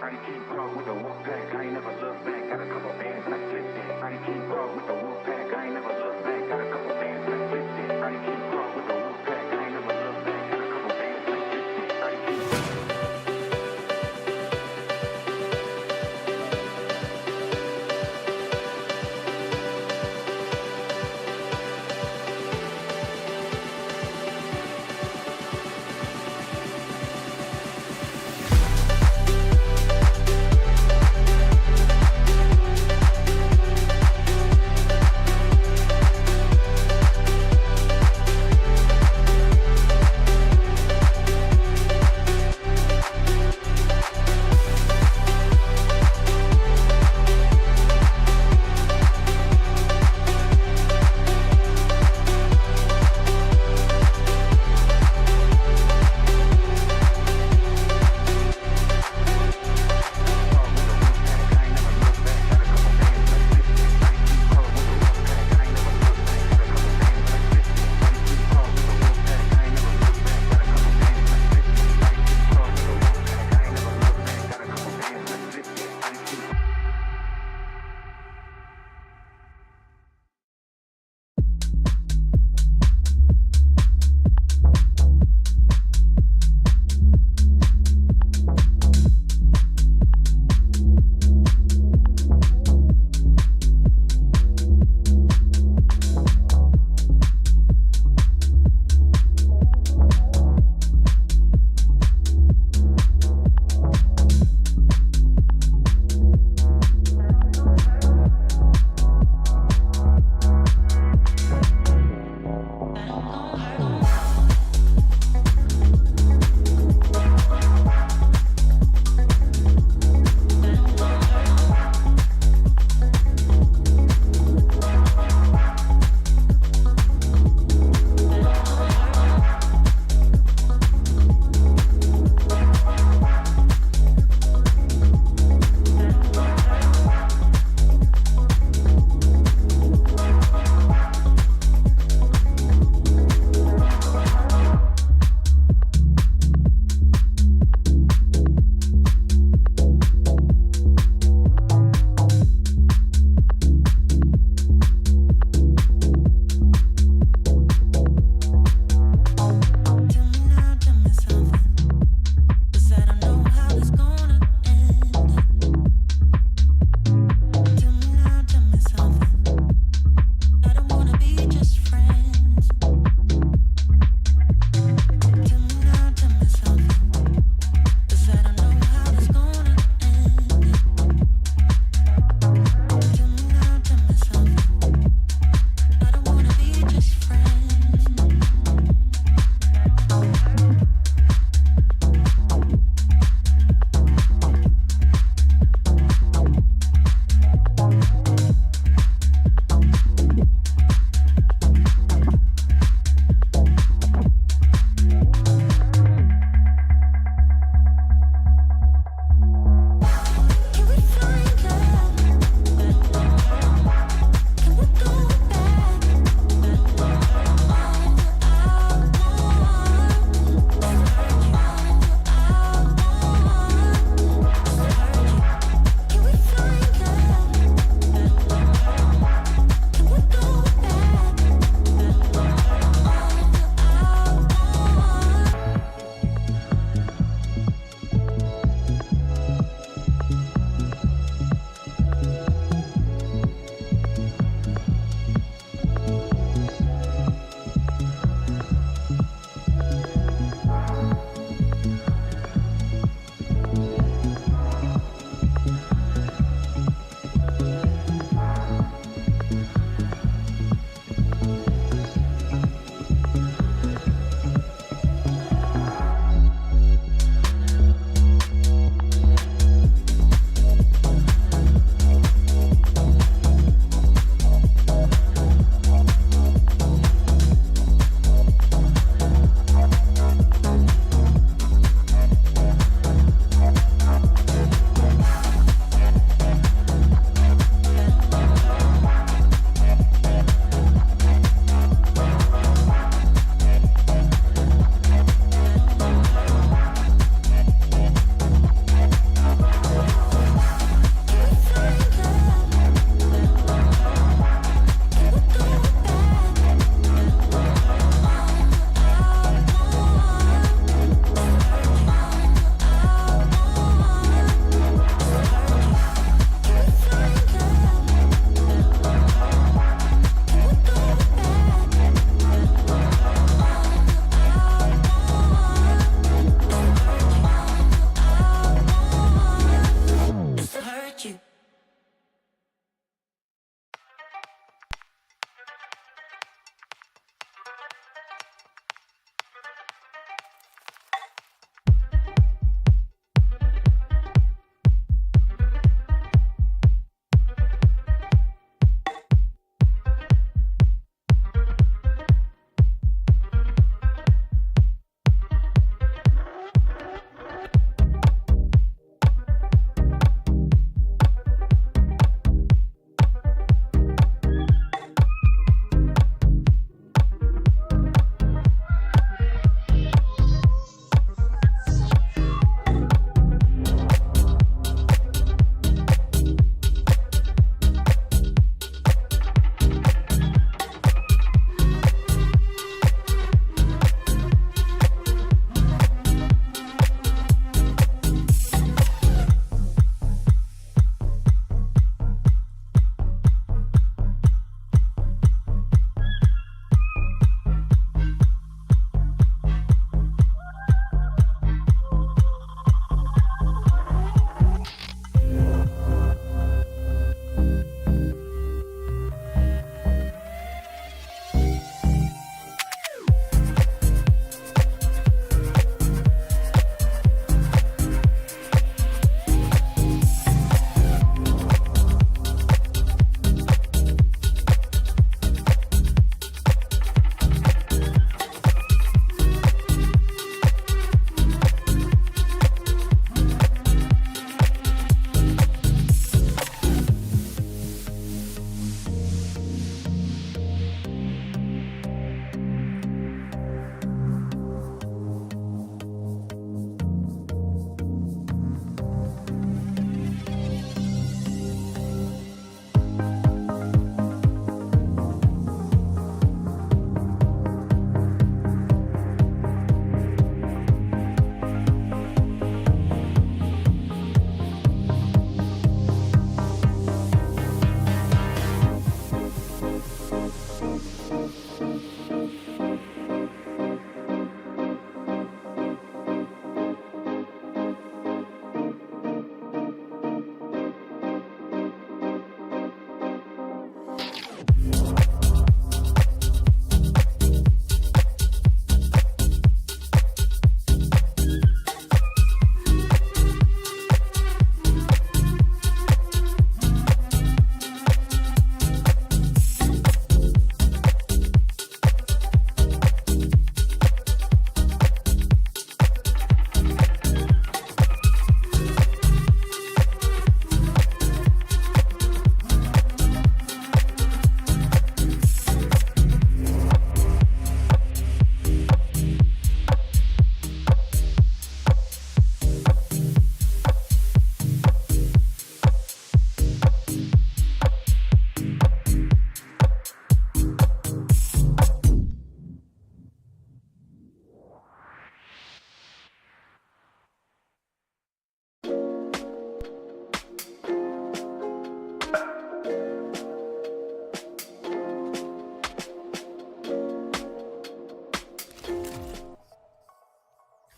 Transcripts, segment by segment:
Try to keep up with the wolf pack, I ain't never look back. Got a couple bands and I flipped it. Try to keep up with the wolf pack, I ain't never look back. Got a couple bands and I flipped it. Try to keep up with the wolf pack, I ain't never look back. Got a couple bands and I flipped it. Try to keep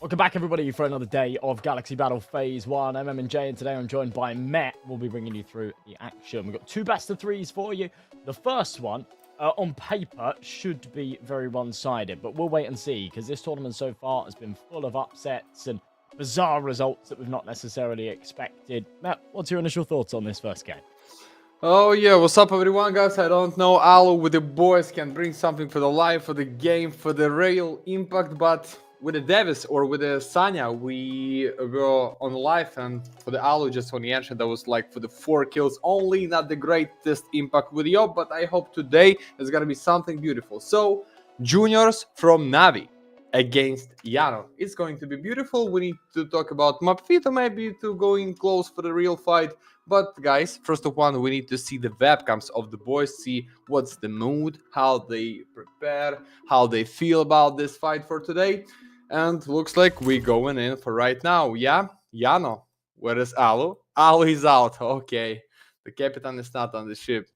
Welcome back, everybody, for another day of Galaxy Battle Phase 1. I'm MJ, and today I'm joined by Met. We'll be bringing you through the action. We've got 2 best-of-3s for you. The first one, on paper, should be very one-sided, but we'll wait and see, because this tournament so far has been full of upsets and bizarre results that we've not necessarily expected. Met, what's your initial thoughts on this first game? Oh yeah, what's up everyone, guys? I don't know, Alo with the boys can bring something for the life, for the game, for the real impact, but with the Davis or with the Sanya, we were on live, and for the Alo just on the ancient, that was like for the 4 kills only, not the greatest impact video, but I hope today is gonna be something beautiful. So, juniors from NAVI against JANO. It's going to be beautiful. We need to talk about map fit, or maybe to go in close for the real fight. But guys, first of all, we need to see the webcams of the boys, see what's the mood, how they prepare, how they feel about this fight for today. And looks like we're going in for right now. Yeah, JANO. Where is Alo? Alo is out. Okay, the captain is not on the ship.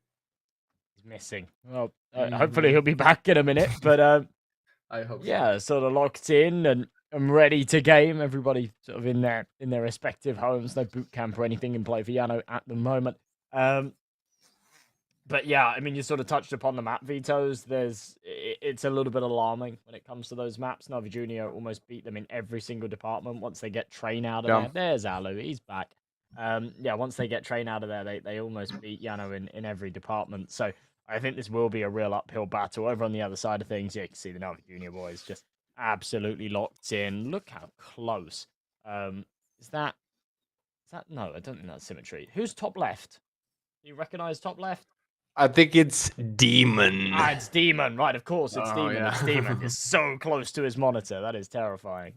He's missing. Well, hopefully he'll be back in a minute, but I hope yeah, sort of locked in and ready to game. Everybody sort of in their respective homes. No boot camp or anything in play for JANO at the moment. But yeah, I mean, you sort of touched upon the map vetoes. It's a little bit alarming when it comes to those maps. NAVI Junior almost beat them in every single department once they get Train out of there. There's Alu, he's back. Yeah, once they get Train out of there, they almost beat JANO in every department. So I think this will be a real uphill battle. Over on the other side of things, yeah, you can see the NAVI Junior boys just absolutely locked in. Look how close. Is that no, I don't think that's Symmetry. Who's top left? Do you recognize top left? I think it's Demon. Ah, it's Demon, right? Of course, it's Demon. Yeah. It's Demon. It's so close to his monitor. That is terrifying.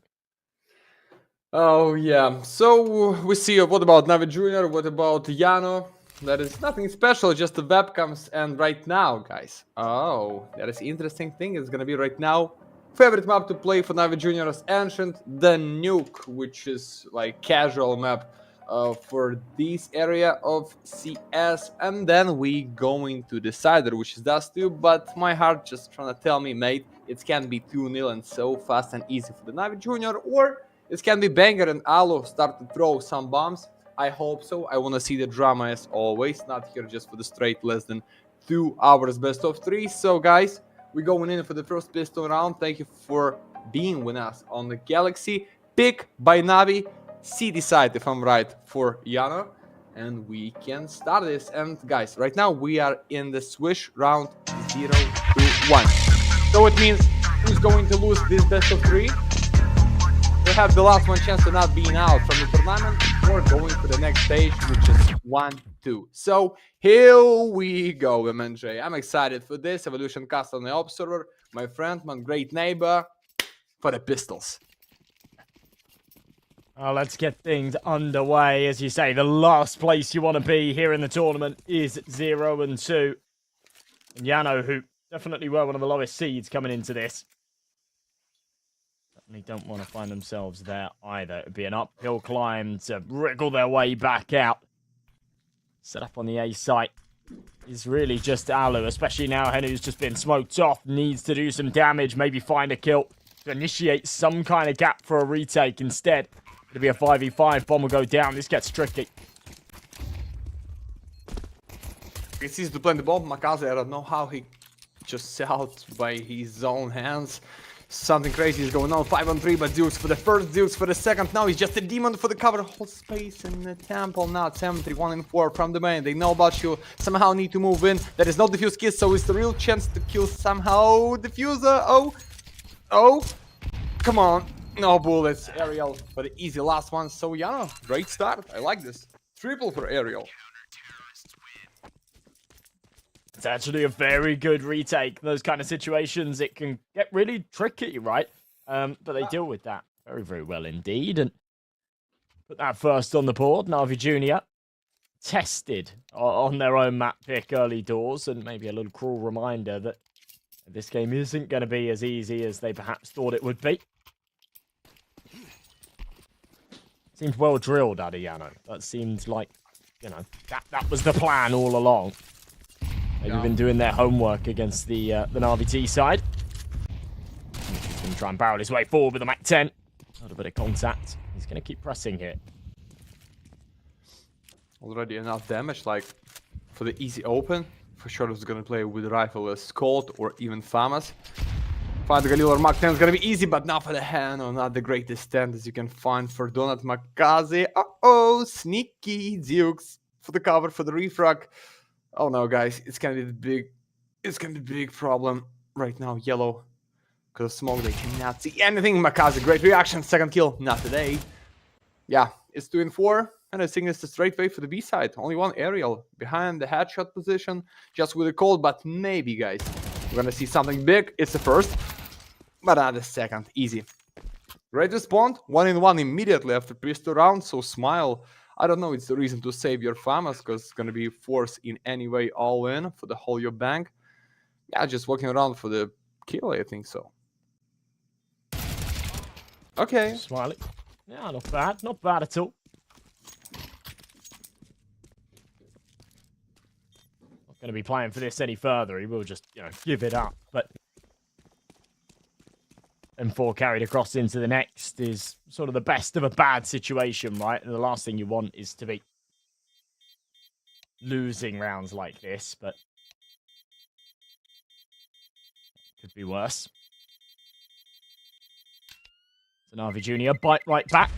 Oh yeah. So we see what about NAVI Junior? What about JANO? That is nothing special, just the webcams. And right now, guys. Oh, that is interesting thing. It's gonna be right now. Favorite map to play for NAVI Junior is Ancient, then Nuke, which is like casual map. For this area of CS, and then we going to Decider, which is Dust 2, but my heart just trying to tell me, mate, it can be 2-0 and so fast and easy for the NAVI Junior, or it can be Banger and Alo start to throw some bombs. I hope so. I want to see the drama as always, not here just for the straight less than 2 hours best of 3. So guys, we're going in for the first pistol round. Thank you for being with us on the Galaxy. Pick by NAVI. C decide if I'm right for JANO, and we can start this. And guys, right now we are in the swish round 0 to 1. So it means who's going to lose this best of 3? They have the last one chance of not being out from the tournament or going to the next stage, which is 1-2. So here we go, MJ. I'm excited for this. Evolution cast on the observer, my friend, my great neighbor, for the pistols. Oh, let's get things underway. As you say, the last place you want to be here in the tournament is 0 and 2. And JANO, who definitely were one of the lowest seeds coming into this, certainly don't want to find themselves there either. It would be an uphill climb to wriggle their way back out. Set up on the A site is really just Alu, especially now Henu's just been smoked off. Needs to do some damage, maybe find a kill to initiate some kind of gap for a retake instead. It'll be a 5v5. Bomb will go down. This gets tricky. He sees to plant the bomb. Makaze, I don't know how he just out by his own hands. Something crazy is going on. 5-on-3, but Dukes for the first, Dukes for the second. Now he's just a demon for the cover. Whole space in the temple. Now 7-3-1-4 from the main. They know about you. Somehow need to move in. There is no defuse kiss, so it's the real chance to kill somehow. Diffuser. Oh. Come on. No bullets. Aerial for the easy last one. So JANO, great start. I like this. Triple for Aerial. It's actually a very good retake. Those kind of situations, it can get really tricky, right? But they deal with that very, very well indeed. And put that first on the board. NAVI Junior tested on their own map pick early doors, and maybe a little cruel reminder that this game isn't going to be as easy as they perhaps thought it would be. Seemed well drilled out of JANO. That seemed like, you know, that was the plan all along. They've been doing their homework against the NAVI T side. He's going to try and barrel his way forward with the Mac 10. A little bit of contact. He's going to keep pressing here. Already enough damage, like, for the easy open. For sure he's gonna play with rifle as Colt or even FAMAS. Find the Galil or Mark 10 is gonna be easy, but not for the hand, or not the greatest stand as you can find for Donut Makaze. Uh-oh, sneaky Dukes for the cover, for the refrag. Oh no, guys, it's gonna be the big problem right now, yellow. Because of smoke, they cannot see anything. Makaze, great reaction, second kill, not today. Yeah, it's 2 and 4. And I think it's the straight way for the B side. Only one aerial behind the headshot position, just with a cold, but maybe, guys, we're gonna see something big. It's the first, but not the second. Easy. Great respawn, 1 in 1 immediately after previous 2 rounds, so smile. I don't know, it's the reason to save your FAMAS, because it's gonna be forced in any way all in for the whole your bank. Yeah, just walking around for the kill, I think so. Okay. Smiley. Yeah, not bad. Not bad at all. Going to be playing for this any further. He will just, give it up. But M4 carried across into the next is sort of the best of a bad situation, right? And the last thing you want is to be losing rounds like this, but could be worse. So NAVI Jr. bite right back,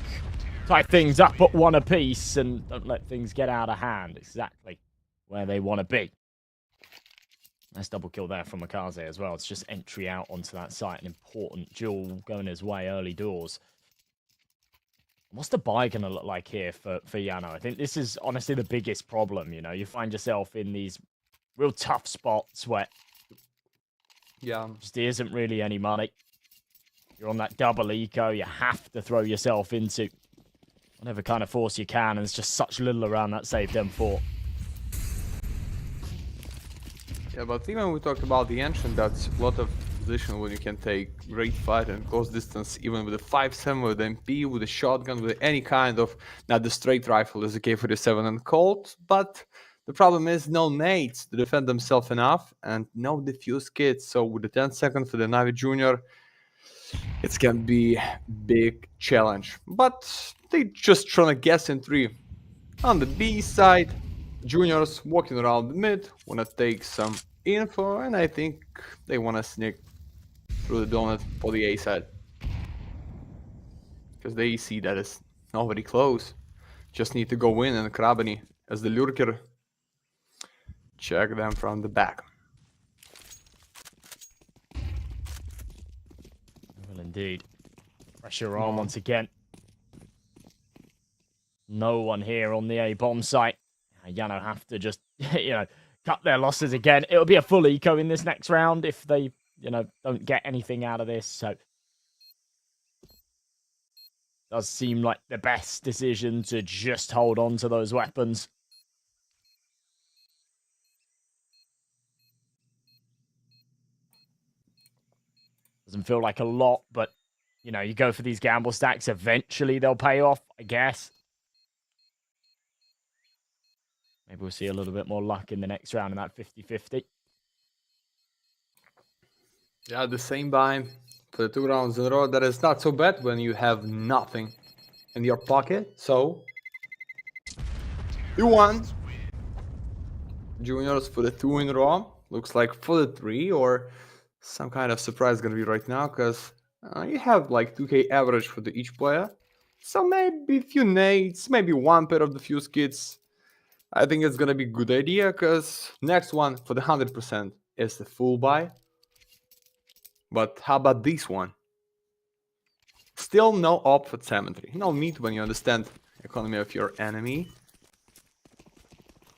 tie things up at 1 apiece, and don't let things get out of hand. Exactly where they want to be. Nice double kill there from Makaze as well. It's just entry out onto that site. An important duel going his way early doors. What's the buy going to look like here for JANO? I think this is honestly the biggest problem, You find yourself in these real tough spots where just there isn't really any money. You're on that double eco. You have to throw yourself into whatever kind of force you can. And there's just such little around that saved M4. Yeah, but even we talked about the ancient, that's a lot of position when you can take great fight and close distance, even with a 5.7, with MP, with a shotgun, with any kind of, not the straight rifle, as a K47 and Colt, but the problem is no nades to defend themselves enough, and no defuse kits, so with the 10 seconds for the NAVI Jr., it's gonna be big challenge. But they just trying to guess in 3. On the B side, Juniors walking around the mid, wanna take some info, and I think they wanna sneak through the donut for the A side. Because they see that it's already close. Just need to go in, and Krabany, as the lurker, check them from the back. Well, indeed. Pressure on once again. No one here on the A bomb site. JANO have to just, cut their losses again. It'll be a full eco in this next round if they, don't get anything out of this. So, does seem like the best decision to just hold on to those weapons. Doesn't feel like a lot, but, you go for these gamble stacks. Eventually, they'll pay off, I guess. Maybe we'll see a little bit more luck in the next round in that 50-50. Yeah, the same buy for the 2 rounds in a row. That is not so bad when you have nothing in your pocket. So, 2-1. Juniors for the 2 in a row. Looks like for the 3, or some kind of surprise gonna be right now, because you have like 2k average for each player. So maybe a few nades, maybe 1 pair of the fuse kits. I think it's gonna be a good idea, because next one for the 100% is the full buy. But how about this one? Still no op for cemetery. No need when you understand economy of your enemy.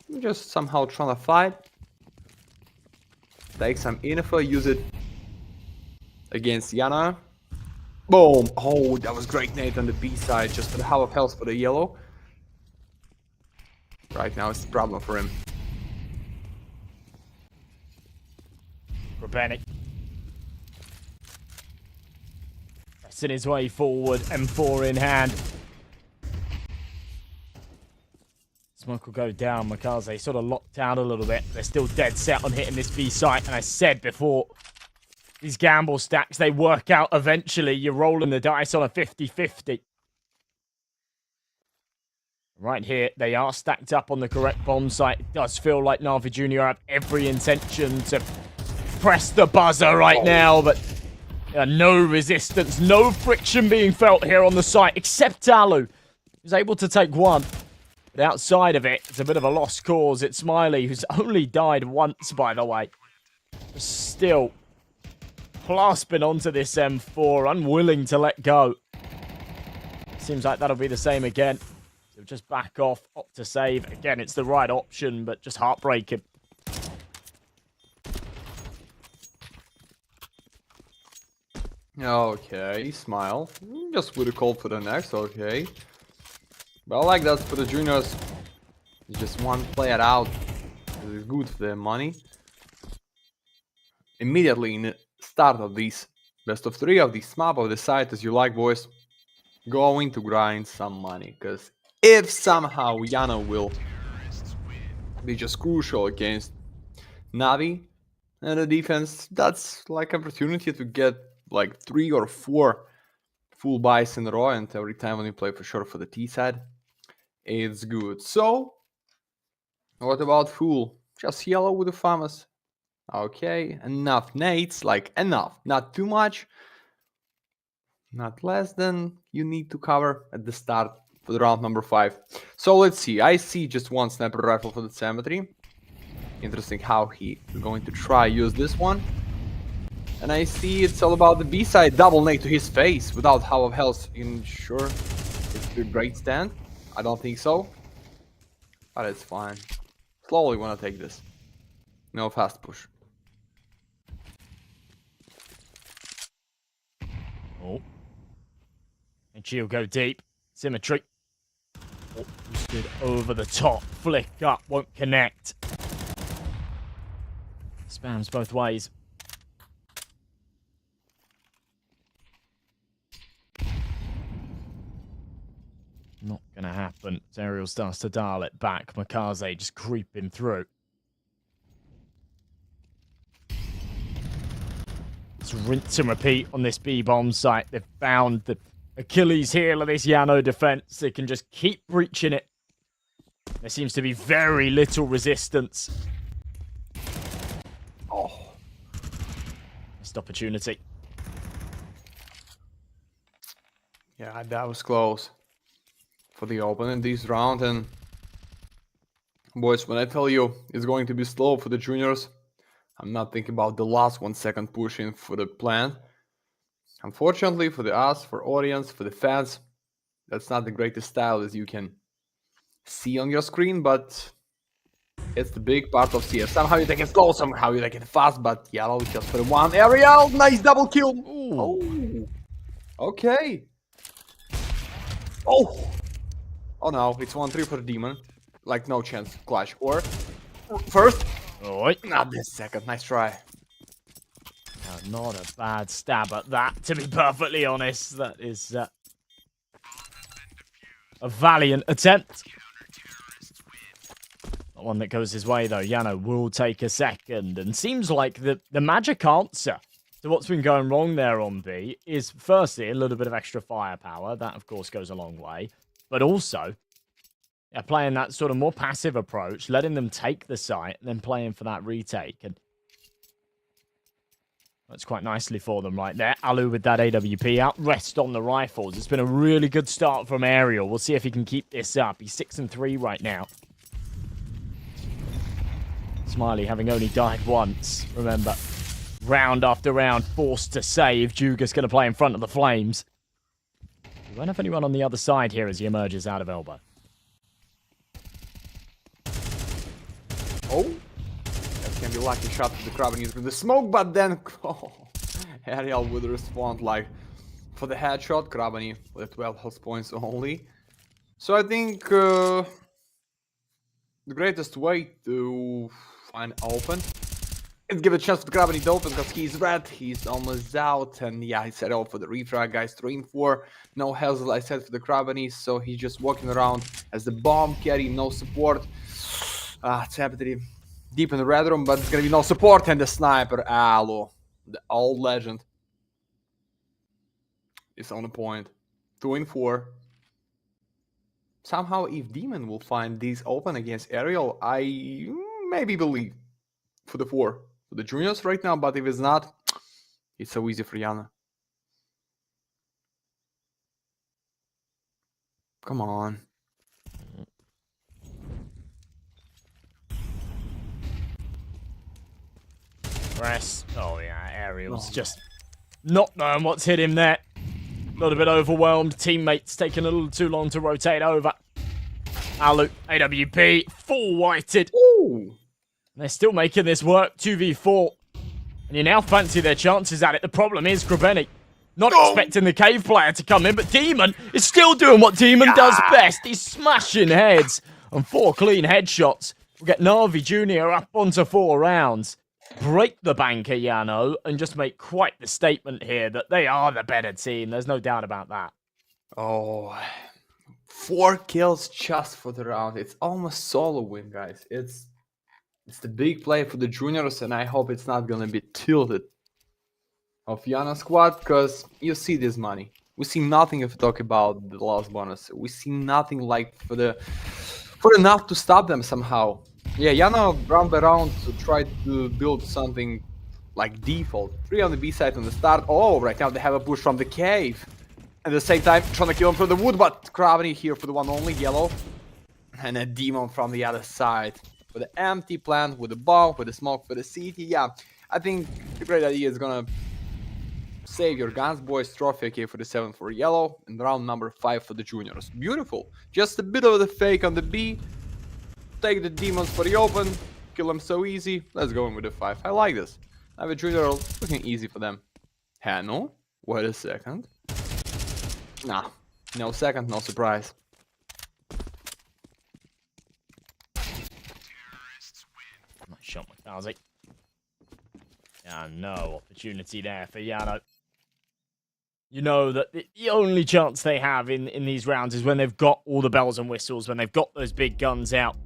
You're just somehow trying to fight. Take some info, use it against JANO. Boom! Oh, that was great nade on the B side, just for the half of health for the yellow. Right now it's a problem for him. Krabany. Pressing his way forward, M4 in hand. Smoke will go down. Makaze sort of locked out a little bit. They're still dead set on hitting this B site. And I said before These gamble stacks, they work out eventually. You're rolling the dice on a 50-50. Right here, they are stacked up on the correct bomb site. It does feel like NAVI Jr. have every intention to press the buzzer right now, but no resistance, no friction being felt here on the site, except Alu, who's able to take one. But outside of it, it's a bit of a lost cause. It's Smiley, who's only died once, by the way. Still clasping onto this M4, unwilling to let go. Seems like that'll be the same again. So just back off, opt to save. Again, it's the right option, but just heartbreaking. Okay, smile. Just with a call for the next, okay. But I like that for the juniors. Just one player out. It's good for their money. Immediately in the start of these best of 3 of this map, of the site as you like, boys, going to grind some money. Because if somehow JANO will be just crucial against NAVI and the defense, that's like opportunity to get like 3 or 4 full buys in a row, and every time when you play for sure for the T side, it's good. So, what about full? Just yellow with the famous. Okay, enough nades, like enough, not too much, not less than you need to cover at the start for the round number 5. So let's see, I see just one sniper rifle for the cemetery. Interesting how he is going to try use this one. And I see it's all about the B side, double nade to his face without half of health. Sure, it's a great stand. I don't think so, but it's fine. Slowly wanna take this. No fast push. Oh. And she'll go deep. Symmetry. Oh, boosted over the top. Flick up. Won't connect. Spams both ways. Not gonna happen. Ariel starts to dial it back. Makaze just creeping through. It's rinse and repeat on this B-bomb site. They've found the Achilles heel of this JANO defense. They can just keep breaching it. There seems to be very little resistance. Oh. Missed opportunity. Yeah, that was close for the open in this round. And boys, when I tell you it's going to be slow for the juniors, I'm not thinking about the last 1 second push in for the plan. Unfortunately for the us, for audience, for the fans, that's not the greatest style as you can see on your screen, but it's the big part of CS. Somehow you take it slow, somehow you take it fast, but yellow just for the one. Ariel, nice double kill. Ooh. Oh, okay. Oh, oh no, it's 1-3 for the demon. Like no chance, clutch. Or first. Oi. Not this second, nice try. Not a bad stab at that, to be perfectly honest. That is a valiant attempt. Not one that goes his way, though. JANO will take a second. And seems like the magic answer to what's been going wrong there on B is, firstly, a little bit of extra firepower. That, of course, goes a long way. But also, yeah, playing that sort of more passive approach, letting them take the site, and then playing for that retake. And that's quite nicely for them right there. Alu with that AWP out. Rest on the rifles. It's been a really good start from Ariel. We'll see if he can keep this up. He's 6-3 right now. Smiley having only died once. Remember, round after round, forced to save. Juga's going to play in front of the flames. We won't have anyone on the other side here as he emerges out of elbow. Oh, that can be a lucky shot to the Krabben through the smoke, but then Ariel would respond like for the headshot. Krabben with 12 health points only. So I think the greatest way to find open is give a chance to Krabben to open, because he's red, he's almost out, and yeah, he set out for the refrag, guys. 3-4, no health, I said, for the Krabben, so he's just walking around as the bomb carry, no support. It's happening deep in the red room, but it's gonna be no support, and the sniper, Alu. the old legend, is on the point. 2-4. Somehow, if Demon will find these open against Aerial, I maybe believe for the 4 for the juniors right now. But if it's not, it's so easy for JANO. Come on. Press. Oh yeah, Aerial's just not knowing what's hit him there. A little bit overwhelmed. Teammates taking a little too long to rotate over. Alu, AWP, full whited. Ooh. They're still making this work. 2v4. And you now fancy their chances at it. The problem is Grabeni not expecting the cave player to come in, but Demon is still doing what Demon does best. He's smashing heads. And 4 clean headshots will get NAVI Jr. up onto 4 rounds. Break the banker, JANO, and just make quite the statement here that they are the better team. There's no doubt about that. Oh, 4 kills just for the round. It's almost solo win, guys. It's the big play for the juniors, and I hope it's not gonna be tilted of JANO squad, because you see this money. We see nothing if we talk about the loss bonus. We see nothing like for enough to stop them somehow. Yeah, JANO round by round to try to build something like default. 3 on the B side on the start. Oh, right now they have a push from the cave. At the same time, trying to kill him from the wood, but Gravity here for the one only, yellow. And a Demon from the other side. With the empty plant, with the bomb, with the smoke for the city. Yeah, I think the great idea is gonna save your guns, boys. Trophy AK for the 7 for yellow. And round number 5 for the juniors. Beautiful. Just a bit of the fake on the B. Take the demons for the open, kill them so easy. Let's go in with the 5. I like this. NAVI Junior looking easy for them. Hano, wait a second. Nah, no second, no surprise. Nice shot, McDazi. Yeah, no opportunity there for JANO. You know that the only chance they have in these rounds is when they've got all the bells and whistles, when they've got those big guns out.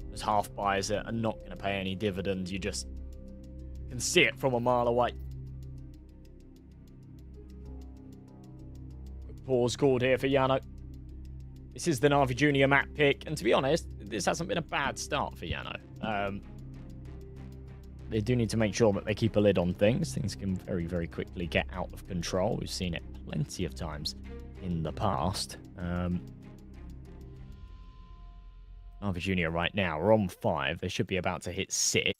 Those half buys are not going to pay any dividends. You just can see it from a mile away. Quick pause called here for JANO. This is the NAVI Junior map pick, and to be honest, this hasn't been a bad start for JANO. They do need to make sure that they keep a lid on things. Things can very, very quickly get out of control. We've seen it plenty of times in the past. NAVI Junior right now, we're on 5. They should be about to hit 6.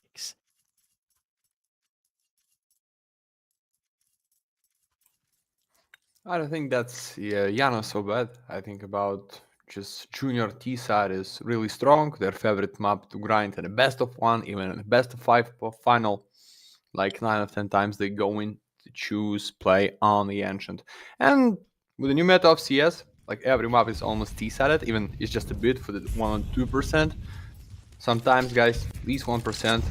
I don't think that's JANO so bad. I think about just junior T side is really strong. Their favorite map to grind in a best of 1, even in a best of 5 final. Like 9 of 10 times they go in to choose play on the ancient. And with the new meta of CS, like every map is almost T-sided, even it's just a bit for the 1 or 2%. Sometimes, guys, these 1%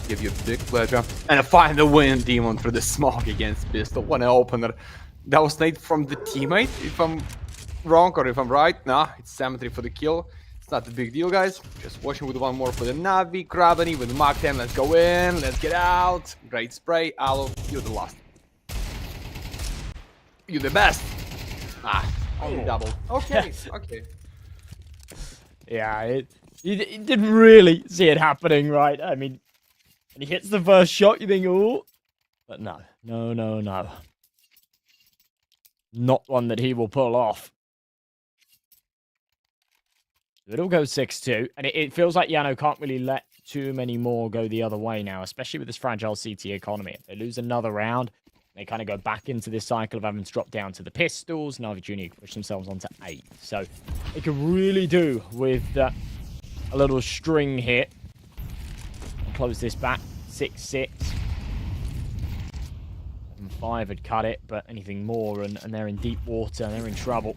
give you a big pleasure. And a final win, Demon, for the smoke against Pistol. What an opener. That was Nate from the teammate, if I'm wrong or if I'm right. Nah, it's Cemetery for the kill. It's not a big deal, guys. Just watching with one more for the Navi. Gravity with the Mach 10. Let's go in. Let's get out. Great spray. Aloe, you're the last. You're the best. Ah. Only double. Okay, okay. Yeah, you didn't really see it happening, right? I mean, when he hits the first shot, you think, oh. But no. Not one that he will pull off. It'll go 6-2. And it feels like JANO can't really let too many more go the other way now, especially with this fragile CT economy. If they lose another round, they kind of go back into this cycle of having to drop down to the pistols. NAVI Junior push themselves onto 8. So they could really do with a little string hit. Close this back. 6-6. 7-5 had cut it, but anything more, and they're in deep water. They're in trouble.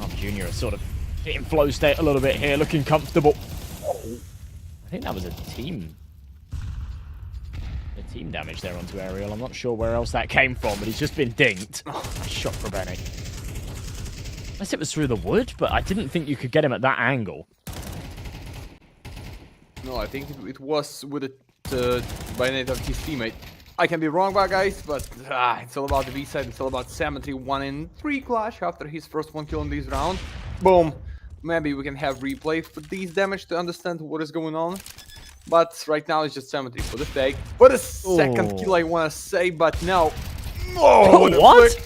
NAVI Junior are sort of hitting flow state a little bit here, looking comfortable. I think that was a team damage there onto Aerial. I'm not sure where else that came from, but he's just been dinked. Oh, nice shot for Benny. Unless it was through the wood, but I didn't think you could get him at that angle. No, I think it was with a by name of his teammate. I can be wrong, guys, but it's all about the B side. It's all about 71 in 3 clutch after his first 1 kill in this round. Boom. Maybe we can have replay for these damage to understand what is going on. But right now it's just 70 for the fake. For the second kill, I want to say, but no. Oh, what?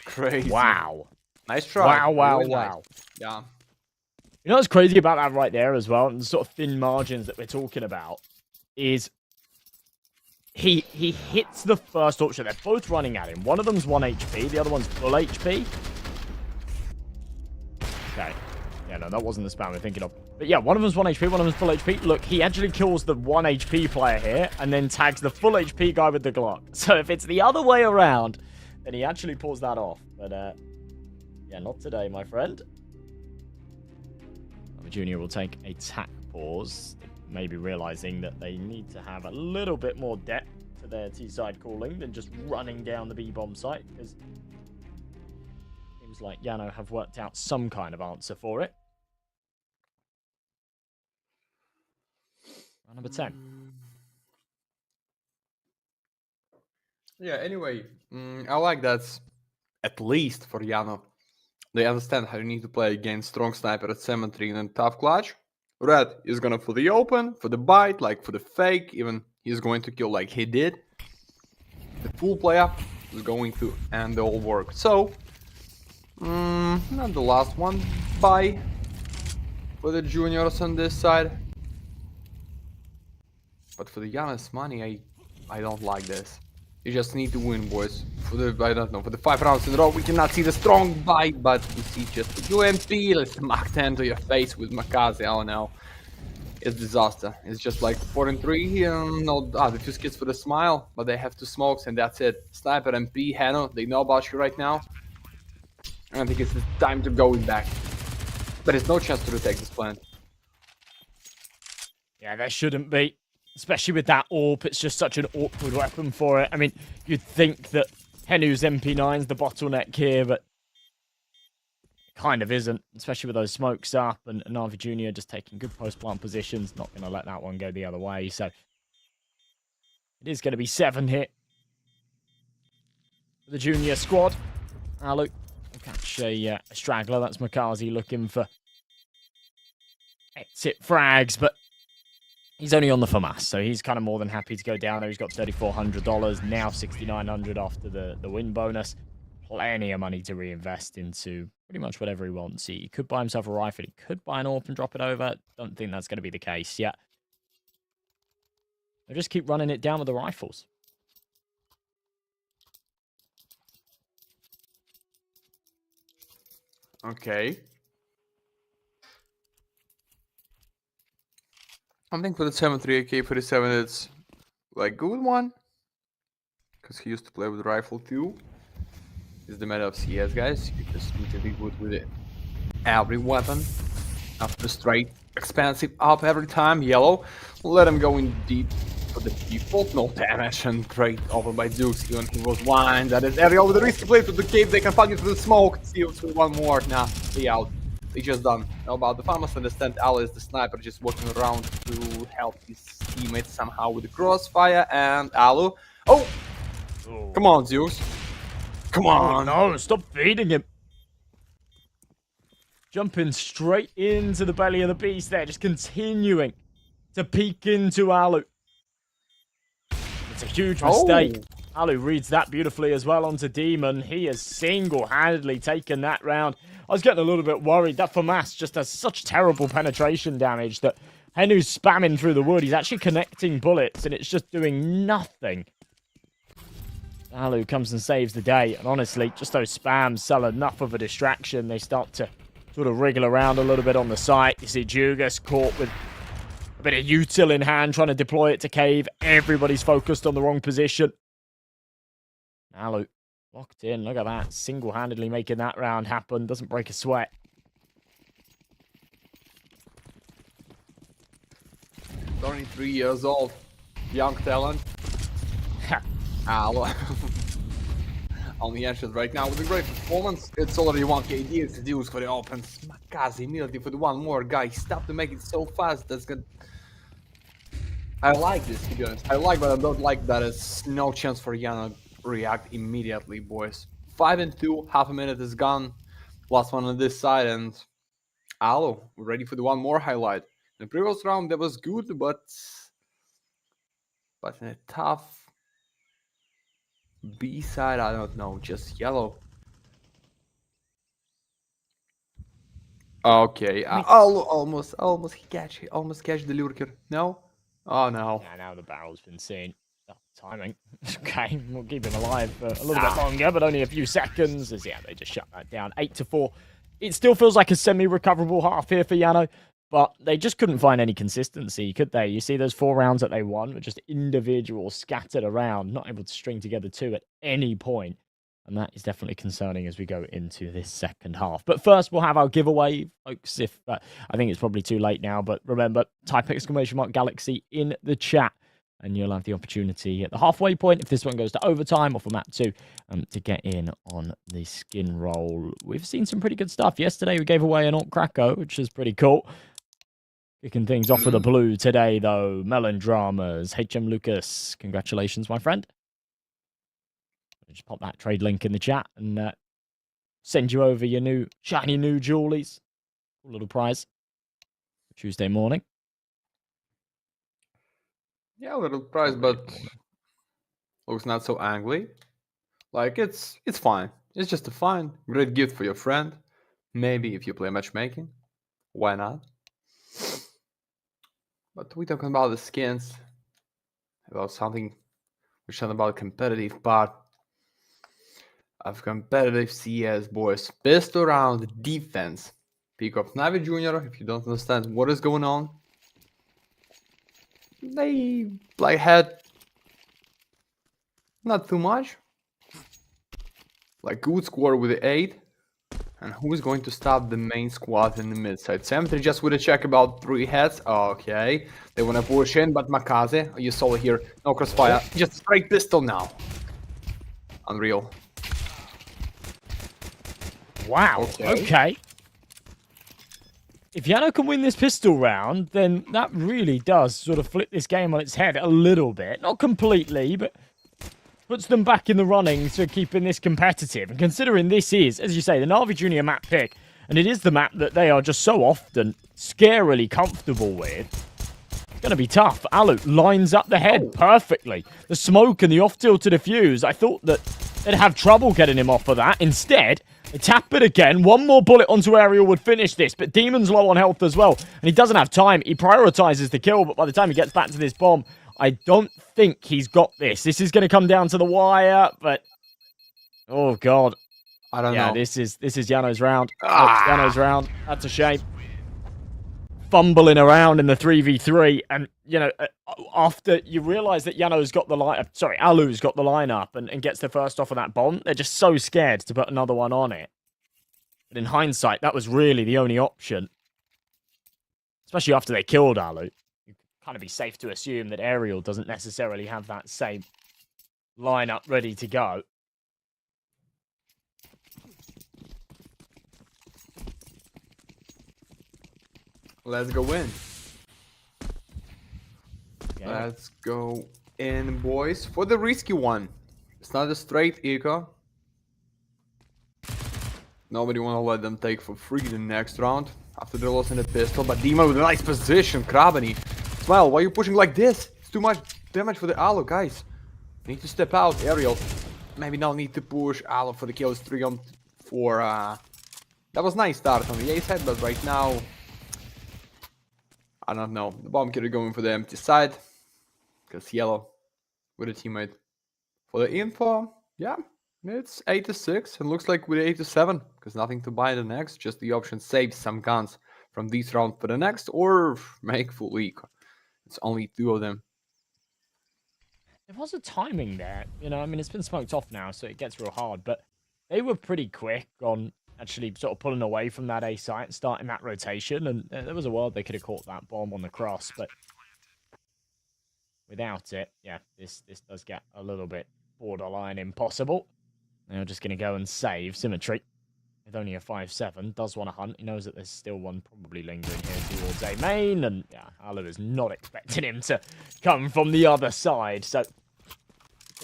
Crazy. Wow. Nice try. Wow. Really nice. Yeah. You know what's crazy about that right there as well, and the sort of thin margins that we're talking about, is he hits the first option. They're both running at him. One of them's 1 HP, the other one's full HP. Okay. Yeah, no, that wasn't the spam we're thinking of. But yeah, one of them's 1 HP, one of them's full HP. Look, he actually kills the 1 HP player here, and then tags the full HP guy with the Glock. So if it's the other way around, then he actually pulls that off. But, yeah, not today, my friend. Junior will take a tack pause, maybe realizing that they need to have a little bit more depth to their T-side calling than just running down the B-bomb site, because it seems like JANO have worked out some kind of answer for it. Round number 10. Yeah, anyway, I like that, at least for JANO. They understand how you need to play against strong sniper at 73 and tough clutch. Red is gonna for the open, for the bite, like for the fake, even he's going to kill like he did. The full player is going to end all work. So, not the last one. Bye for the juniors on this side. But for the JANO's money, I don't like this. You just need to win, boys. For the, I don't know, for the 5 rounds in a row, we cannot see the strong bite, but we see just the UMP, let's Mach 10 to your face with Makazi, I don't know. It's disaster. It's just like 4 and 3, no, the 2 skits for the smile, but they have 2 smokes and that's it. Sniper, MP, JANO, they know about you right now. And I think it's time to go back. There is no chance to retake this plant. Yeah, there shouldn't be. Especially with that AWP, it's just such an awkward weapon for it. I mean, you'd think that Henu's MP9's the bottleneck here, but it kind of isn't, especially with those smokes up and NAVI Jr. just taking good post-plant positions. Not going to let that one go the other way, so it is going to be 7 hit for the junior squad. Alu will catch a straggler. That's Makazi looking for exit frags, but he's only on the FAMAS, so he's kind of more than happy to go down there. He's got $3,400, now $6,900 after the win bonus. Plenty of money to reinvest into pretty much whatever he wants. He could buy himself a rifle. He could buy an AWP and drop it over. Don't think that's going to be the case yet. They'll just keep running it down with the rifles. Okay. I think for the 7.3 AK-47 it's like good one. Because he used to play with rifle too. It's the meta of CS, guys. You just need to be good with it. Every weapon. After straight expensive up every time. Yellow. Let him go in deep for the default. No damage and trade over by Dukes. Even he was blind. That is area over the risky place with the cave. They can find you through the smoke. See with one more. Nah, they out. They just done. Now about the farmers understand Ali is the sniper just walking around to help his teammates somehow with the crossfire and Alu. Oh! Come on, Zeus. Come on. Oh, no, stop feeding him. Jumping straight into the belly of the beast there, just continuing to peek into Alu. It's a huge mistake. Alu reads that beautifully as well onto Demon. He has single-handedly taken that round. I was getting a little bit worried. That FAMAS just has such terrible penetration damage that Henu's spamming through the wood. He's actually connecting bullets, and it's just doing nothing. Alu comes and saves the day. And honestly, just those spams sell enough of a distraction. They start to sort of wriggle around a little bit on the site. You see Jugas caught with a bit of util in hand, trying to deploy it to cave. Everybody's focused on the wrong position. Alu locked in. Look at that. Single-handedly making that round happen. Doesn't break a sweat. Only 3 years old. Young talent. On the entrance right now with a great performance. It's already 1 KD to use for the opens. Makazi immediately for the one more guy. Stop to make it so fast. That's good. I like this, to be honest. I like, but I don't like that it's no chance for Yana to react immediately, boys. 5 and 2, half a minute is gone. Last one on this side, and Alo, we're ready for the one more highlight. In the previous round, that was good, but in a tough B side, I don't know, just yellow. Okay, I mean, almost catch the lurker. No? Oh no. yeah, now the barrel's been seen. Oh, timing. Okay, we'll keep him alive for a little bit longer, but only a few seconds. As yeah, they just shut that down. 8-4. It still feels like a semi-recoverable half here for JANO, but they just couldn't find any consistency, could they? You see those 4 rounds that they won were just individual, scattered around, not able to string together 2 at any point. And that is definitely concerning as we go into this second half. But first, we'll have our giveaway, folks. If I think it's probably too late now, but remember, type !Galaxy in the chat, and you'll have the opportunity at the halfway point, if this one goes to overtime or for map 2, to get in on the skin roll. We've seen some pretty good stuff. Yesterday, we gave away an Alt Krakow, which is pretty cool. Kicking things off with a blue today, though. Melon Dramas, HM Lucas. Congratulations, my friend. Just pop that trade link in the chat and send you over your new shiny new jewelies. Cool little prize for Tuesday morning. Yeah, a little price, but looks not so angry. Like it's fine. It's just a fine, great gift for your friend. Maybe if you play matchmaking, why not? But we talking about the skins, about something which is about competitive part of competitive CS, boys. Pistol round defense. Pick up NAVI Junior. If you don't understand what is going on, they like had not too much. Like good score with the 8. And who is going to stop the main squad in the mid side? Cemetery just with a check about 3 heads. Okay. They want to push in, but Makaze, you saw it here. No crossfire. Just straight pistol now. Unreal. Wow. Okay. If JANO can win this pistol round, then that really does sort of flip this game on its head a little bit. Not completely, but puts them back in the running to keeping this competitive. And considering this is, as you say, the NAVI Junior map pick, and it is the map that they are just so often scarily comfortable with, it's going to be tough. Alu lines up the head perfectly. The smoke and the off-tilt to defuse, I thought that they'd have trouble getting him off of that. Instead, they tap it again. One more bullet onto Aerial would finish this, but Demon's low on health as well. And he doesn't have time. He prioritizes the kill, but by the time he gets back to this bomb, I don't think he's got this. This is going to come down to the wire, but... Oh, God. I don't know. Yeah, this is JANO's round. JANO's round. That's a shame. Fumbling around in the 3v3, and, you know, after you realize that JANO's got the line... Sorry, Alu's got the lineup and gets the first off of that bomb, they're just so scared to put another one on it. But in hindsight, that was really the only option. Especially after they killed Alu. Kind of be safe to assume that Aerial doesn't necessarily have that same lineup ready to go. Let's go in. Okay. Let's go in, boys, for the risky one. It's not a straight eco. Nobody want to let them take for free the next round after they're losing the pistol. But Demon with a nice position. Krabani. Smile, why are you pushing like this? It's too much damage for the Alo, guys. Need to step out, Aerial. Maybe now need to push Alo for the kill. It's 3 on 4. That was nice start on the A side, but right now, I don't know. The bomb killer going for the empty side. Because yellow with a teammate. For the info, yeah, it's 8-6. And looks like with 8-7. Because nothing to buy the next. Just the option save some guns from this round for the next. Or make full eco. It's only 2 of them. There was a timing there. You know, I mean, it's been smoked off now, so it gets real hard. But they were pretty quick on actually sort of pulling away from that A site and starting that rotation. And there was a world they could have caught that bomb on the cross. But without it, yeah, this does get a little bit borderline impossible. They're just going to go and save Symmetry. with only a 5-7, does want to hunt. He knows that there's still one probably lingering here towards A main, and yeah, Alu is not expecting him to come from the other side. So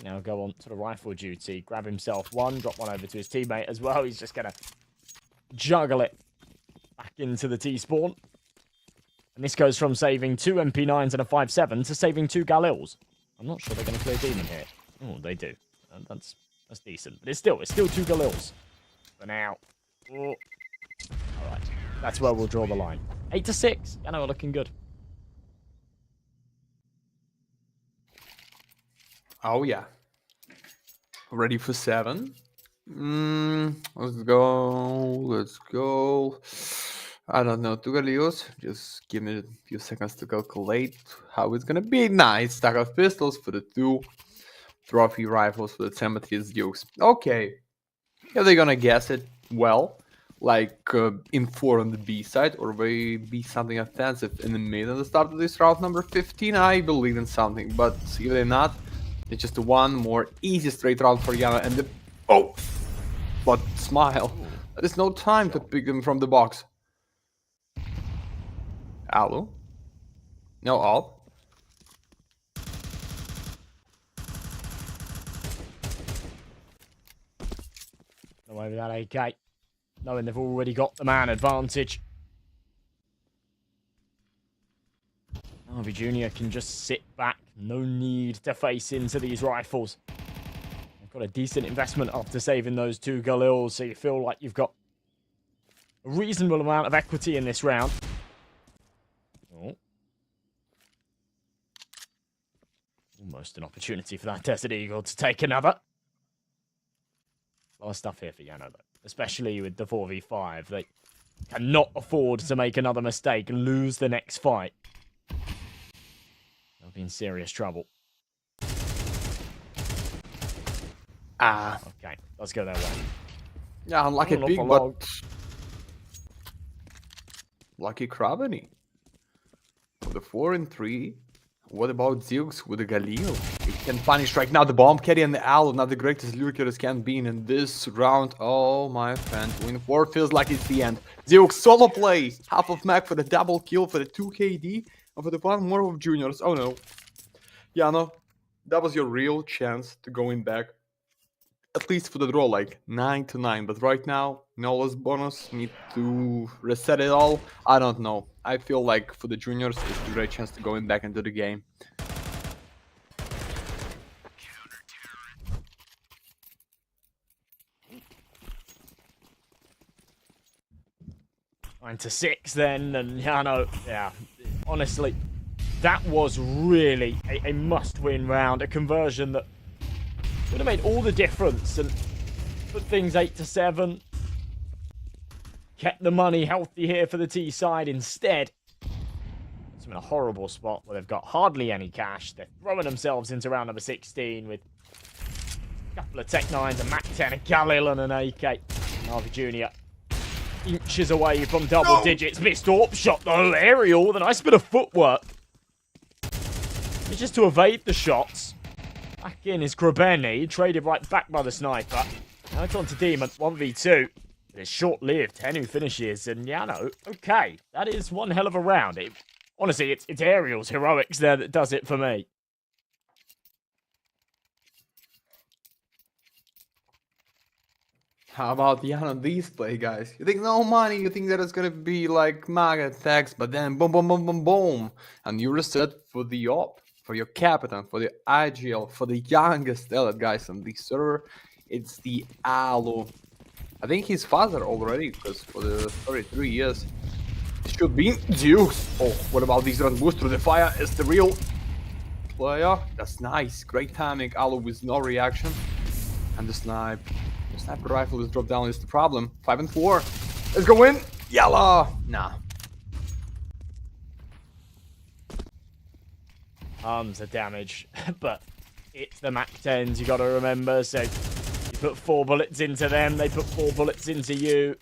now go on to the rifle duty, grab himself one, drop one over to his teammate as well. He's just going to juggle it back into the T-spawn. And this goes from saving 2 MP9s and a 5-7 to saving 2 Galils. I'm not sure they're going to clear Demon here. Oh, they do. That's decent. But it's still 2 Galils for now. Oh. All right, that's where we'll draw the line. 8-6. I know, we're looking good. Oh, yeah. Ready for 7. Let's go. I don't know, 2 Galil's. Just give me a few seconds to calculate how it's gonna be. Nice. Stack of pistols for the 2 trophy rifles for the Cemetery's Dukes. Okay. Are they gonna guess it well? Like in 4 on the B side, or maybe something offensive in the mid at the start of this round number 15? I believe in something, but if they're not, it's just one more easy straight round for JANO and the... Oh! But smile. There's no time to pick them from the box. Alu? No all. No way with that AK. Knowing they've already got the man advantage. NAVI Jr. can just sit back. No need to face into these rifles. They've got a decent investment after saving those 2 Galils, so you feel like you've got a reasonable amount of equity in this round. Oh. Almost an opportunity for that Desert Eagle to take another. A lot of stuff here for JANO, though. Especially with the 4v5. They cannot afford to make another mistake and lose the next fight. They'll be in serious trouble. Okay, let's go their way. Yeah, unlucky Oh, pig, not for but... long. Lucky Krabany. For the 4 and 3. What about Zilks with the Galil? You can punish right now the bomb carry and the Alu, not the greatest lurkers can be in this round. Oh my friend, win 4 feels like it's the end. Zilks solo play, half of Mac for the double kill for the 2 KD, and for the 1 more of juniors. Oh no. JANO, that was your real chance to go in back. At least for the draw, like 9-9. But right now, no loss bonus, need to reset it all. I don't know. I feel like for the juniors, it's a great chance to go in back into the game. 9-6 then, and JANO, yeah, honestly, that was really a must-win round. A conversion that would have made all the difference and put things 8-7. Kept the money healthy here for the T side. Instead, it's in a horrible spot where they've got hardly any cash. They're throwing themselves into round number 16 with a couple of Tech 9s, a Mac 10, a Galil, and an AK. NAVI Jr. inches away from double digits. Missed AWP shot though. Aerial with a nice bit of footwork. It's just to evade the shots. Back in is Krabeny, traded right back by the sniper. Now it's on to Demon, 1v2. But it's short-lived, 10 who finishes, and JANO, okay, that is one hell of a round. Honestly, it's Aerial's heroics there that does it for me. How about JANO display, guys? You think no money, you think that it's gonna be like MAGA attacks, but then boom, boom, boom, boom, boom. And you reset for the op, for your captain, for the IGL, for the youngest talent, guys, on the server. It's the Alu. I think he's father already, because for the 33 years, it should be Dukes. Oh, what about these run boost through the fire? Is the real player? That's nice. Great timing. Alu with no reaction. And the sniper rifle is dropped down is the problem. 5 and 4. Let's go in. Yalla. Nah. Tons of damage, but it's the Mac 10s you got to remember. So you put 4 bullets into them, they put 4 bullets into you.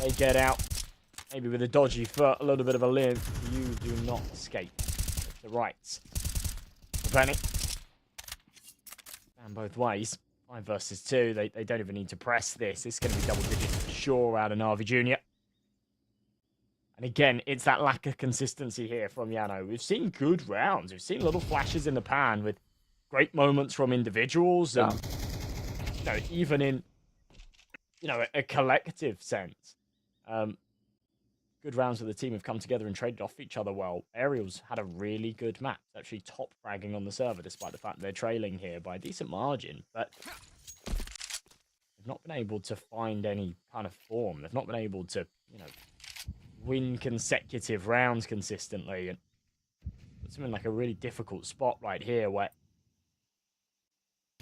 They get out, maybe with a dodgy foot, a little bit of a limp. You do not escape. The rights. Panic. And both ways. 5 versus 2. They don't even need to press this. It's going to be double digits for sure out of NAVI Jr. And again, it's that lack of consistency here from JANO. We've seen good rounds. We've seen little flashes in the pan with great moments from individuals. And, even in, a collective sense. Good rounds where the team have come together and traded off each other well. Aerials had a really good map. Actually top fragging on the server, despite the fact they're trailing here by a decent margin. But they've not been able to find any kind of form. They've not been able to, win consecutive rounds consistently. And puts them in like a really difficult spot right here where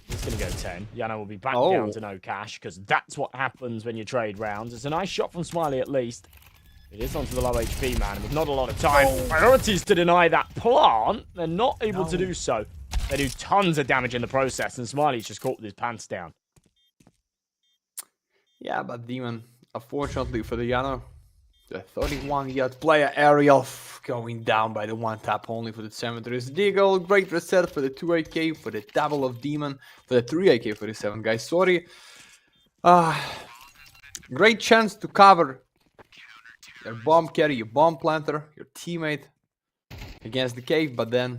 he's going to go 10. JANO will be back down to no cash because that's what happens when you trade rounds. It's a nice shot from Smiley at least. It is onto the low HP man with not a lot of time. Priorities to deny that plant. They're not able to do so. They do tons of damage in the process, and Smiley's just caught with his pants down. Yeah, but Demon, unfortunately for the JANO, the 31-yard player aerial going down by the one tap only for the cemeteries. Deagle, great reset for the 2 AK, for the double of Demon, for the 3 AK for the 7 guys. Sorry. Great chance to cover your bomb carry, your bomb planter, your teammate against the cave, but then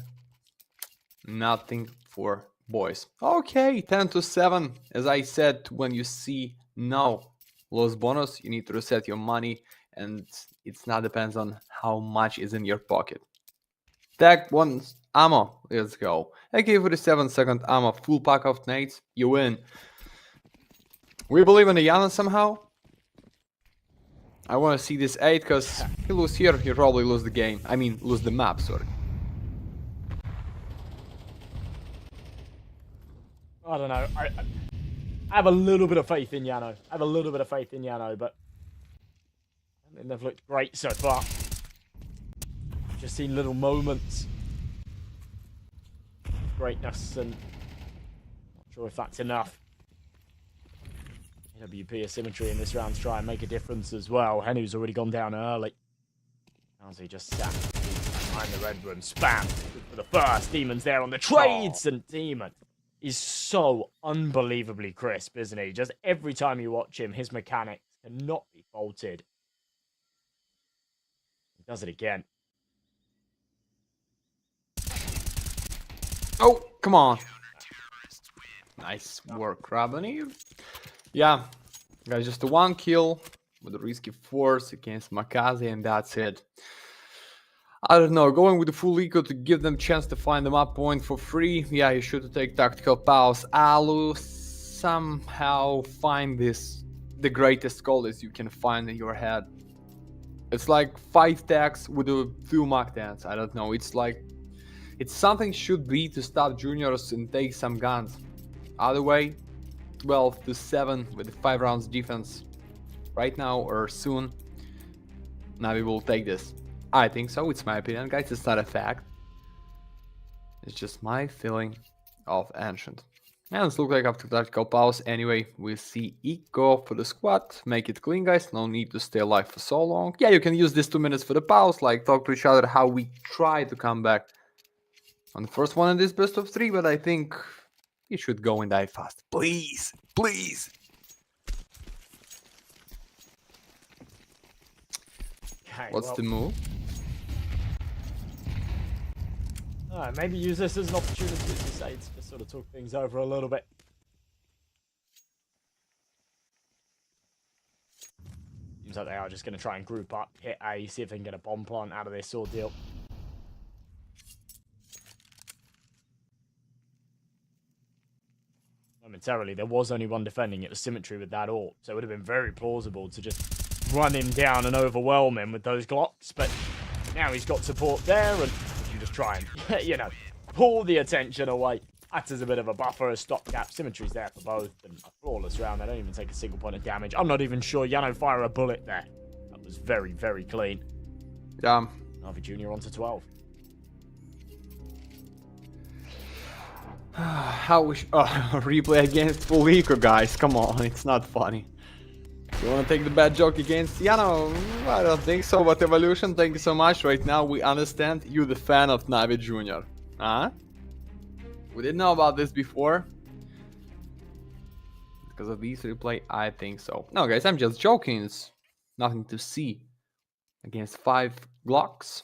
nothing for boys. Okay, 10-7. As I said, when you see no loss bonus, you need to reset your money, and it's not depends on how much is in your pocket. Tag 1 ammo, let's go. AK-47 second ammo, full pack of nades, you win. We believe in the JANO somehow. I want to see this 8, because he lose here, he probably lose the game. I mean, lose the map, sorry. I don't know. I have a little bit of faith in JANO. But I mean, they've looked great so far. Just seen little moments of greatness, and not sure if that's enough. AWP asymmetry in this round to try and make a difference as well. Henu's already gone down early. As he just sat behind the red room. Spam for the first. Demon's there on the trades, and Demon is so unbelievably crisp, isn't he? Just every time you watch him, his mechanics cannot be faulted. He does it again. Oh, come on. Nice work, Rabani. Yeah, guys, just a 1 kill with a risky force against Makaze, and that's it. I don't know, going with the full eco to give them chance to find the map point for free. Yeah, you should take tactical pause. Alu, somehow find the greatest call you can find in your head. It's like 5 tags with a few Mach 10s. I don't know, it's like, it's something should be to stop juniors and take some guns. Other way, 12-7 with 5 rounds defense right now or soon. Navi will take this. I think so. It's my opinion, guys. It's not a fact. It's just my feeling of Ancient. And it's look like after tactical pause anyway, we see eco for the squad. Make it clean, guys. No need to stay alive for so long. Yeah, you can use this 2 minutes for the pause, like talk to each other how we try to come back on the first one in this best of 3, but I think you should go and die fast. Please, please. Okay, What's the move? Maybe use this as an opportunity, as you say, to just sort of talk things over a little bit. Seems like they are just going to try and group up, hit A, see if they can get a bomb plant out of this ordeal. Momentarily, there was only one defending it, was Symmetry with that AWP, so it would have been very plausible to just run him down and overwhelm him with those Glocks, but now he's got support there, and you just try and, you know, pull the attention away. Acts as a bit of a buffer, a stopgap. Symmetry's there for both, and a flawless round. They don't even take a single point of damage. I'm not even sure JANO fire a bullet there. That was very, very clean. Yeah. NAVI Jr. on to 12. How we replay against full eco, guys. Come on, it's not funny. You wanna take the bad joke against JANO? I don't think so, but Evolution, thank you so much. Right now we understand you the fan of NAVI Jr. Huh? We didn't know about this before. Because of these replay, I think so. No, guys, I'm just joking. It's nothing to see against 5 Glocks.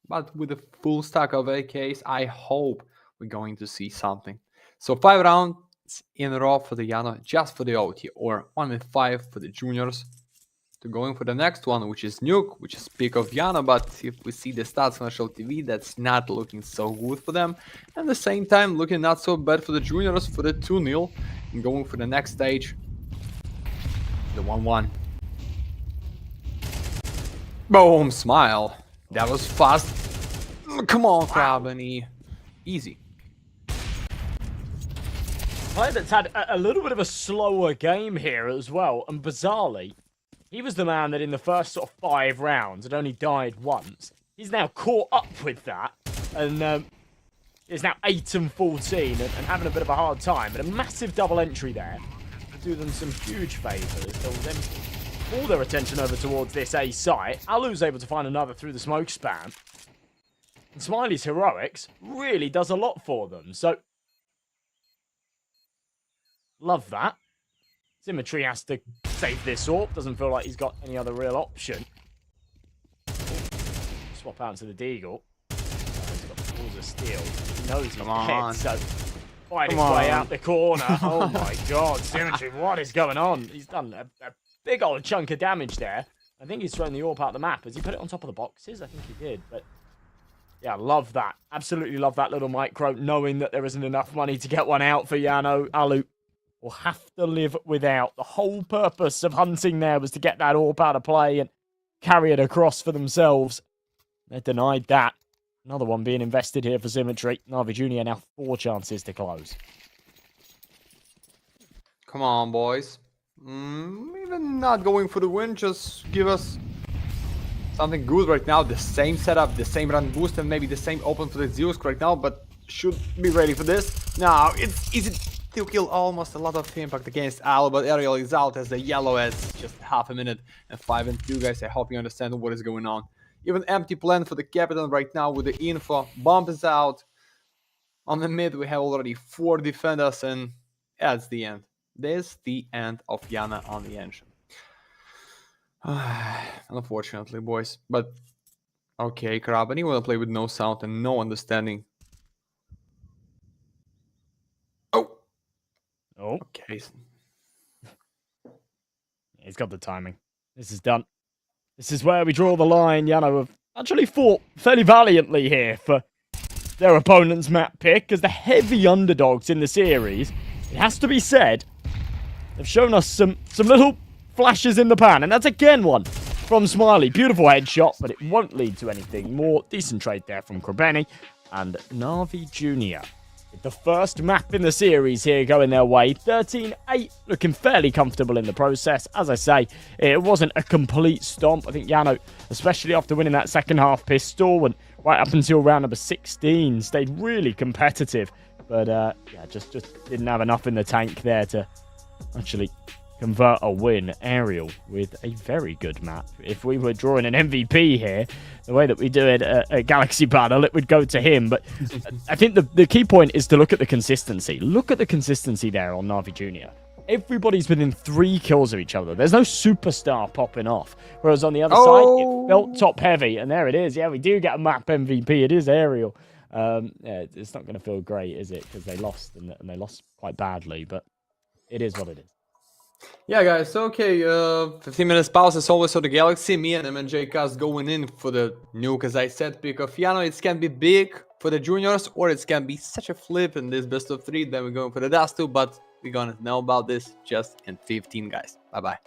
But with a full stack of AKs, I hope we're going to see something. So 5 rounds in a row for the JANO, just for the OT, or 1 with 5 for the juniors. To going for the next one, which is Nuke, which is pick of JANO, but if we see the stats on Show TV, that's not looking so good for them. And at the same time, looking not so bad for the juniors for the 2-0. And going for the next stage, the 1-1. Boom, smile. That was fast. Come on, Krabany. Easy. Player that's had a little bit of a slower game here as well, and bizarrely, he was the man that in the first sort of 5 rounds had only died once. He's now caught up with that, and is now 8 and 14 and having a bit of a hard time. But a massive double entry there will do them some huge favours. They'll then pull their attention over towards this A site. Alu's able to find another through the smoke spam. And Smiley's heroics really does a lot for them. So, love that. Symmetry has to save this orb. Doesn't feel like he's got any other real option. Swap out into the Deagle. He's got balls of steel. He knows he's dead, so fight his way out the corner. Oh my god, Symmetry, what is going on? He's done a big old chunk of damage there. I think he's thrown the orb out the map. Has he put it on top of the boxes? I think he did, but yeah, love that. Absolutely love that little micro, knowing that there isn't enough money to get one out for JANO. Alu will have to live without. The whole purpose of hunting there was to get that orb out of play and carry it across for themselves. They're denied that. Another one being invested here for Symmetry. NAVI Jr. now 4 chances to close. Come on, boys. Even not going for the win, just give us something good right now. The same setup, the same run boost, and maybe the same open for the Zeus right now, but should be ready for this. Now, it's easy to kill almost a lot of impact against Al, but Ariel is out as the yellow has just half a minute and 5 and 2, guys. I hope you understand what is going on. Even empty plan for the captain right now with the info. Bomb is out. On the mid, we have already 4 defenders, and that's the end. This is the end of JANO on the engine. Unfortunately, boys. But, okay, Crab, and you want to play with no sound and no understanding. Oh! Okay. He's got the timing. This is done. This is where we draw the line. JANO have actually fought fairly valiantly here for their opponent's map pick, as the heavy underdogs in the series, it has to be said, they've shown us some little flashes in the pan, and that's again one from Smiley. Beautiful headshot, but it won't lead to anything more. Decent trade there from Krabany and NAVI Jr. The first map in the series here going their way. 13-8, looking fairly comfortable in the process. As I say, it wasn't a complete stomp. I think JANO, especially after winning that second half pistol and right up until round number 16, stayed really competitive. But yeah, just didn't have enough in the tank there to actually convert a win. Ariel with a very good map. If we were drawing an MVP here, the way that we do it at Galaxy Battle, it would go to him. But I think the key point is to look at the consistency. Look at the consistency there on NAVI Jr. Everybody's within 3 kills of each other. There's no superstar popping off. Whereas on the other side, it felt top heavy. And there it is. Yeah, we do get a map MVP. It is Ariel. Yeah, it's not going to feel great, is it? Because they lost, and they lost quite badly. But it is what it is. Yeah, guys, okay, 15 minutes pause as always for the Galaxy. Me and MNJ Cast going in for the nuke, as I said, pick of JANO. It can be big for the juniors, or it can be such a flip in this best of 3. Then we're going for the Dust 2, but we're gonna know about this just in 15, guys. Bye-bye.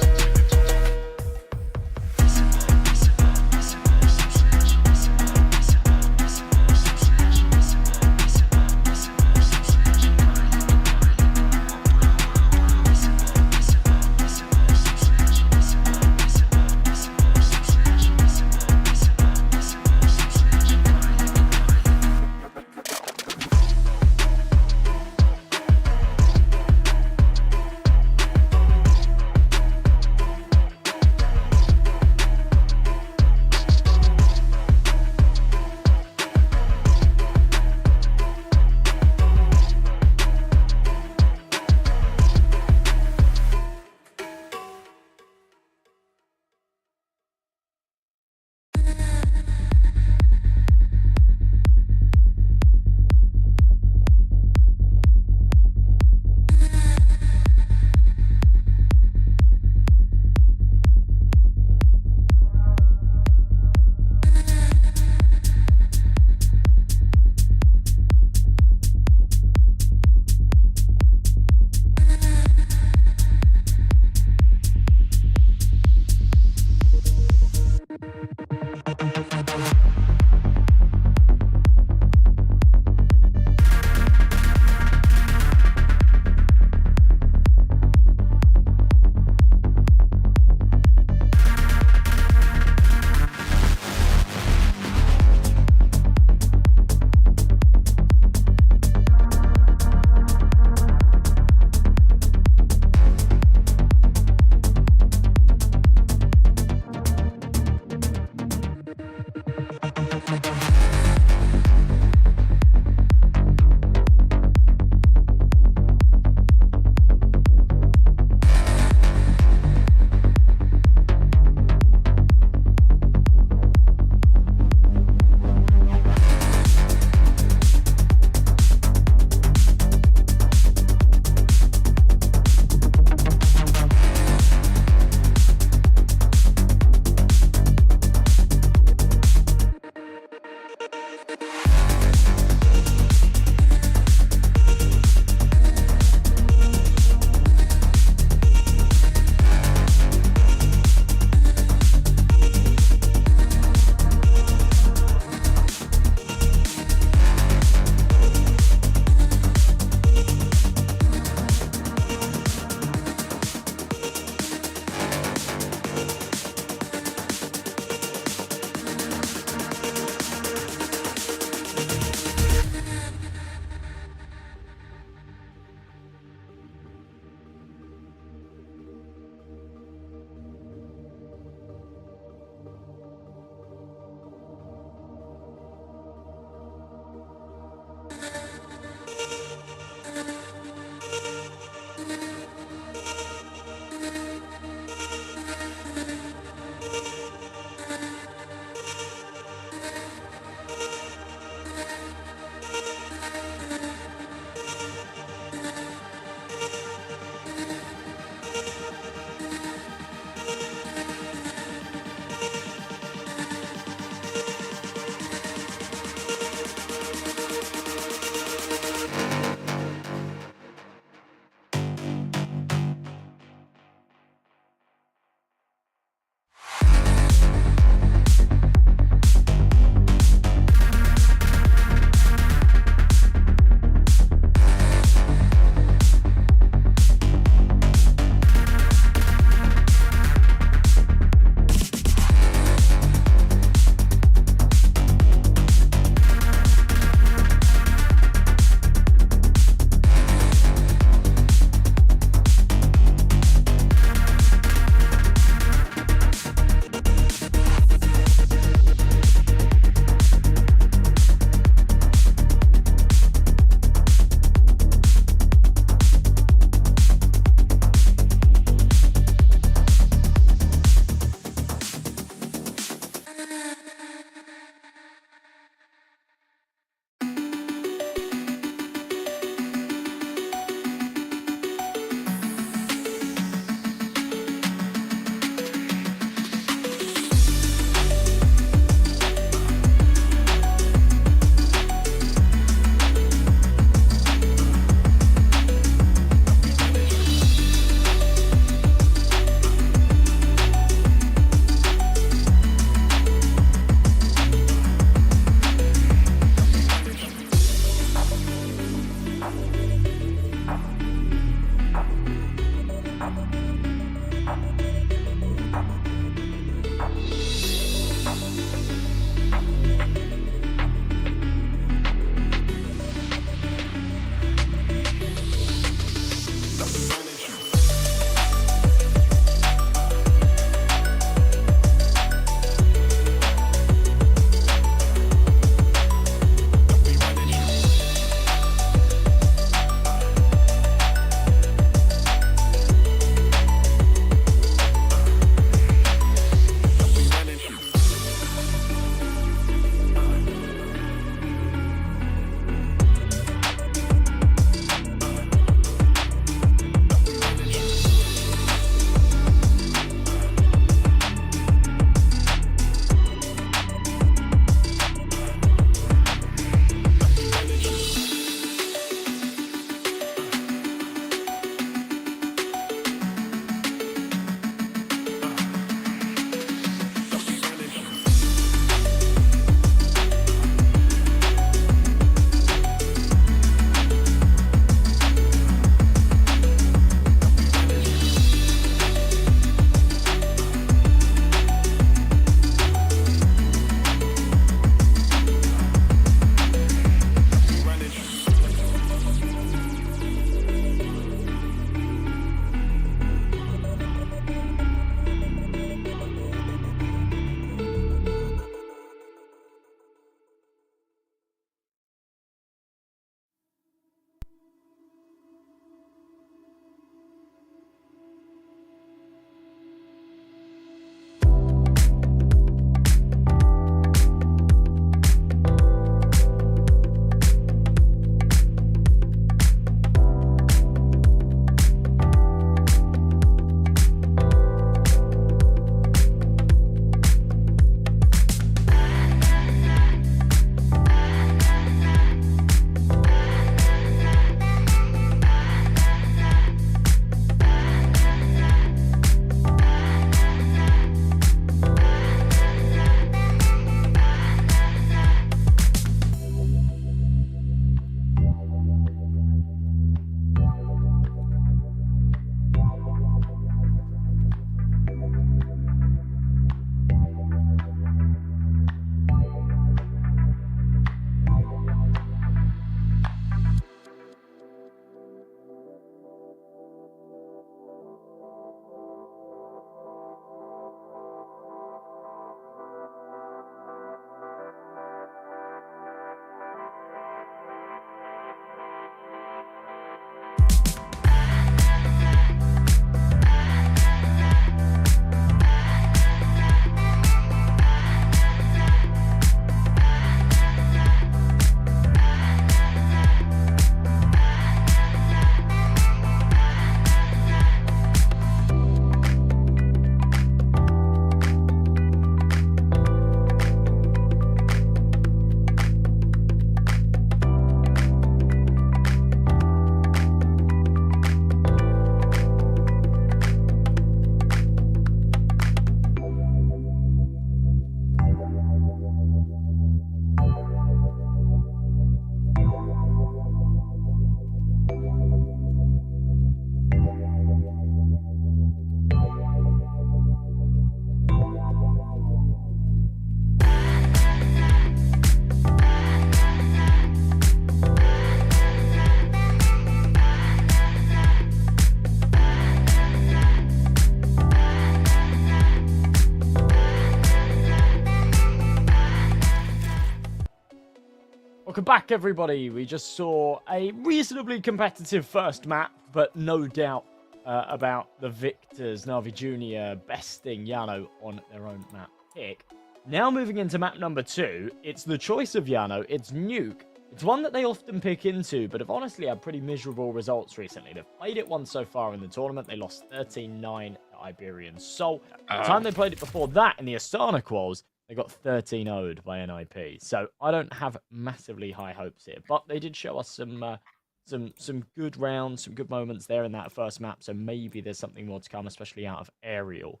welcome back, everybody. We just saw a reasonably competitive first map, but no doubt about the victors, NAVI Junior besting JANO on their own map pick. Now moving into map number 2, it's the choice of JANO, it's Nuke. It's one that they often pick into, but have honestly had pretty miserable results recently. They've played it once so far in the tournament. They lost 13-9 to Iberian Soul. The time they played it before that in the Astana quals, they got 13-0'd by NIP. So I don't have massively high hopes here, but they did show us some good rounds, some good moments there in that first map. So maybe there's something more to come, especially out of Aerial.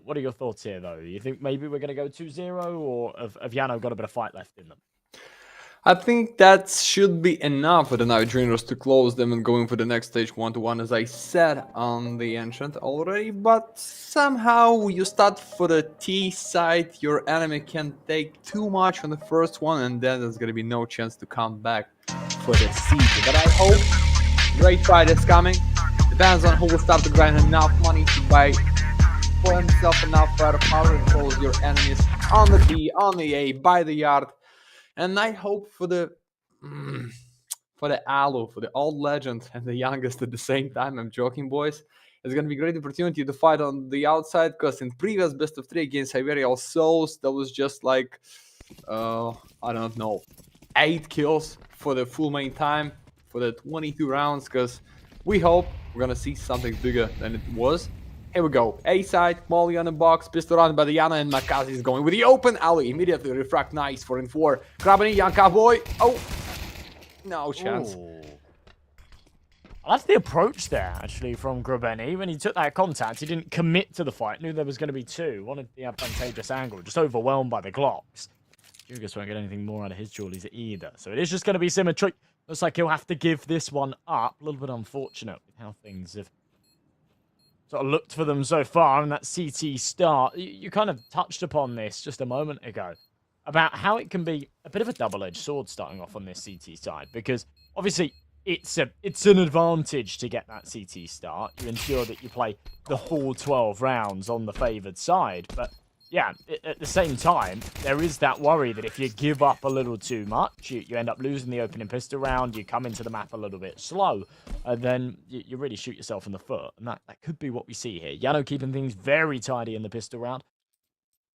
What are your thoughts here, though? You think maybe we're going to go 2-0, or have JANO got a bit of fight left in them? I think that should be enough for the NAVI Juniors to close them and going for the next stage 1-1, as I said on the entrant already. But somehow you start for the T side, your enemy can take too much on the first one, and then there's gonna be no chance to come back for the C. But I hope great fight is coming. Depends on who will start to grind enough money to buy for himself enough firepower and close your enemies on the B, on the A, by the yard. And I hope for the Alu, for the old legend and the youngest at the same time. I'm joking, boys. It's gonna be a great opportunity to fight on the outside, because in previous best of 3 against Iberian Souls, that was just like I don't know, 8 kills for the full main time for the 22 rounds. Because we hope we're gonna see something bigger than it was. Here we go. A side, Molly on the box, pistol round by the JANO, and Makazi is going with the open alley. Immediately refract, nice, 4-4. Grabbing young cowboy. Oh, no chance. Ooh. That's the approach there, actually, from Grabeni. When he took that contact, he didn't commit to the fight. Knew there was going to be 2. Wanted the advantageous angle. Just overwhelmed by the Glocks. Jugas won't get anything more out of his jewelries either. So it is just going to be symmetry. Looks like he'll have to give this one up. A little bit unfortunate with how things have sort of looked for them so far in that CT start. You kind of touched upon this just a moment ago, about how it can be a bit of a double-edged sword starting off on this CT side, because obviously it's an advantage to get that CT start. You ensure that you play the full 12 rounds on the favoured side, but yeah, at the same time, there is that worry that if you give up a little too much, you end up losing the opening pistol round, you come into the map a little bit slow, and then you really shoot yourself in the foot. And that could be what we see here. JANO keeping things very tidy in the pistol round.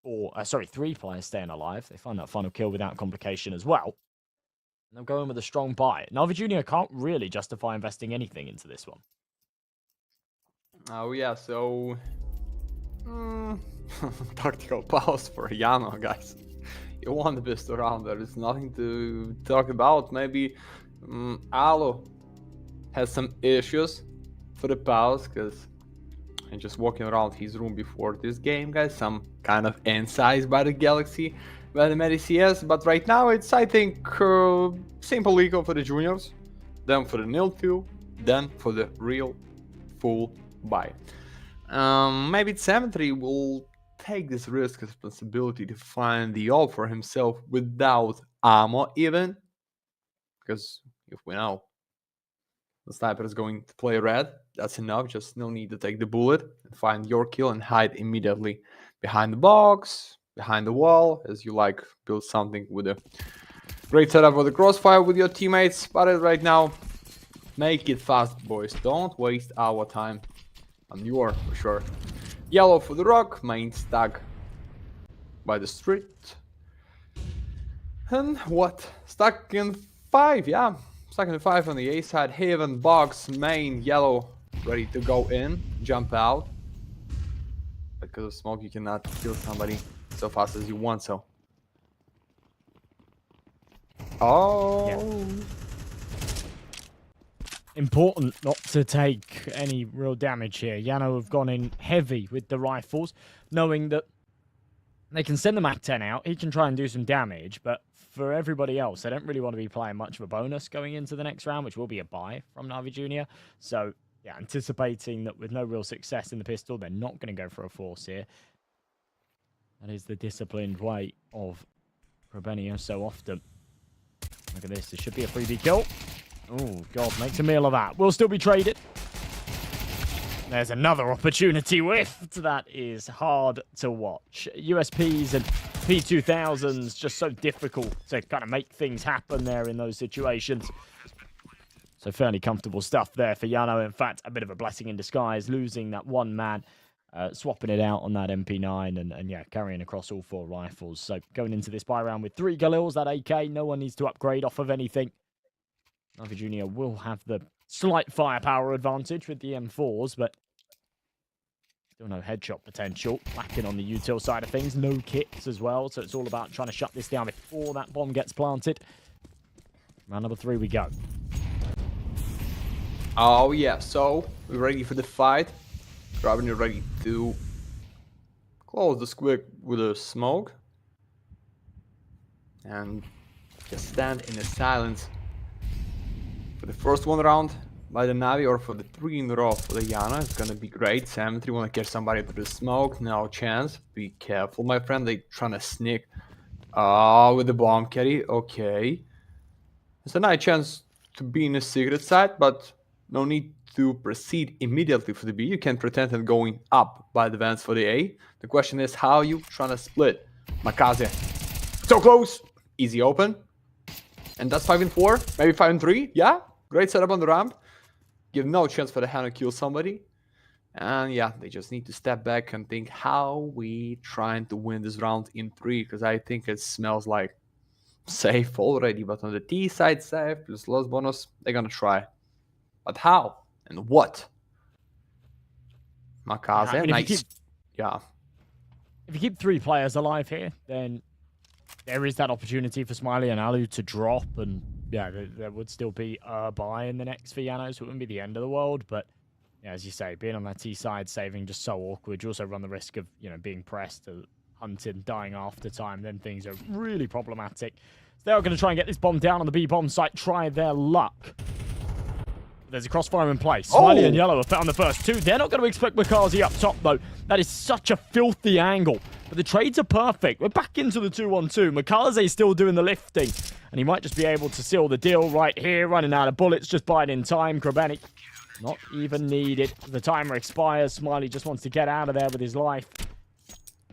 Or, sorry, 3 players staying alive. They find that final kill without complication as well. And they're going with a strong buy. NAVI Junior can't really justify investing anything into this one. Oh yeah, so tactical pause for JANO, guys. You won the pistol round. There is nothing to talk about. Maybe Alu has some issues for the pause, because I'm just walking around his room before this game, guys. Some kind of insights by the Galaxy, by the MediCS. But right now it's, I think, simple eco for the juniors, then for the nil 2, then for the real full buy. Maybe Cemetery will take this risk responsibility to find the ult for himself without ammo even, because if we know the sniper is going to play red, that's enough. Just no need to take the bullet and find your kill and hide immediately behind the box, behind the wall, as you like, build something with a great setup for the crossfire with your teammates. But right now, make it fast, boys. Don't waste our time. And you are for sure. Yellow for the rock, main stack by the street. And what? Stuck in 5, yeah. Stuck in 5 on the A side. Haven, box, main, yellow, ready to go in, jump out. Because of smoke, you cannot kill somebody so fast as you want, so. Oh. Yeah. Important not to take any real damage here. JANO have gone in heavy with the rifles, knowing that they can send the MAC-10 out. He can try and do some damage, but for everybody else, they don't really want to be playing much of a bonus going into the next round, which will be a buy from NAVI Junior. So, yeah, anticipating that with no real success in the pistol, they're not going to go for a force here. That is the disciplined way of Probenio so often. Look at this. This should be a freebie kill. Oh, God, makes a meal of that. We'll still be traded. There's another opportunity whiffed. That is hard to watch. USPs and P2000s just so difficult to kind of make things happen there in those situations. So fairly comfortable stuff there for JANO. In fact, a bit of a blessing in disguise, losing that one man, swapping it out on that MP9 and yeah, carrying across all 4 rifles. So going into this buy round with 3 Galils, that AK, no one needs to upgrade off of anything. NAVI Junior will have the slight firepower advantage with the M4s, but still no headshot potential. Lacking on the util side of things, no kits as well, so it's all about trying to shut this down before that bomb gets planted. Round number 3 we go. Oh yeah, so we're ready for the fight. Robin, you're ready to close the square with a smoke. And just stand in the silence for the first 1 round by the Navi, or for the 3 in a row for the JANO. It's gonna be great. Cemetery wanna catch somebody through the smoke. No chance. Be careful, my friend. They trying to sneak with the bomb carry. Okay. It's a nice chance to be in a secret side, but no need to proceed immediately for the B. You can pretend and going up by the vents for the A. The question is how you trying to split. Makaze. So close. Easy open. And that's 5 and 4. Maybe 5 and 3. Yeah. Great setup on the ramp. Give no chance for the hand to kill somebody. And yeah, they just need to step back and think how we trying to win this round in 3. Because I think it smells like safe already. But on the T side, safe plus loss bonus, they're gonna try. But how and what? Makaze, I mean, nice. Yeah. If you keep 3 players alive here, then there is that opportunity for Smiley and Alu to drop, and yeah, there would still be a buy in the next for JANO, so it wouldn't be the end of the world. But yeah, as you say, being on that T side, saving just so awkward. You also run the risk of, you know, being pressed, hunted, dying after time. Then things are really problematic. So they are going to try and get this bomb down on the B bomb site. Try their luck. There's a crossfire in place. Smiley and Yellow have found the first 2. They're not going to expect Makaze up top, though. That is such a filthy angle. But the trades are perfect. We're back into the 2-1-2. Makaze still doing the lifting. And he might just be able to seal the deal right here. Running out of bullets, just buying in time. Krabeni, not even needed. The timer expires. Smiley just wants to get out of there with his life.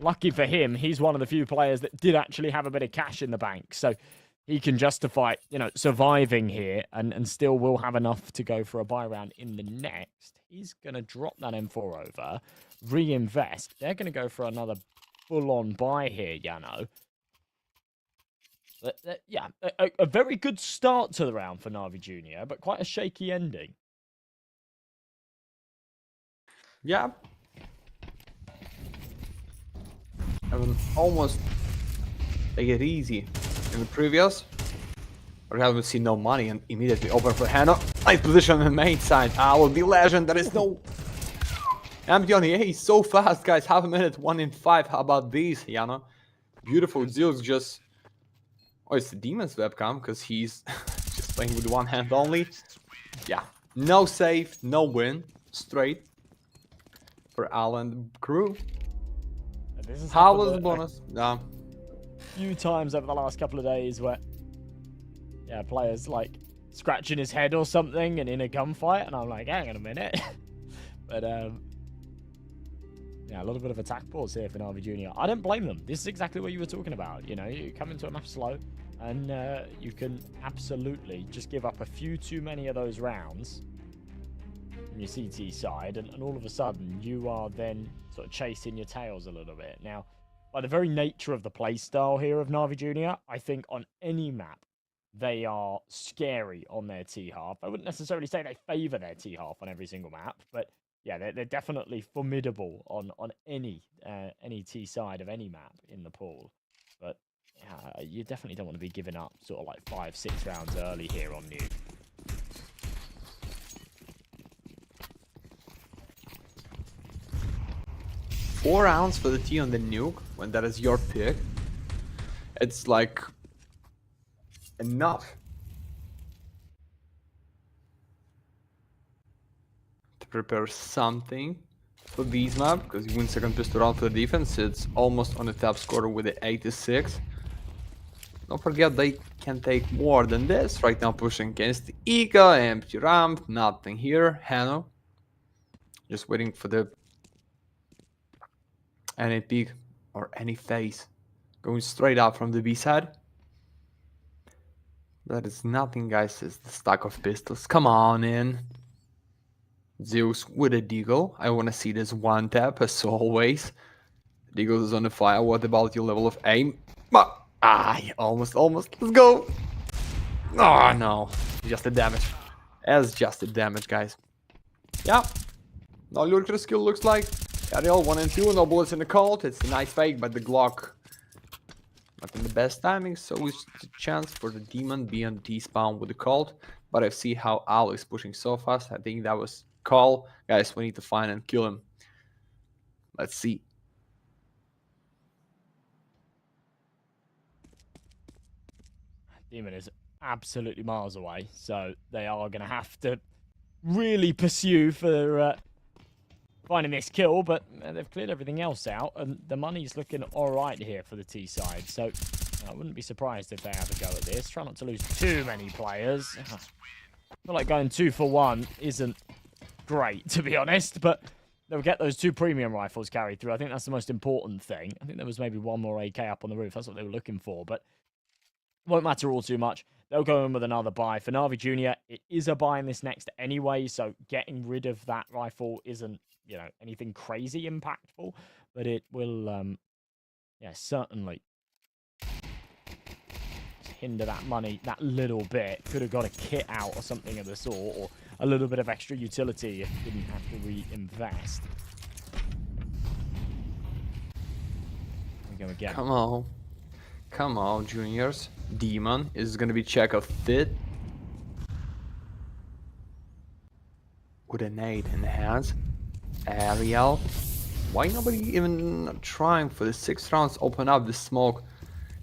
Lucky for him, he's one of the few players that did actually have a bit of cash in the bank. So he can justify, you know, surviving here and still will have enough to go for a buy round in the next. He's going to drop that M4 over, reinvest. They're going to go for another full-on buy here, JANO. Yeah, a very good start to the round for NAVI Junior, but quite a shaky ending. Yeah. I mean, almost take it easy in the previous. Or haven't seen no money and immediately open for Hannah. Nice position on the main side. Will be legend. There is no empty on the A. So fast, guys. Half a minute, 1 in 5. How about these, JANO? Beautiful. Zeus just. Oh, it's the Demon's webcam because he's just playing with 1 hand only. Yeah. No save, no win. Straight for Al and crew. How was the bonus? Yeah. Few times over the last couple of days where, yeah, players like scratching his head or something and in a gunfight, and I'm like, hang on a minute. But yeah, a little bit of attack pause here for NAVI Junior. I don't blame them. This is exactly what you were talking about. You know, you come into a map slow, and you can absolutely just give up a few too many of those rounds on your CT side, and all of a sudden you are then sort of chasing your tails a little bit. Now, by the very nature of the playstyle here of NAVI Junior, I think on any map, they are scary on their T-half. I wouldn't necessarily say they favor their T-half on every single map, but yeah, they're definitely formidable on any T side of any map in the pool. But yeah, you definitely don't want to be giving up sort of like 5-6 rounds early here on Nuke. Four rounds for the T on the Nuke, when that is your pick. It's like enough to prepare something for these map, because you win second pistol round for the defense. It's almost on the top score with the 86. Don't forget they can take more than this. Right now pushing against the Ika, empty ramp, nothing here. Hano Just waiting for the any peek or any face. Going straight out from the B side. That is nothing, guys. It's the stack of pistols. Come on in. Zeus with a deagle. I want to see this one tap as always. Deagle is on the fire. What about your level of aim? Almost. Let's go. Oh, no. Just the damage. That's just the damage, guys. Yeah. No lurker skill looks like. Ariel 1 and 2. No bullets in the Colt. It's a nice fake, but the Glock not in the best timing. So it's a chance for the Demon be on T-spawn with the Colt. But I see how Al is pushing so fast. I think that was call. Guys, we need to find and kill him. Let's see. Demon is absolutely miles away, so they are going to have to really pursue for finding this kill, but they've cleared everything else out, and the money's looking alright here for the T side, so I wouldn't be surprised if they have a go at this. Try not to lose too many players. I feel like going 2 for 1 isn't great, to be honest, but they'll get those 2 premium rifles carried through. I think that's the most important thing. I think there was maybe 1 more AK up on the roof. That's what they were looking for, but won't matter all too much. They'll go in with another buy. For Navi Jr., it is a buy in this next anyway, so getting rid of that rifle isn't, you know, anything crazy impactful, but it will, certainly hinder that money that little bit. Could have got a kit out or something of the sort, or a little bit of extra utility if you didn't have to reinvest. We go again. Come on, juniors. Demon is gonna be check of fit. With a nade in the hands. Ariel. Why nobody even trying for the 6th rounds? Open up the smoke.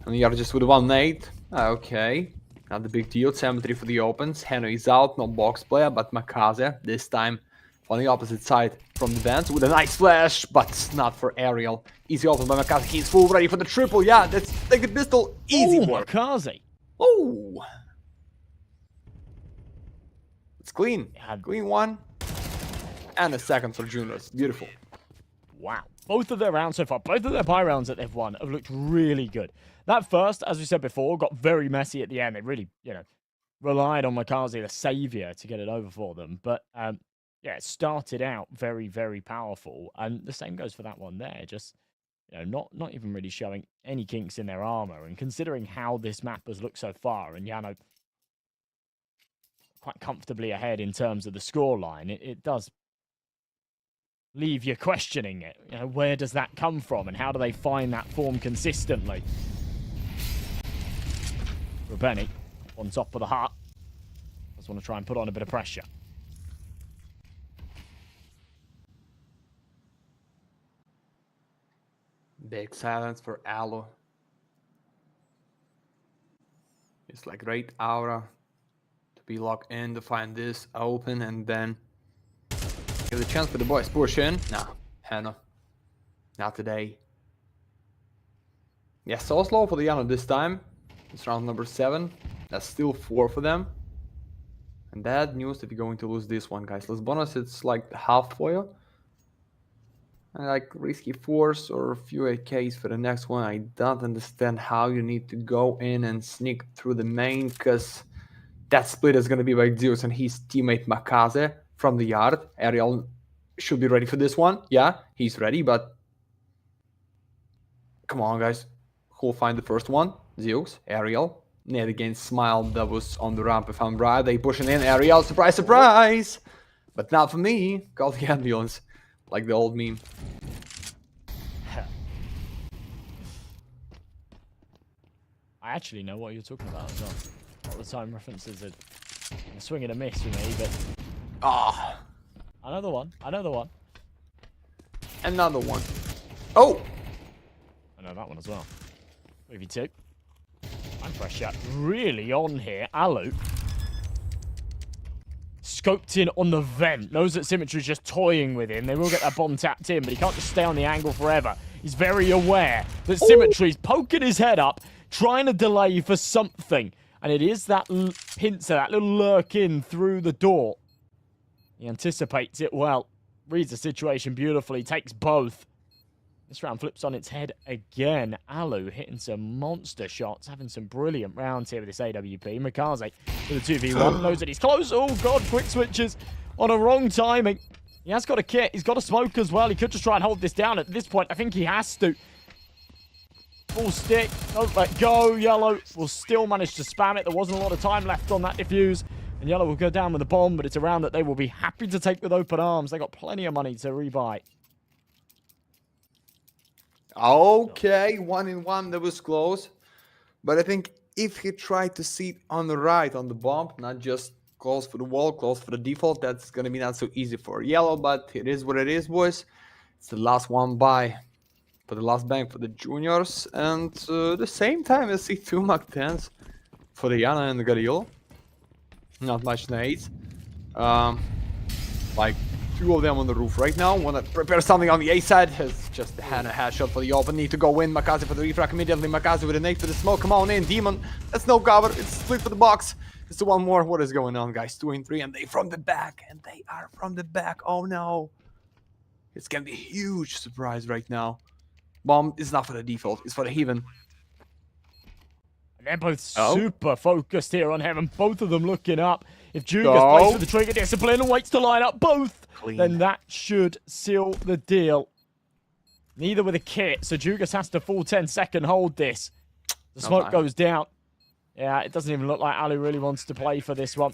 And you are just with 1 nade. Okay. Not the big deal. 7-3 for the opens. Heno is out. No box player, but Makaze. This time on the opposite side from the vents with a nice flash, but not for Ariel. Easy open by Makaze. He's full ready for the triple. Yeah, let's take the pistol. Easy work. Makaze. Oh. It's clean. Clean 1. And a second for juniors. Beautiful. Wow. Both of their rounds so far, both of their buy rounds that they've won have looked really good. That first, as we said before, got very messy at the end. They really, relied on Makaze, the savior, to get it over for them. But, it started out very, very powerful. And the same goes for that one there. Just, not even really showing any kinks in their armor. And considering how this map has looked so far, and JANO quite comfortably ahead in terms of the scoreline, it does leave you questioning it. Where does that come from, and how do they find that form consistently? Rubeni on top of the heart. Just want to try and put on a bit of pressure. Big silence for Aloe. It's like great aura to be locked in to find this open and then give the chance for the boys push in. Nah, Hannah. Not today. Yeah, so slow for the JANO this time. It's round number 7. That's still 4 for them. And bad news if you're going to lose this one, guys. Let's bonus, it's like half foil. And like risky force or a few AKs for the next one. I don't understand how you need to go in and sneak through the main, because that split is going to be by Zeus and his teammate Makaze from the yard. Ariel should be ready for this one. Yeah, he's ready, but come on, guys. Who'll find the first one? Zeus, Ariel. Ned against Smile, that was on the ramp if I'm right. They pushing in Ariel, surprise, surprise! But not for me. Call the ambulance. Like the old meme. I actually know what you're talking about as well. All the time references are a swing and a miss for me, but... Ah! Another one. Another one. Another one. Oh! I know that one as well. 3v2. And pressure really on here. Alu scoped in on the vent. Knows that Symmetry's just toying with him. They will get that bomb tapped in, but he can't just stay on the angle forever. He's very aware that Symmetry's poking his head up, trying to delay for something. And it is that pincer, that little lurk in through the door. He anticipates it well. reads the situation beautifully, takes both. This round flips on its head again. Alu hitting some monster shots, having some brilliant rounds here with this AWP. Mikaze with a 2v1, knows that he's close. Oh, God, quick switches on a wrong timing. He has got a kit. He's got a smoke as well. He could just try and hold this down. At this point, I think he has to. Full stick. Don't let go. Yellow will still manage to spam it. There wasn't a lot of time left on that defuse. And Yellow will go down with a bomb, but it's a round that they will be happy to take with open arms. They got plenty of money to rebuy. Okay, 1-1, that was close. But I think if he tried to sit on the right on the bomb, not just close for the wall, close for the default, that's going to be not so easy for Yellow, but it is what it is, boys. It's the last one by for the last bank for the juniors, and the same time I see 2 Mach 10s for the Yana and the Garil. Not much nades. Like 2 of them on the roof right now. Wanna prepare something on the A side. It's just a headshot for the open. Need to go in. Makaze for the refrag immediately. Makaze with a nade for the smoke. Come on in, Demon. That's no cover. It's split for the box. It's the one more. What is going on, guys? 2 and 3, and they from the back. And they are from the back. Oh no. It's gonna be a huge surprise right now. Bomb is not for the default. It's for the Heaven. And they're both super focused here on Heaven. Both of them looking up. If Jugas plays with the trigger discipline and waits to line up both, then that should seal the deal. Neither with a kit, so Jugas has to full 10-second hold this. The smoke goes down. Yeah, it doesn't even look like Alu really wants to play for this one.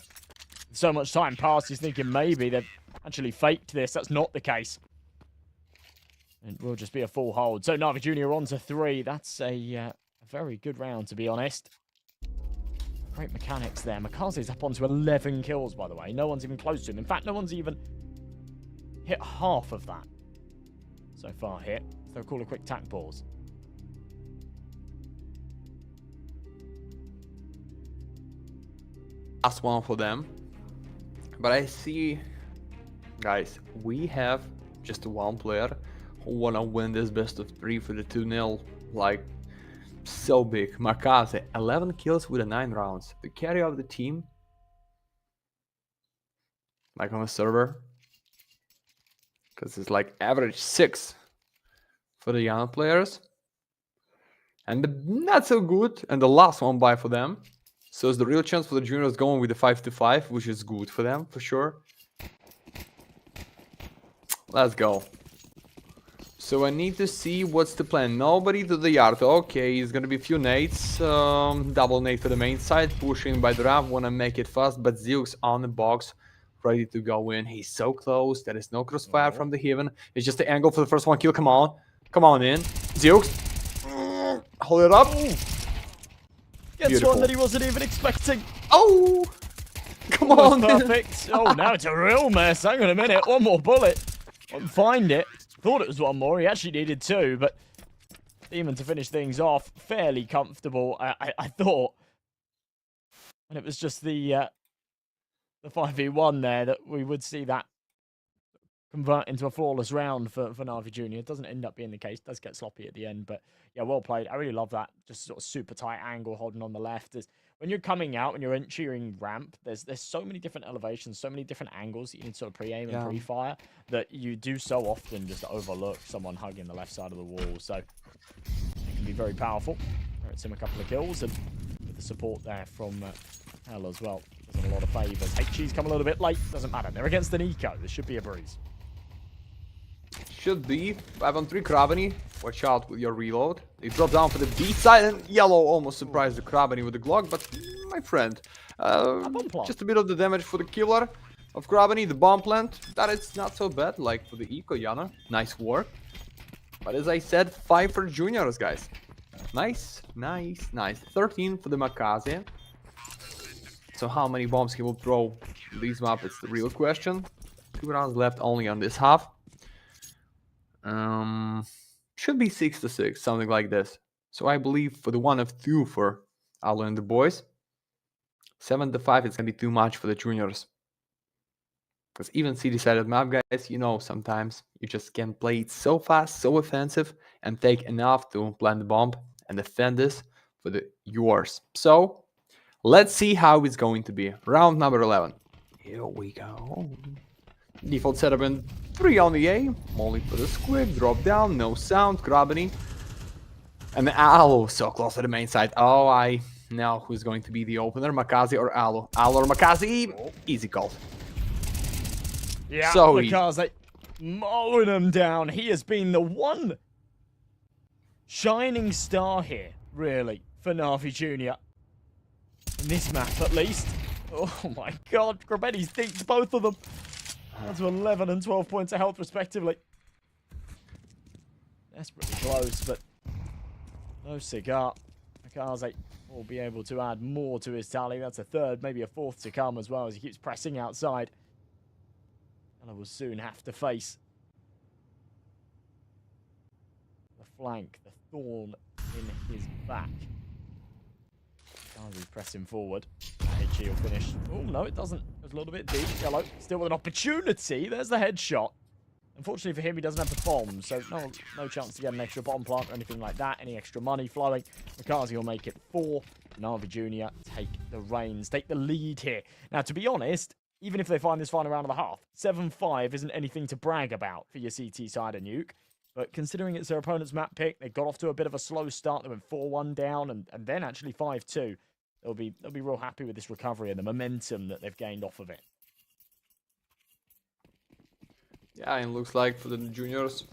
So much time passed, he's thinking maybe they've actually faked this. That's not the case. It will just be a full hold. So Navi Jr. on to 3. That's a very good round, to be honest. Great mechanics there. Makaze's up onto 11 kills, by the way. No one's even close to him. In fact, no one's even hit half of that so far hit. So they'll call a quick tack pause. Last one for them. But I see, guys, we have just one player who wanna win this best of 3 for the 2-0. Like, so big. Makaze, 11 kills with 9 rounds. The carry of the team. Like on a server. Because it's like average 6 for the young players. And not so good. And the last one by for them. So it's the real chance for the juniors going with the 5-5, which is good for them, for sure. Let's go. So I need to see what's the plan. Nobody to the yard. Okay, it's gonna be a few nades. Double nade to the main side. Pushing by the ramp. Wanna make it fast. But Zeux on the box. Ready to go in. He's so close. There is no crossfire from the Heaven. It's just the angle for the first one kill. Come on. Come on in. Zeux. Hold it up. Gets one that he wasn't even expecting. Oh! Come on. Perfect. Oh, now it's a real mess. Hang on a minute. One more bullet. Couldn't find it. Thought it was one more. He actually needed 2, but Demon to finish things off. Fairly comfortable. I thought when it was just the 5v1 there that we would see that convert into a flawless round for Navi Jr. It doesn't end up being the case. It does get sloppy at the end, but yeah, well played. I really love that. Just sort of super tight angle holding on the left. When you're coming out and you're entering ramp, there's so many different elevations, so many different angles that you need to sort of pre-aim and pre-fire that you do so often just overlook someone hugging the left side of the wall. So it can be very powerful. It's him a couple of kills and with the support there from Hell as well. Does him a lot of favours. HG's come a little bit late. Doesn't matter. They're against an eco. This should be a breeze. Should be 5-on-3 Krabany. Watch out with your reload. They drop down for the B side, and Yellow almost surprised the Krabany with the Glock, but my friend, just a bit of the damage for the killer of Krabany, the bomb plant. That is not so bad, like for the eco, Yana. Nice work. But as I said, 5 for juniors, guys. Nice, nice, nice. 13 for the Makaze. So how many bombs he will throw in these map? It's the real question. 2 rounds left only on this half. Should be 6-6, something like this. So I believe for the 1 of 2 for Alu and the boys, 7-5 it's gonna be too much for the juniors. Because even C-decided map, guys, you know, sometimes you just can play it so fast, so offensive, and take enough to plant the bomb and defend this for the yours. So let's see how it's going to be. Round number 11. Here we go. Default setup in 3 on the A. Molly for the squid. Drop down. No sound. Grabini. And Alo so close to the main side. Oh, I know who's going to be the opener. Makazi or Alo. Alo or Makazi. Easy call. Yeah, so Makazi mowing him down. He has been the one shining star here, really, for NAVI Jr. In this map, at least. Oh my god, Grabetti's dinked both of them. Down to 11 and 12 points of health, respectively. Desperately close, but no cigar. Makaze will be able to add more to his tally. That's a third, maybe a fourth to come as well as he keeps pressing outside. And I will soon have to face the flank, the thorn in his back. Makaze pressing forward. HE will finish. Oh, no, it doesn't. It was a little bit deep. Yellow still with an opportunity. There's the headshot. Unfortunately for him, he doesn't have the bomb, so no chance to get an extra bomb plant or anything like that. Any extra money flowing. Makazi will make it 4. NAVI Jr. take the reins, take the lead here. Now, to be honest, even if they find this final round of the half, 7-5 isn't anything to brag about for your CT side of Nuke. But considering it's their opponent's map pick, they got off to a bit of a slow start. They went 4-1 down and then actually 5-2. They'll be real happy with this recovery and the momentum that they've gained off of it. Yeah, it looks like for the juniors,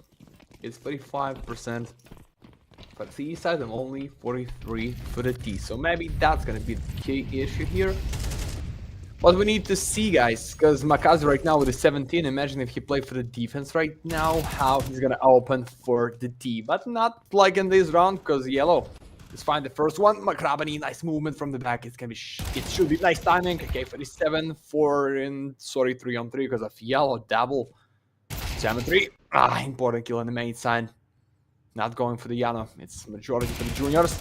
it's 35% for the C side and only 43 for the T. So maybe that's gonna be the key issue here. But we need to see, guys, because Makazi right now with the 17, imagine if he played for the defense right now, how he's gonna open for the T. But not like in this round, because Yellow is fine the first one. Makrabani, nice movement from the back. It's gonna be, it should be nice timing. Okay, 47, 3 on 3 because of Yellow double. 7-3. Important kill on the main side. Not going for the JANO. It's majority for the juniors.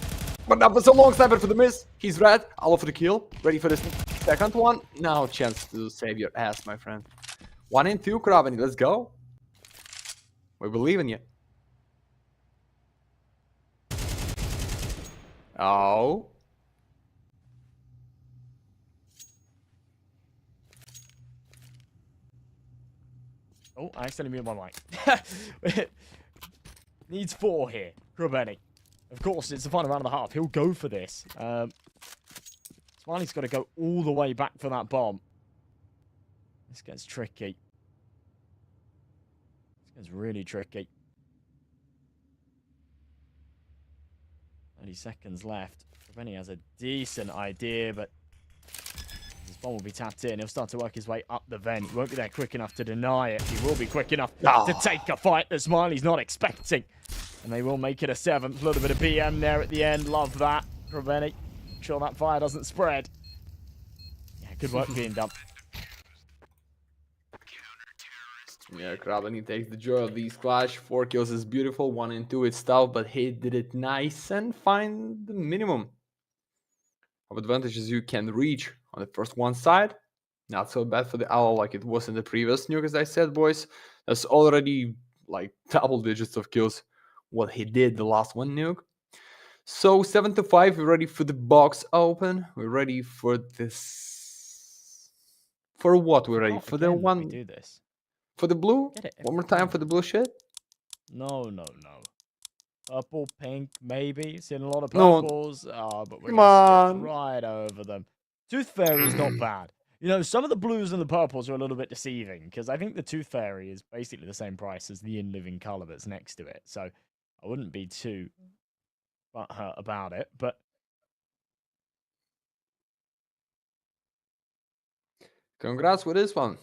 But that was a long sniper for the miss. He's red. All for the kill. Ready for this second one. No chance to save your ass, my friend. 1 and 2, Krabani. Let's go. We believe in you. Oh. Oh, I accidentally muted my mic. Needs 4 here. Grabeni. Of course, it's the final round of the half. He'll go for this. Smiley's got to go all the way back for that bomb. This gets tricky. This gets really tricky. 30 seconds left. Grabeni has a decent idea, but his bomb will be tapped in. He'll start to work his way up the vent. He won't be there quick enough to deny it. He will be quick enough to take a fight that Smiley's not expecting. And they will make it a 7th. A little bit of BM there at the end. Love that. Grabeni. Make sure that fire doesn't spread. Yeah, good work being done. Yeah, Krabani takes the joy of these clash. 4 kills is beautiful. 1 and 2 it's tough, but he did it nice and find the minimum of advantages you can reach on the first one side. Not so bad for the Owl like it was in the previous nuke, as I said, boys. That's already like double digits of kills what he did the last one nuke. So 7-5, we're ready for the box open. We're ready for this. For what we're ready? For the one. We do this. For the blue? One more time for the blue shit? No. Purple, pink, maybe. Seen a lot of purples. No. But we're gonna skip right over them. Tooth Fairy's not bad. You know, some of the blues and the purples are a little bit deceiving, because I think the Tooth Fairy is basically the same price as the in-living color that's next to it. So I wouldn't be too butthurt about it, but congrats with this one.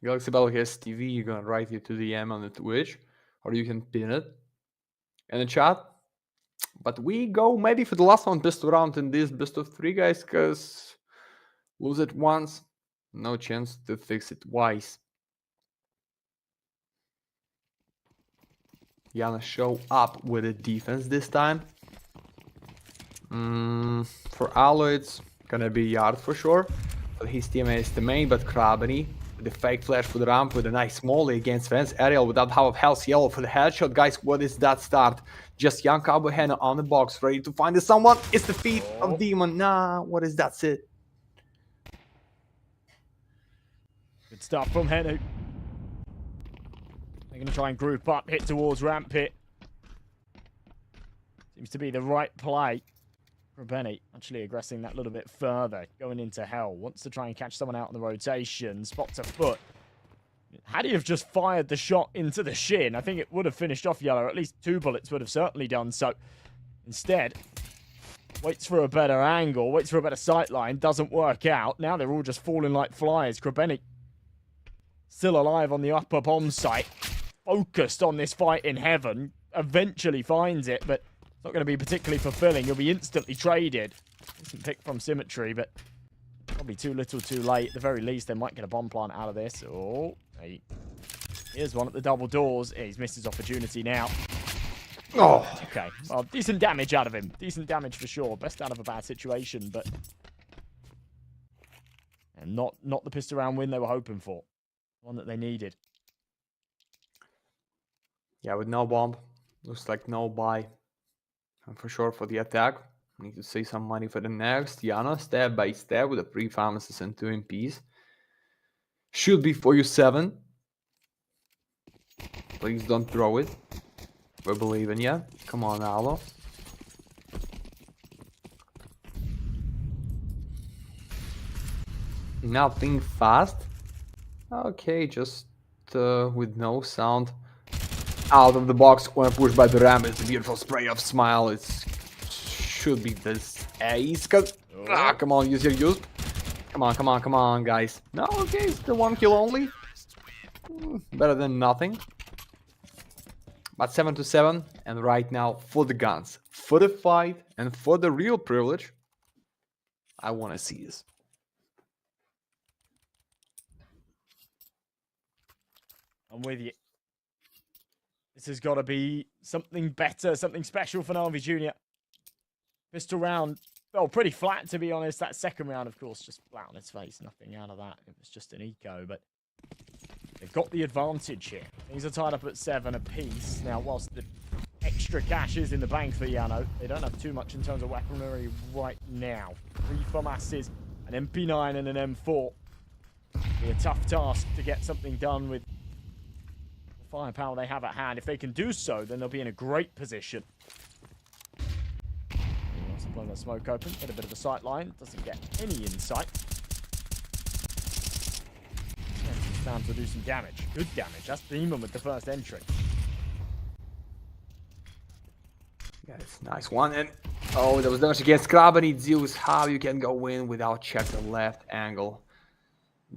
Galaxy Battle has TV, you're gonna write it to the M on the Twitch, or you can pin it in the chat. But we go maybe for the last one best round in this best of 3, guys, because lose it once, no chance to fix it twice. Yana show up with a defense this time. For Alo, it's gonna be Yard for sure. But his teammate is the main, but Krabani with the fake flash for the ramp with a nice molly against Vance. Ariel without half of health. Yellow for the headshot. Guys, what is that start? Just young Cowboy Henna on the box, ready to find someone. It's the feet of Demon. Nah, what is that, Sid? Good stuff from Henu. They're going to try and group up, hit towards ramp pit. Seems to be the right play from Benny. Actually aggressing that little bit further, going into hell. Wants to try and catch someone out on the rotation. Spots a foot. Had he have just fired the shot into the shin, I think it would have finished off Yellow. At least 2 bullets would have certainly done so. Instead, waits for a better angle, waits for a better sight line, doesn't work out. Now they're all just falling like flies. Krabeni still alive on the upper bomb site, focused on this fight in heaven, eventually finds it, but it's not going to be particularly fulfilling. He'll be instantly traded. Decent pick from Symmetry, but probably too little too late. At the very least, they might get a bomb plant out of this. Oh, hey. Here's one at the double doors. He's missed his opportunity now. Oh, Okay, well, decent damage out of him. Decent damage for sure. Best out of a bad situation, but... And not the pissed around win they were hoping for. One that they needed. yeah, with no bomb. Looks like no buy. And for sure for the attack. Need to save some money for the next. JANO, step by step with the 3 pharmacists and 2 MPs. Should be for you 7. Please don't throw it. We're believing ya. Come on, Alo. Nothing fast. Okay, just with no sound. Out of the box when pushed by the ram. It's a beautiful spray of smile. It should be this ace. Come on, use your use. Come on, guys. No, okay, it's the 1 kill only. Better than nothing. But 7-7, and right now for the guns, for the fight, and for the real privilege, I want to see this. I'm with you. This has got to be something better, something special for NAVI Jr. Pistol round fell pretty flat, to be honest. That second round, of course, just flat on its face. Nothing out of that. It was just an eco, but they've got the advantage here. Things are tied up at 7 apiece. Now, whilst the extra cash is in the bank for JANO, they don't have too much in terms of weaponry right now. 3 FAMASs, an MP9 and an M4. Be a tough task to get something done with the firepower they have at hand. If they can do so, then they'll be in a great position. Blowing that smoke open, get a bit of a sight line, doesn't get any insight. Time to do some damage. Good damage. That's Demon with the first entry. Yes, nice one. And oh, that was damage against Krabeni. Zeus, how you can go in without check the left angle.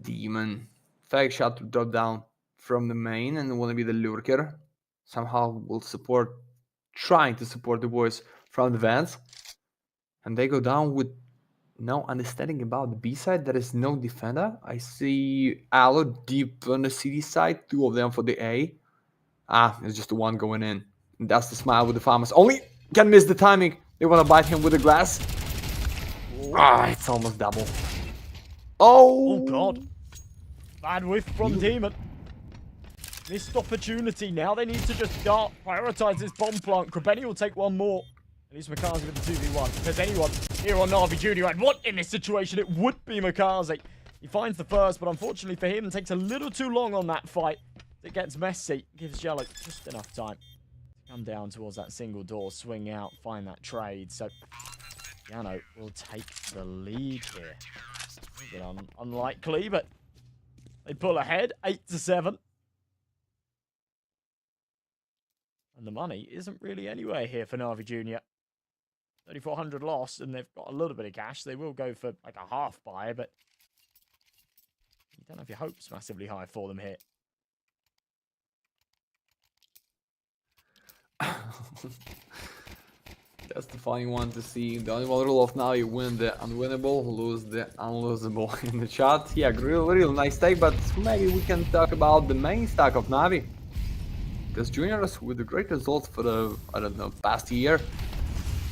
Demon. Fake shot to drop down from the main and want to be the lurker. Somehow will support, trying to support the boys from the vents. And they go down with no understanding about the B side. There is no defender. I see Alo deep on the CD side. 2 of them for the A. It's just the one going in. And that's the smile with the farmers. Only can miss the timing. They want to bite him with the glass. It's almost double. Oh god. Bad whiff from Demon. Missed opportunity. Now they need to just dart. Prioritize this bomb plant. Krabeni will take 1 more. At least Makazi with the 2v1. If there's anyone here on NAVI Jr. I'd want in this situation, it would be Makazi. He finds the first, but unfortunately for him, it takes a little too long on that fight. It gets messy. Gives Yellow just enough time to come down towards that single door, swing out, find that trade. So JANO will take the lead here. A bit unlikely, but they pull ahead, 8-7. And the money isn't really anywhere here for NAVI Jr. 3,400 loss, and they've got a little bit of cash. They will go for like a half buy, but you don't have your hopes massively high for them here. That's the funny one to see. The only one rule of now, you win the unwinnable, lose the unlosable in the chat. Yeah, real nice take, but maybe we can talk about the main stack of NAVI. Because juniors with the great results for the, I don't know, past year.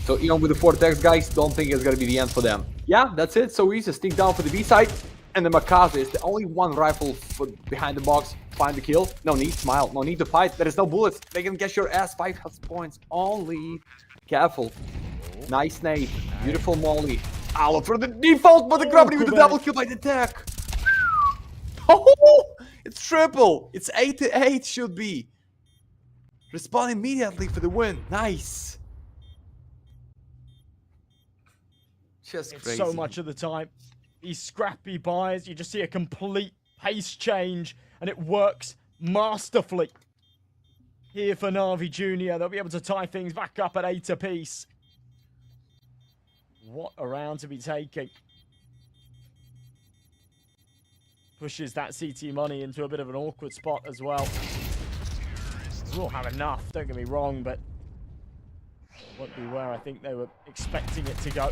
So even with the 4 attacks, guys, don't think it's gonna be the end for them. Yeah, that's it. So easy. Sneak down for the B side. And the Makaze is the only one rifle for behind the box. Find the kill. No need, smile. No need to fight. There is no bullets. They can get your ass 5 health points only. Careful. Nice nade. Beautiful molly. Alo for the default, but the gravity with the double kill by the tech. Oh, triple. It's 8-8 should be. Respond immediately for the win. Nice. Just It's crazy. so much of the time. These scrappy buys, you just see a complete pace change, and it works masterfully. Here for NAVI Junior, they'll be able to tie things back up at 8 apiece. What a round to be taking. Pushes that CT money into a bit of an awkward spot as well. We'll have enough, don't get me wrong, but it won't be where I think they were expecting it to go.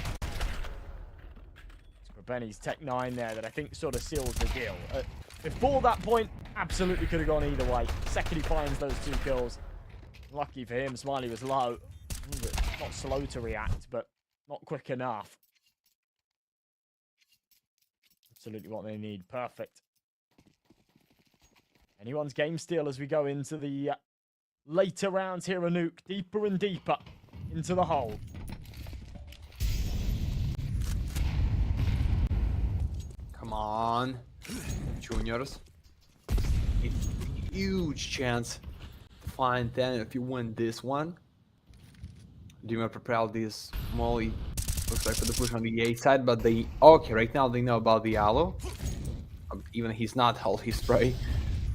Benny's Tech 9 there that I think sort of seals the deal. Before that point, absolutely could have gone either way. Second he finds those 2 kills. Lucky for him, Smiley was low. Not slow to react, but not quick enough. Absolutely what they need. Perfect. Anyone's game steal as we go into the later rounds here, Anouk. Deeper and deeper into the hole. Come on, juniors. A huge chance to find 10 if you win this one. Dima prepared this Molly. Looks like for the push on the A side, but they okay. Right now they know about the Aloe. Even he's not health, he's spray.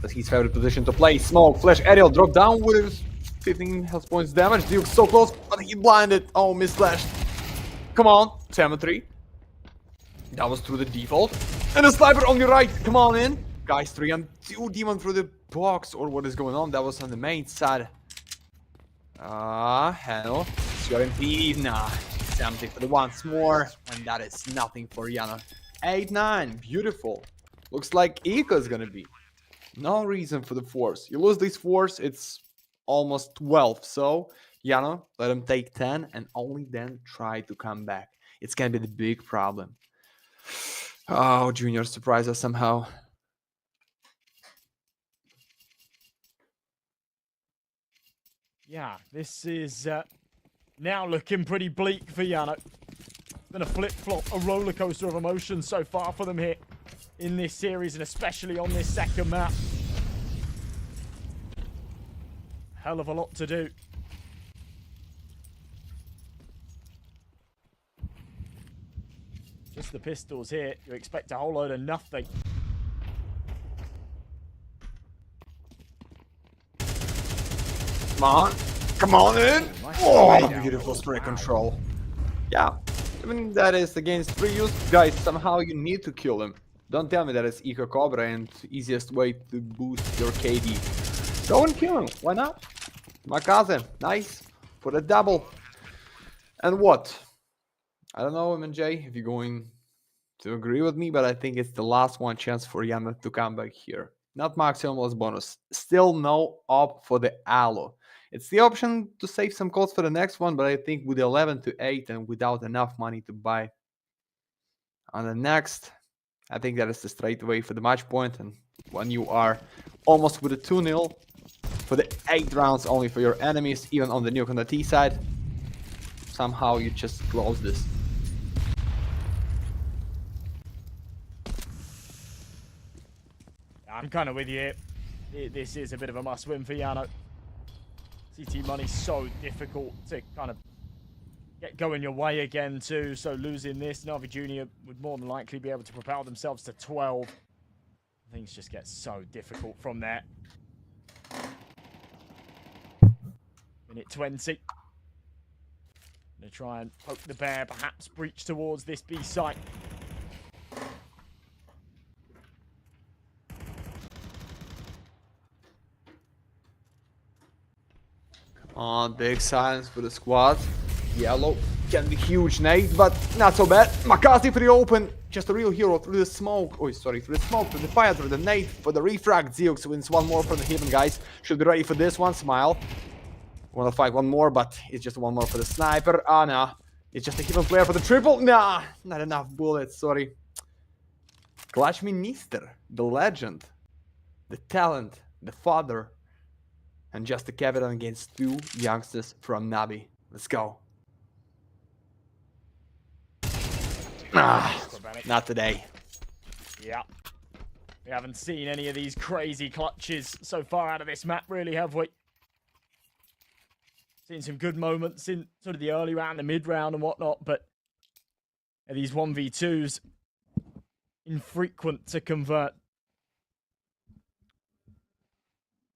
That's his favorite position to play. Smoke, flash, aerial, drop down with his 15 health points damage. Duke so close, but he blinded. Oh, miss flash. Come on, Cemetery. That was through the default. And a sniper on your right. Come on in. Guys, 3 and 2 demon through the box. Or what is going on? That was on the main side. Hell. Guaranteed. Nah. Something for the once more. And that is nothing for JANO. 8-9. Beautiful. Looks like Eco is gonna be. No reason for the force. You lose this force, it's almost 12. So, JANO, let him take 10 and only then try to come back. It's gonna be the big problem. Oh, Junior surprised us somehow. Yeah, this is now looking pretty bleak for JANO. Been a flip-flop, a roller coaster of emotions so far for them here in this series, and especially on this second map. Hell of a lot to do. Just the pistols here. You expect a whole load of nothing. Come on. Come on in. Oh, beautiful spray control. Yeah. I mean, that is against free use. Guys, somehow you need to kill him. Don't tell me that it's Eco Cobra and easiest way to boost your KD. Go and kill him. Why not? Makaze. Nice. For the double. And what? I don't know, MJ, if you're going to agree with me, but I think it's the last one chance for JANO to come back here. Not maximum loss bonus. Still no op for the Aloe. It's the option to save some costs for the next one, but I think with 11-8 and without enough money to buy on the next, I think that is the straight way for the match point. And when you are almost with a 2-0 for the 8 rounds only for your enemies, even on the nuke on the T side, somehow you just close this. I'm kind of with you. This is a bit of a must-win for JANO. CT money's so difficult to kind of get going your way again too. So losing this, NAVI Junior would more than likely be able to propel themselves to 12. Things just get so difficult from there. Minute 20. Gonna try and poke the bear, perhaps breach towards this B site. On big silence for the squad. Yellow can be huge nade, but not so bad. Makazi for the open. Just a real hero through the smoke. Oh, sorry, through the smoke, through the fire, through the nade for the refrag. Zeux wins one more from the Heaven, guys. Should be ready for this one. Smile. Want to fight one more, but it's just one more for the sniper. Ah, no. It's just a Heaven player for the triple. Nah, not enough bullets. Sorry. Clutch Minister, the legend, the talent, the father. And just a captain against 2 youngsters from NAVI. Let's go. Ah, not today. Yeah. We haven't seen any of these crazy clutches so far out of this map, really, have we? Seen some good moments in sort of the early round, the mid round and whatnot, but these 1v2s infrequent to convert.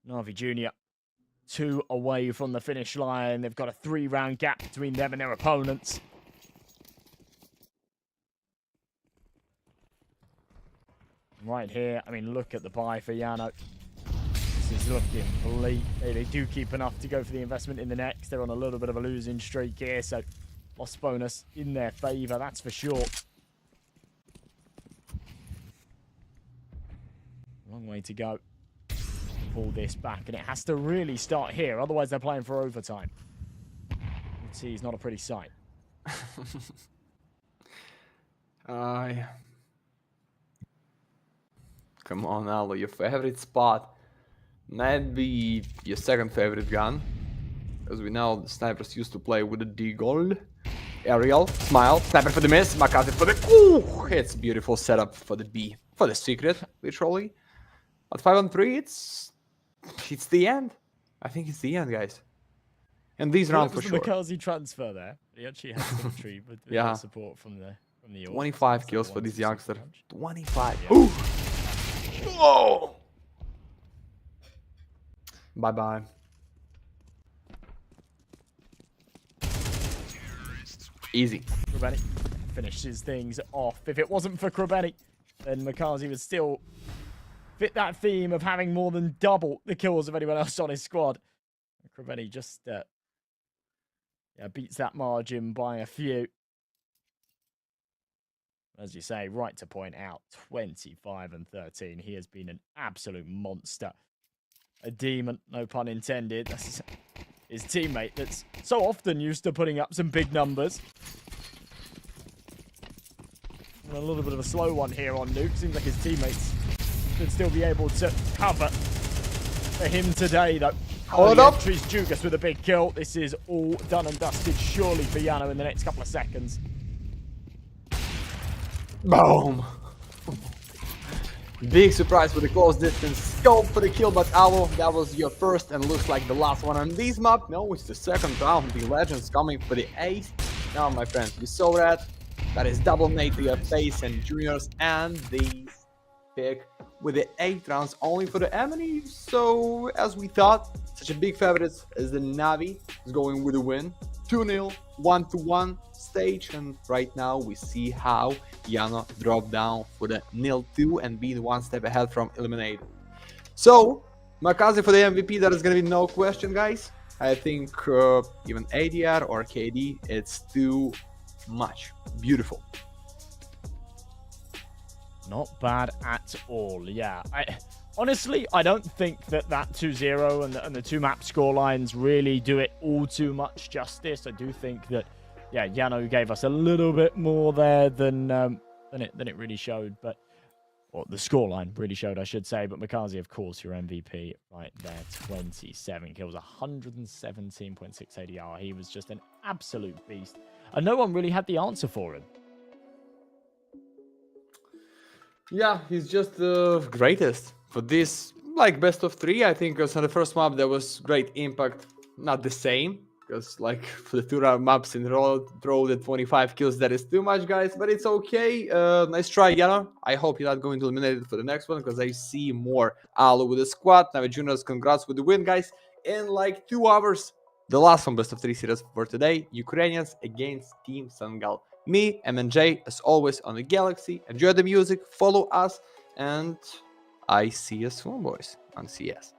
Navi Junior 2 away from the finish line. They've got a 3-round gap between them and their opponents. Right here, I mean, look at the buy for JANO. This is looking bleak. They do keep enough to go for the investment in the next. They're on a little bit of a losing streak here, so loss bonus in their favour, that's for sure. Long way to go. Pull this back, and it has to really start here, otherwise they're playing for overtime. Let's see, it's not a pretty sight. Come on, Alo, your favorite spot might be your second favorite gun. As we know, the snipers used to play with the D-Gold. Aerial, smile, sniper for the miss, McCarthy for the... Ooh, it's beautiful setup for the B. For the secret, literally. At 5-on-3, it's the end. I think it's the end, guys. And these rounds for sure. The Makazi transfer there. He actually has some tree with support from the 25 kills for this youngster. 25. Yeah. Ooh. Whoa. Bye-bye. Easy. Krabeni finishes things off. If it wasn't for Krabeni, then Makazi would still fit that theme of having more than double the kills of anyone else on his squad. Krabeni just beats that margin by a few. As you say, right to point out, 25-13. He has been an absolute monster. A demon, no pun intended. That's his teammate that's so often used to putting up some big numbers. And a little bit of a slow one here on Nuke. Seems like his teammates could still be able to cover for him today, though. Hold up. Entries Jugas with a big kill. This is all done and dusted, surely, for JANO in the next couple of seconds. Boom! Big surprise for the close distance scope for the kill, but Alo, that was your first and looks like the last one on this map. No, it's the second round. The Legends coming for the ace. Now, my friends, you saw that. That is double nade to your face and juniors, and the pick with the 8 rounds only for the enemy. So, as we thought, such a big favorite as the Navi is going with a win. 2-0, 1-1 stage, and right now we see how JANO dropped down for the 0-2 and being one step ahead from eliminated. So, Makazi for the MVP, that is gonna be no question, guys. I think even ADR or KD, it's too much. Beautiful. Not bad at all, yeah. Honestly, I don't think that 2-0 and the 2 map scorelines really do it all too much justice. I do think that, yeah, JANO gave us a little bit more there than it really showed, but or the scoreline really showed, I should say. But Makazi, of course, your MVP right there, 27 kills, 117.6 ADR. He was just an absolute beast, and no one really had the answer for him. Yeah, he's just the greatest. For this, like, best of 3, I think on the first map there was great impact. Not the same, because like for the 2 round maps in a row, throw the 25 kills, that is too much, guys, but it's okay. Nice try, JANO. I hope you're not going to eliminate it for the next one, because I see more Alo with the squad. Navi Juniors, congrats with the win, guys. In like 2 hours, the last one, best of 3 series for today, Ukrainians against Team Sangal. Me, MNJ, as always, on the Galaxy. Enjoy the music, follow us, and I see you soon, boys, on CS.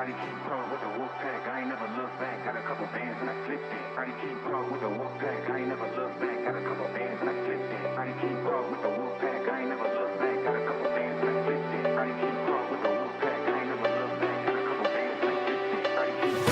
Already keep growing with the wolf pack. I ain't never looked back. Got a couple bands and I flipped it. Already keep growing with the wolf pack. I ain't never looked back. Got a couple bands and I flipped it. Already keep growing with the wolf pack. I ain't never looked back. Got a couple bands and I flipped it. Already keep growing with the wolf pack. I ain't never looked back. Got a couple bands and I flipped it. Already keep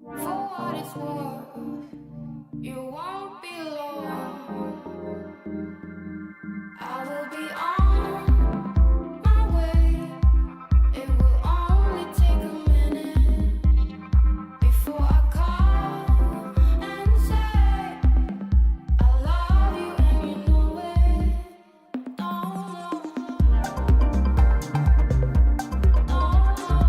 For what it's worth, you won't be alone. I will be on my way. It will only take a minute before I call and say I love you and you know it. Oh, no. Oh, no.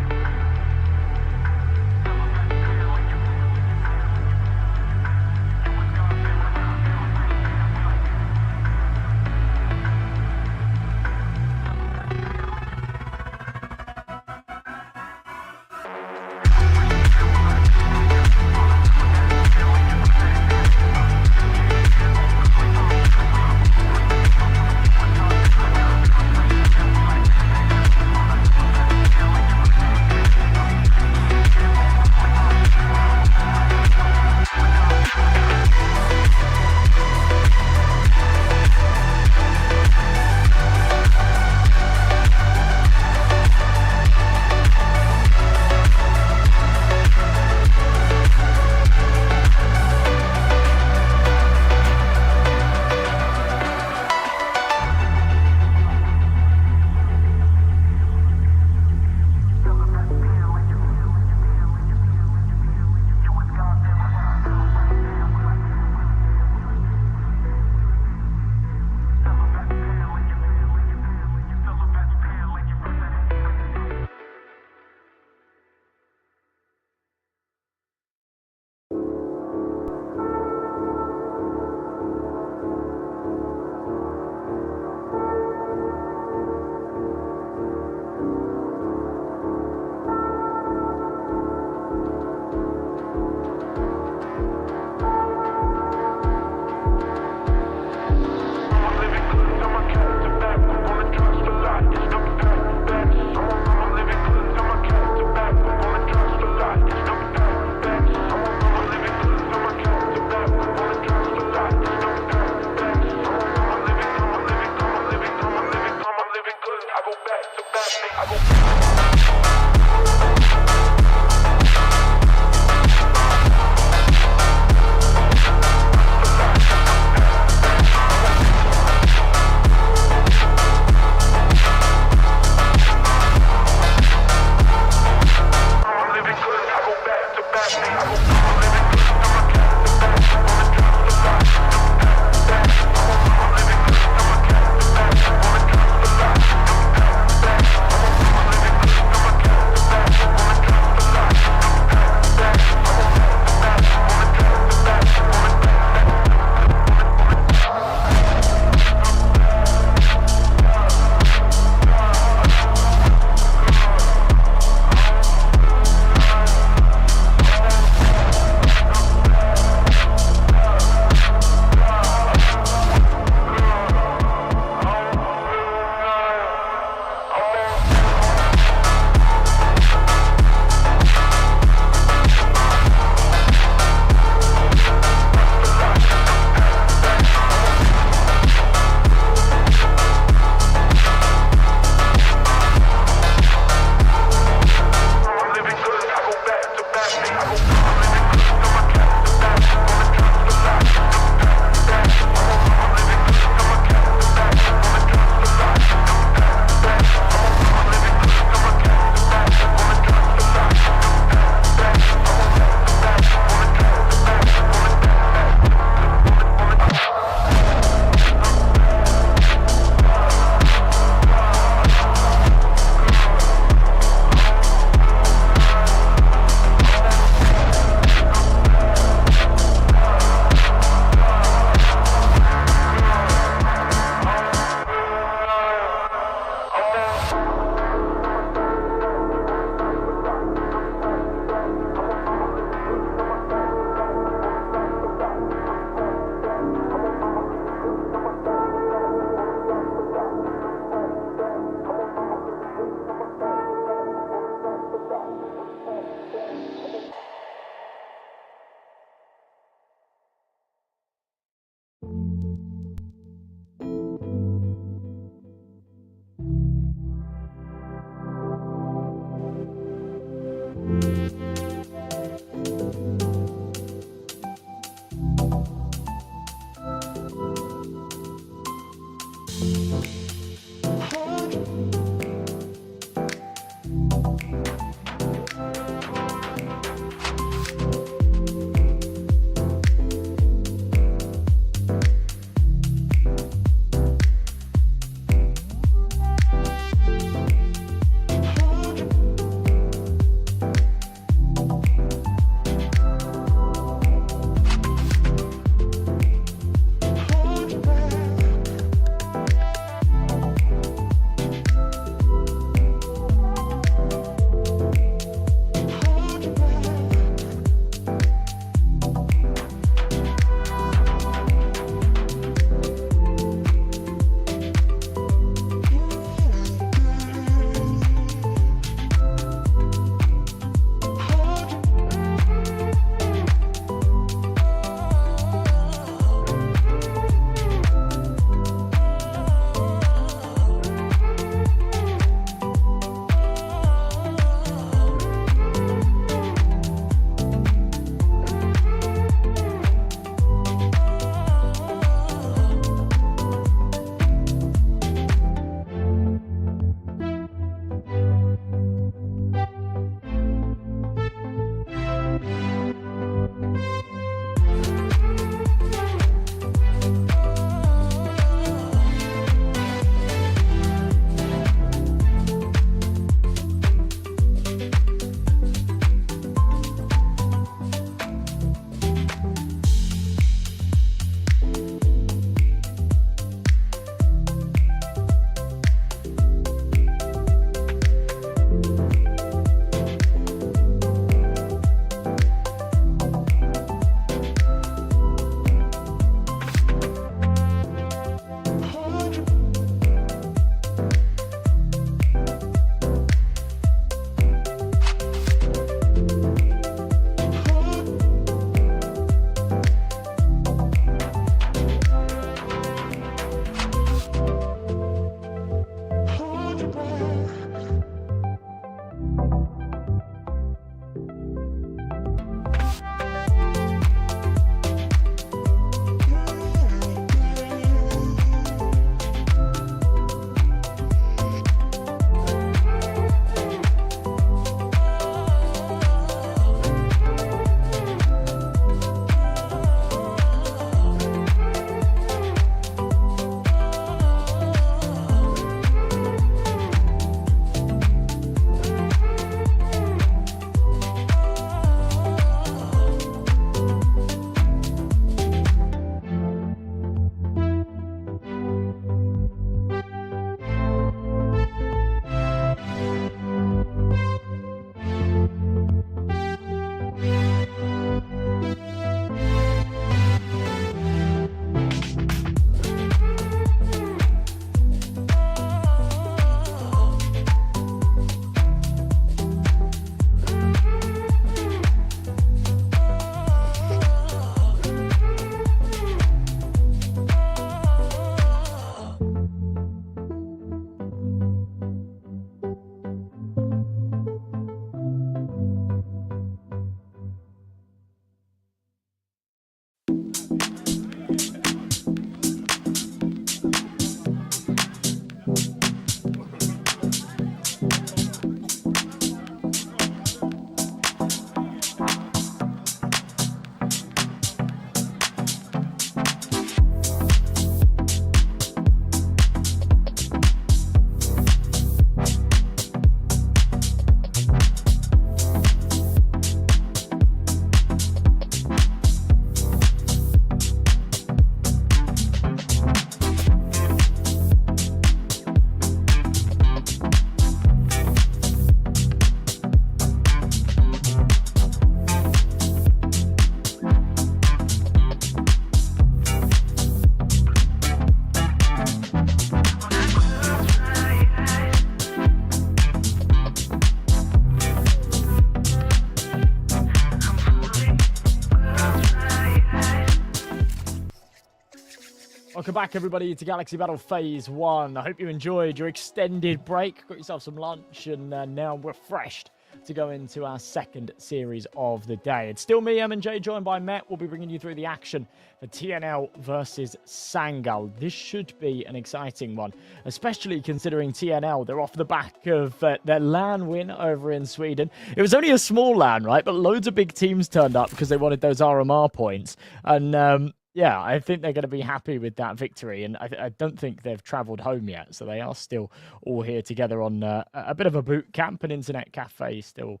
welcome back everybody to Galaxy Battle Phase 1. I hope you enjoyed your extended break, got yourself some lunch, and now refreshed to go into our second series of the day. It's still me, M&J, joined by Met. We'll be bringing you through the action for TNL versus Sangal. This should be an exciting one, especially considering TNL, they're off the back of their LAN win over in Sweden. It was only a small LAN, right? But loads of big teams turned up because they wanted those RMR points. And yeah, I think they're going to be happy with that victory, and I don't think they've travelled home yet, so they are still all here together on a bit of a boot camp, an internet cafe still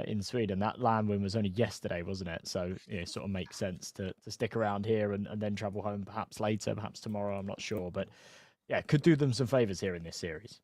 in Sweden. That LAN win was only yesterday, wasn't it? So yeah, it sort of makes sense to stick around here and then travel home perhaps later, perhaps tomorrow, I'm not sure. But yeah, could do them some favours here in this series.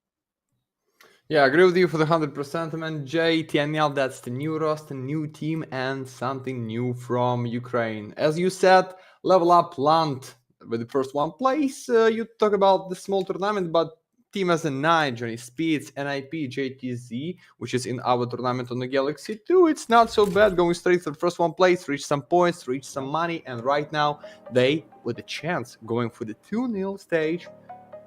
Yeah, I agree with you for the 100%, man. TNL, that's the new roster, new team, and something new from Ukraine. As you said, level up land with the first one place. You talk about the small tournament, but team as a 9, Johnny Speeds, NIP, JTZ, which is in our tournament on the Galaxy 2. It's not so bad going straight to the first one place, reach some points, reach some money, and right now they, with a chance, going for the 2-0 stage.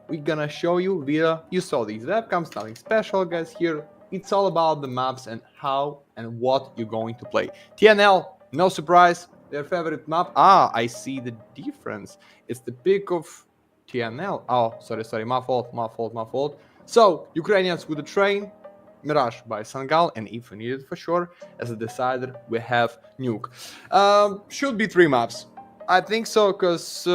We're gonna show you via, you saw these webcams, nothing special guys here. It's all about the maps and how and what you're going to play. TNL, no surprise, their favorite map. Ah, I see the difference. It's the pick of TNL. Oh, sorry, my fault. So, Ukrainians with the train, Mirage by Sangal, and if we need it for sure, as a decider, we have Nuke. Should be 3 maps. I think so, because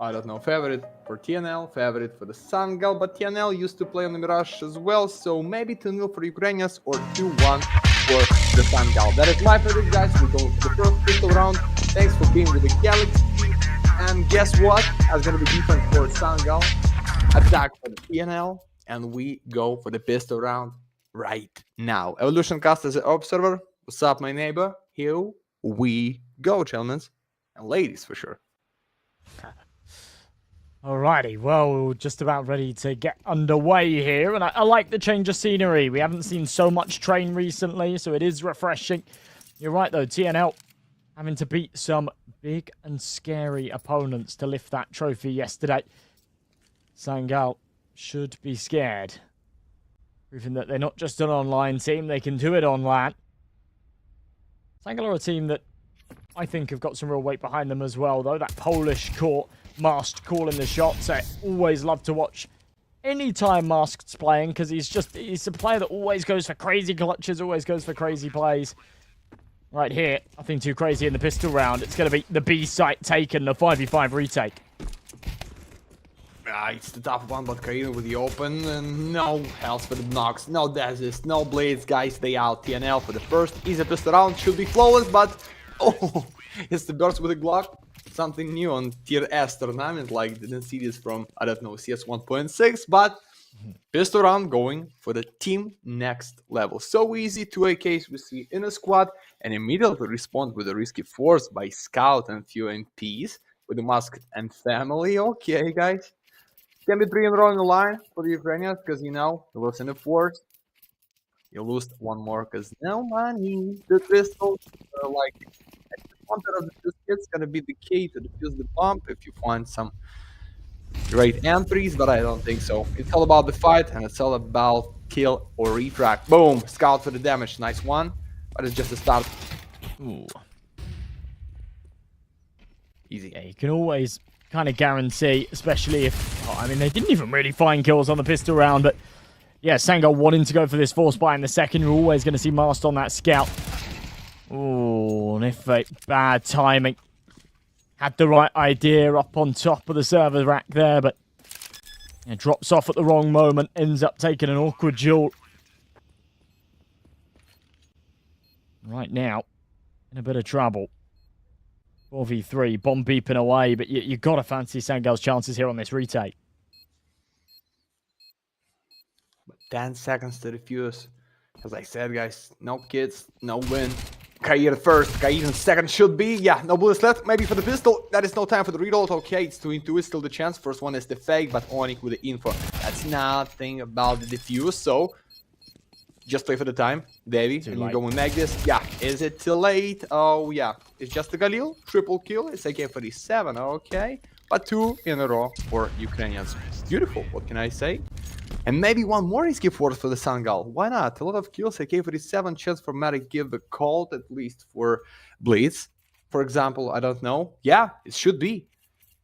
I don't know, favorite for TNL, favorite for the Sangal, but TNL used to play on the Mirage as well, so maybe 2-0 for Ukrainians or 2-1 for the Sangal. That is my favorite, guys. We're going to the first pistol round. Thanks for being with the Galaxy. And guess what? That's going to be defense for Sangal, attack for the TNL, and we go for the pistol round right now. Evolution Cast as an observer. What's up, my neighbor? Here we go, gentlemen and ladies, for sure. Alrighty, well, we're just about ready to get underway here, and I like the change of scenery. We haven't seen so much train recently, so it is refreshing. You're right, though, TNL having to beat some big and scary opponents to lift that trophy yesterday. Sangal should be scared, proving that they're not just an online team, they can do it on LAN. Sangal are a team that I think have got some real weight behind them as well, though. That Polish court, Masked calling the shots. I always love to watch anytime Masked's playing, because he's a player that always goes for crazy clutches, always goes for crazy plays. Right here, nothing too crazy in the pistol round. It's going to be the B site taken, the 5v5 retake. It's the tough one, but Karina with the open, and no health for the knocks, no dashes, no blades, guys, they out. TNL for the first easy pistol round, should be flawless, but oh, it's the burst with a Glock. Something new on tier S tournament, like didn't see this from, I don't know, CS 1.6, but pistol round going for the team next level. So easy, 2 AKs we see in a squad, and immediately respond with a risky force by Scout and few MPs with the Masked and family. Okay, guys. Can be 3 in a row in the line for the Ukrainians, because you know, you lose in the force. You lose one more because no money. The pistol, like, counter of the it's gonna be the key to defuse the bomb if you find some great entries, but I don't think so. It's all about the fight, and it's all about kill or refract. Boom! Scout for the damage, nice one, but it's just a start. Ooh. Easy. Yeah, you can always kind of guarantee, especially if, I mean, they didn't even really find kills on the pistol round, but yeah, Sangal wanting to go for this force buy in the second. You're always going to see Masked on that scout. Oh, and if bad timing. Had the right idea up on top of the server rack there, but it drops off at the wrong moment, ends up taking an awkward duel. Right now, in a bit of trouble. 4v3, bomb beeping away, but you got to fancy Sangal's chances here on this retake. 10 seconds to defuse. As I said, guys, no kids, no win. Kair first, Kair second should be. Yeah, no bullets left. Maybe for the pistol. That is no time for the reload. Okay, it's 2-2 is still the chance. First one is the fake, but Onyx with the info. That's nothing about the defuse, so just play for the time. Davey, and you go and make this. Yeah, is it too late? Oh, yeah. It's just the Galil. Triple kill. It's AK-47. Okay. but 2 in a row for Ukrainians. Beautiful, what can I say? And maybe one more risky force for the Sangal. Why not? A lot of kills, AK-47, chance for Matic give the call, at least for Blitz. For example, I don't know. Yeah, it should be.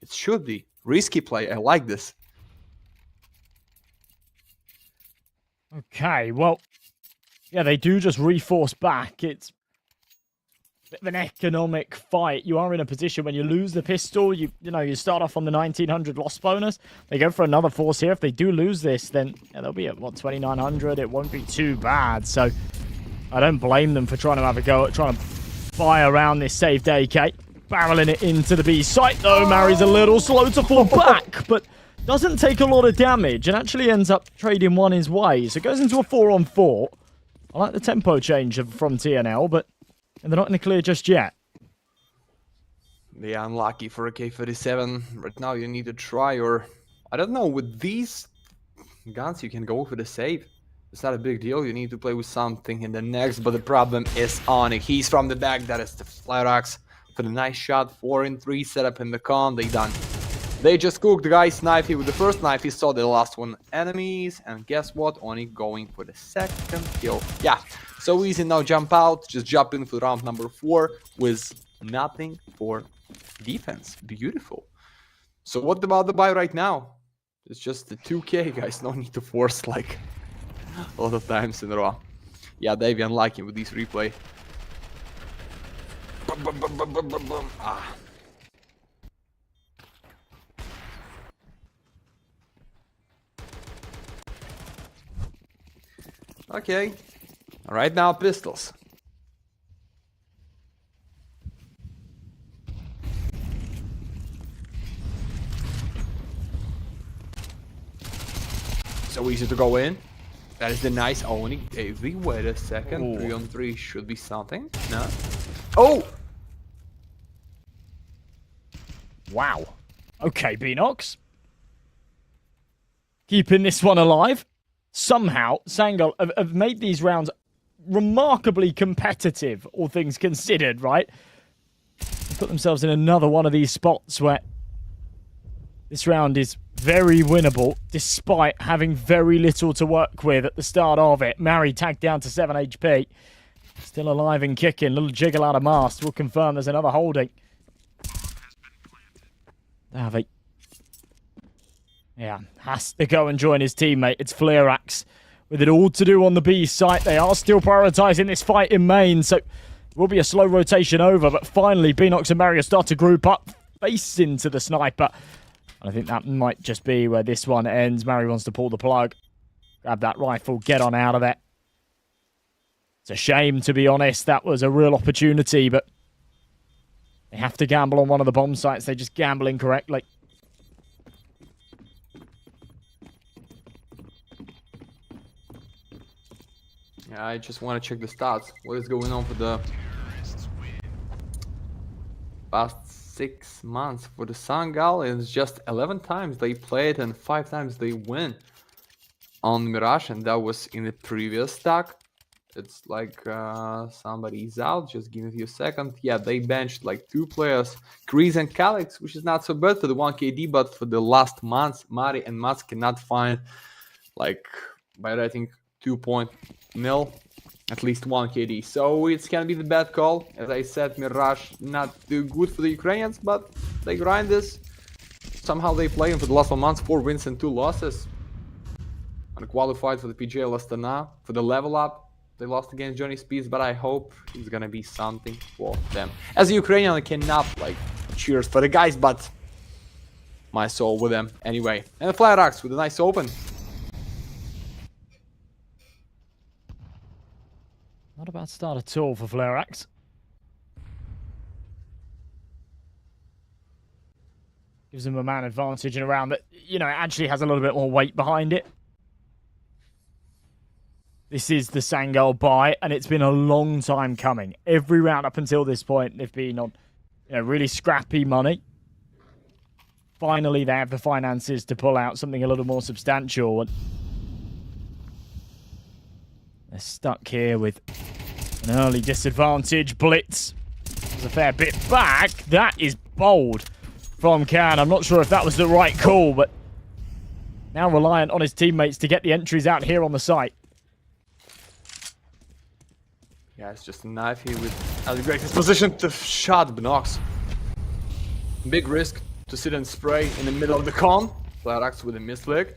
It should be. Risky play, I like this. Okay, well, yeah, they do just reforce back. It's a bit of an economic fight. You are in a position when you lose the pistol, you know, you start off on the 1900 loss bonus. They go for another force here. If they do lose this, then yeah, they'll be at, what, 2900? It won't be too bad. So I don't blame them for trying to have a go at trying to buy around this saved AK. Barreling it into the B site, though. Mari's a little slow to fall back, but doesn't take a lot of damage and actually ends up trading one his way. So it goes into a 4-on-4. I like the tempo change from TNL, but they're not in the clear just yet. Yeah, unlucky for a K-37. Right now you need to try, or I don't know, with these guns you can go for the save. It's not a big deal, you need to play with something in the next, but the problem is on it. He's from the back, that is the Flarex for the nice shot. 4-in-3 setup in the con, they done. They just cooked the guy's knife with the first knife. He saw the last one enemies, and guess what? Only going for the second kill. Yeah, so easy now. Jump out, just jump in for round number 4 with nothing for defense. Beautiful. So what about the buy right now? It's just the 2k, guys. No need to force like a lot of times in a row. Yeah, they've been unlucky with this replay. Ah. Okay, right now pistols. So easy to go in. That is the nice only AV. Wait a second, 3-on-3 should be something. No. Oh! Wow. Okay, Beanox. Keeping this one alive. Somehow, Sangal have made these rounds remarkably competitive, all things considered, right? They put themselves in another one of these spots where this round is very winnable, despite having very little to work with at the start of it. Mari tagged down to 7 HP. Still alive and kicking. Little jiggle out of mast. We'll confirm there's another holding. NAVI. Yeah, has to go and join his teammate. It's Flarex with it all to do on the B site. They are still prioritizing this fight in main, so it will be a slow rotation over. But finally, Beanox and Mario start to group up, face into the sniper. And I think that might just be where this one ends. Mario wants to pull the plug, grab that rifle, get on out of there. It's a shame, to be honest. That was a real opportunity, but they have to gamble on one of the bomb sites. They just gamble incorrectly. I just want to check the stats. What is going on for the past 6 months for the Sangal? It's just 11 times they played and 5 times they win on Mirage, and that was in the previous stack. It's like somebody's out. Just give me a second. Yeah, they benched like 2 players, Grease and Calix, which is not so bad for the 1KD, but for the last months, Mari and Mats cannot find, like, by rating 2.0 at least 1 KD. So it's gonna be the bad call. As I said, Mirage not too good for the Ukrainians, but they grind this. Somehow they play him for the last 1 month, 4 wins and 2 losses. Unqualified for the PGL Astana. For the level up, they lost against Johnny Speeds, but I hope it's gonna be something for them. As a Ukrainian, I cannot like cheers for the guys, but my soul with them anyway. And the Flarex with a nice open. Not a bad start at all for Flarex. Gives them a man advantage in a round that, you know, actually has a little bit more weight behind it. This is the Sangal buy, and it's been a long time coming. Every round up until this point, they've been on, you know, really scrappy money. Finally, they have the finances to pull out something a little more substantial. And they're stuck here with an early disadvantage. Blitz is a fair bit back. That is bold. from Can. I'm not sure if that was the right call, but now reliant on his teammates to get the entries out here on the site. Yeah, it's just a knife here with the greatest position to shot Bnox. Big risk to sit and spray in the middle of the con. Flarax with a misflick.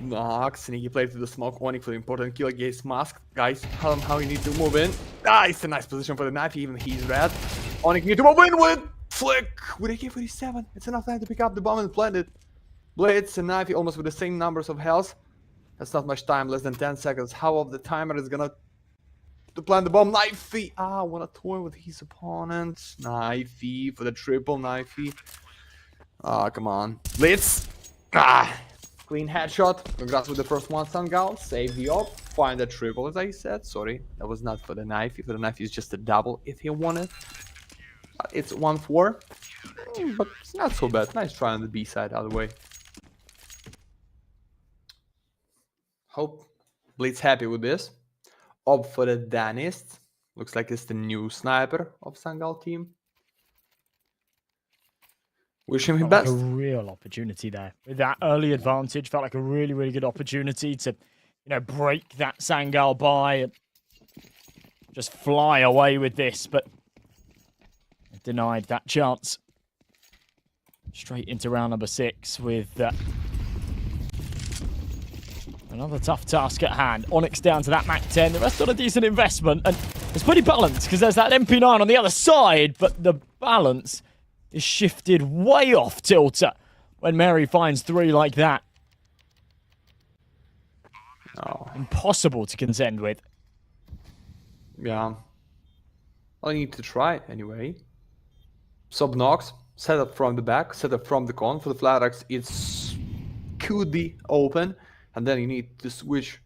Nox, sneaky play to the smoke. Onyx for the important kill against Mask. Guys, tell him how you need to move in. It's a nice position for the knife, even he's red. Onyx need to move in with flick with AK-47. It's enough time to pick up the bomb and plant it. Blades and Knifey almost with the same numbers of health. That's not much time, less than 10 seconds. How of the timer is gonna to plant the bomb. Knifey! Wanna toy with his opponent. Knifey for the triple Knifey. Come on. Blitz! Clean headshot. Congrats with the first one, Sangal. Save the op. Find the triple, as I said. Sorry, that was not for the Knifey. For the Knifey, it's just a double if he wanted. It's 1-4. But it's not so bad. Nice try on the B side, out of the way. Hope Blitz happy with this. Op for the Danist. Looks like it's the new sniper of Sangal team. Wish him Felt best. like a real opportunity there. With that early advantage, felt like a really, really good opportunity to, break that Sangal by and just fly away with this, but denied that chance. Straight into round number 6 with another tough task at hand. Onyx down to that Mac 10. The rest on a decent investment, and it's pretty balanced because there's that MP9 on the other side, but the balance is shifted way off tilter when Mary finds 3 like that. Impossible to contend with. Yeah. I need to try anyway. Sub Nox, set up from the back, set up from the con. For the Flarax, it's could be open. And then you need to switch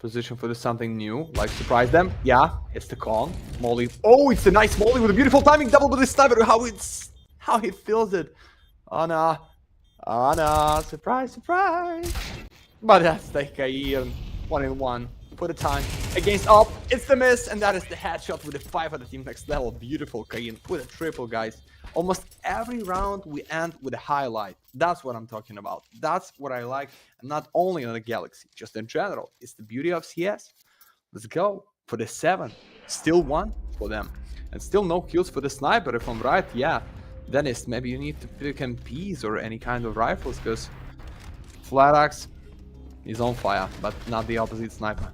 position for something new, like surprise them. Yeah, it's the con. Molly. Oh, it's a nice Molly with a beautiful timing double with the sniper. How he feels it. Oh no, surprise, surprise. But that's the Kair 1-in-1 for the time against Op. It's the miss, and that is the headshot with the 5 at the team next level. Beautiful Kair with a triple, guys. Almost every round we end with a highlight. That's what I'm talking about. That's what I like, and not only on the Galaxy, just in general. It's the beauty of CS. Let's go for the 7. Still 1 for them, and still no kills for the sniper. If I'm right, yeah. Dennis, maybe you need to pick MPs or any kind of rifles, because Flarax is on fire, but not the opposite sniper.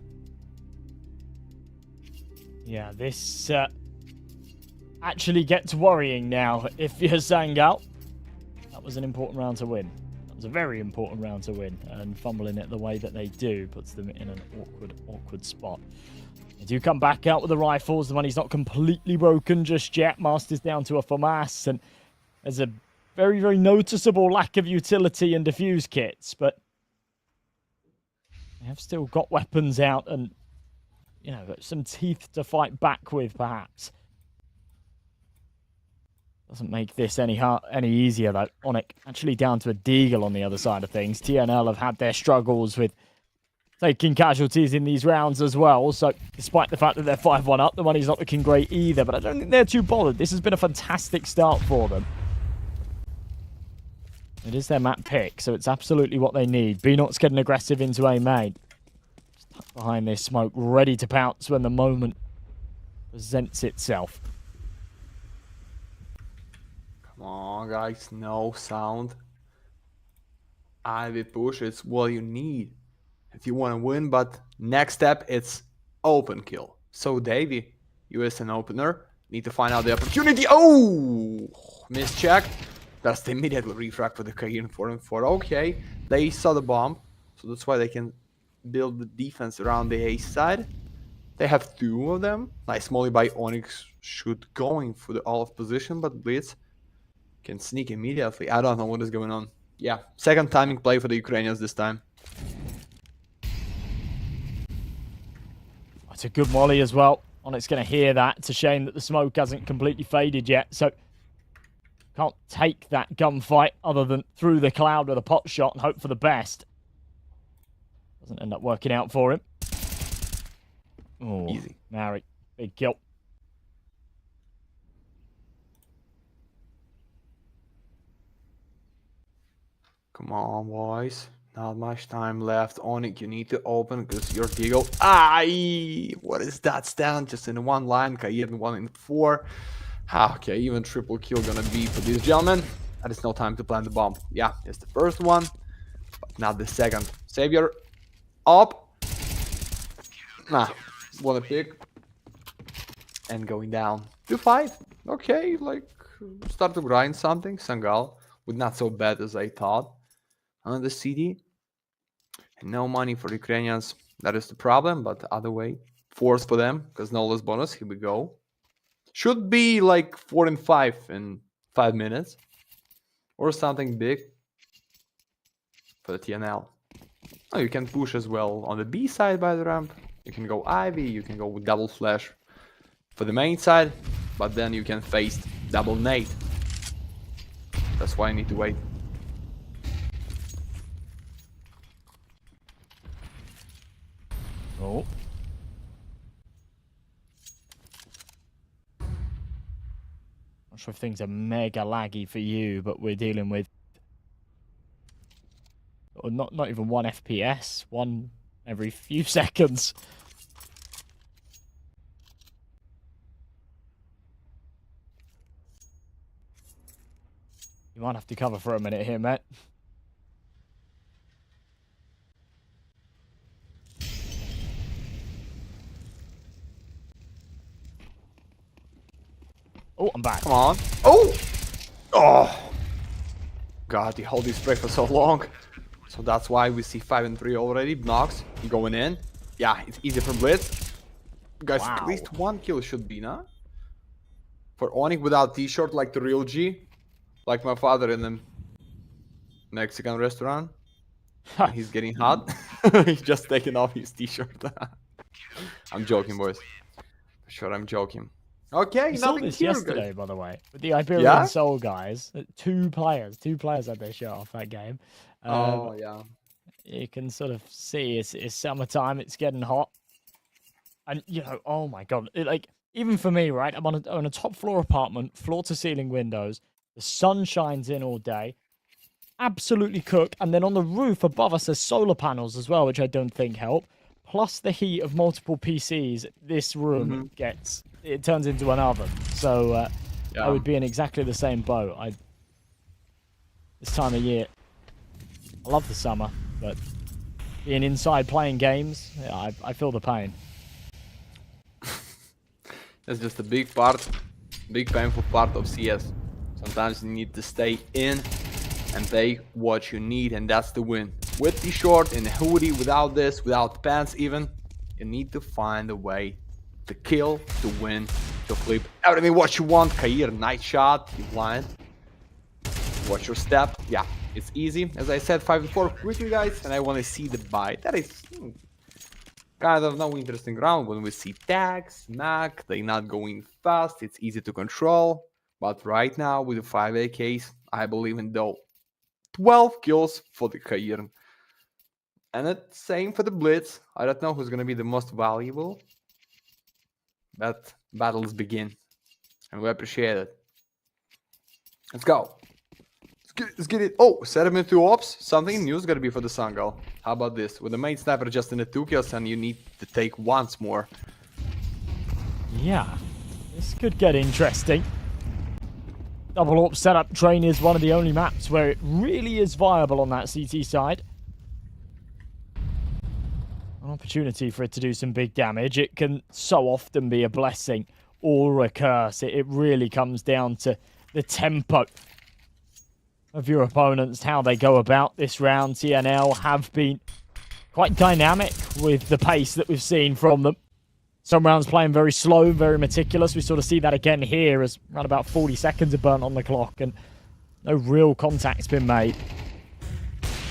Yeah, this actually gets worrying now. If you're Sangal, that was an important round to win. That was a very important round to win, and fumbling it the way that they do puts them in an awkward spot. They do come back out with the rifles. The money's not completely broken just yet. Master's down to a FAMAS, and there's a very, very noticeable lack of utility and defuse kits, but they have still got weapons out and, some teeth to fight back with, perhaps. Doesn't make this any easier, though. Onyx actually down to a Deagle on the other side of things. TNL have had their struggles with taking casualties in these rounds as well. So, despite the fact that they're 5-1 up, the money's not looking great either. But I don't think they're too bothered. This has been a fantastic start for them. It is their map pick, so it's absolutely what they need. B-Not's getting aggressive into A main. Stuck behind this smoke, ready to pounce when the moment presents itself. Come on, guys, no sound. Ivy push, it's what you need if you want to win, but next step, it's open kill. So, Davey, you as an opener, need to find out the opportunity. Oh! Mischeck. That's the immediate refrag for the Kair 4-4. Okay, they saw the bomb, so that's why they can build the defense around the A side. They have 2 of them. Nice molly by Onyx, shoot going for the all of position, but Blitz can sneak immediately. I don't know what is going on. Yeah, second timing play for the Ukrainians this time. It's a good molly as well. Onyx going to hear that. It's a shame that the smoke hasn't completely faded yet, so can't take that gunfight other than through the cloud with a pot shot and hope for the best. Doesn't end up working out for him. Oh, easy. Mary, big kill. Come on, boys. Not much time left. Onyx, you need to open because your Diego. Aye! What is that stand? Just in one line. Kair 1 in 4. Okay, even triple kill gonna be for this gentleman. That is no time to plant the bomb. Yeah, it's the first one, but not the second. Savior up. Nah, wanna pick. And going down. 2-5. Okay, like start to grind something. Sangal with not so bad as I thought. On the CD. And no money for Ukrainians. That is the problem, but the other way. Force for them, because no less bonus. Here we go. Should be like 4 and 5 in 5 minutes. Or something big for the TNL. Oh, you can push as well on the B side by the ramp. You can go Ivy, you can go with double flash for the main side, but then you can face double nade. That's why I need to wait. Oh. Not sure if things are mega laggy for you, but we're dealing with or not even 1 FPS, one every few seconds. You might have to cover for a minute here, Matt. Oh, I'm back. Come on. Oh! Oh! God, he held his break for so long. So that's why we see 5 and 3 already. Nox, he going in. Yeah, it's easy for Blitz. Guys, Wow. at least 1 kill should be, nah? For Onyx without t-shirt like the real G. Like my father in the Mexican restaurant. When he's getting hot. He's just taking off his t-shirt. I'm joking, boys. For sure, I'm joking. Okay, We saw nothing this here, yesterday, guys. by the way, with the Iberian Yeah? Soul guys. Two players had their shot off that game. Oh, yeah. You can sort of see it's summertime, it's getting hot, and you know, oh my god, like even for me, right? I'm on a top floor apartment, floor to ceiling windows. The sun shines in all day, absolutely cook, and then on the roof above us there's solar panels as well, which I don't think help. Plus the heat of multiple PCs, this room it turns into an oven. So I Yeah. would be in exactly the same boat. This time of year, I love the summer, but being inside playing games, yeah, I feel the pain. That's just a big painful part of CS. Sometimes you need to stay in and take what you need, and that's the win. With the short and hoodie, without this, without pants even, you need to find a way to kill, to win, to flip everything what you want. Kair, nice shot, you blind. Watch your step. Yeah, it's easy. As I said, 5 and 4 quickly, guys, and I want to see the buy. That is kind of no interesting round when we see tags, Mac, they not going fast, it's easy to control. But right now, with the 5 AKs, I believe in though 12 kills for the Kair. And the same for the Blitz. I don't know who's gonna be the most valuable. But battles begin. And we appreciate it. Let's go. Let's get it. Oh, set him into ops. Something new is gonna be for the Sangal. How about this? With the main sniper just in the 2 kills and you need to take once more. Yeah, this could get interesting. Double AWP setup train is one of the only maps where it really is viable on that CT side. An opportunity for it to do some big damage. It can so often be a blessing or a curse. It really comes down to the tempo of your opponents, how they go about this round. TNL have been quite dynamic with the pace that we've seen from them. Some rounds playing very slow, very meticulous. We sort of see that again here as around about 40 seconds are burnt on the clock and no real contact's been made.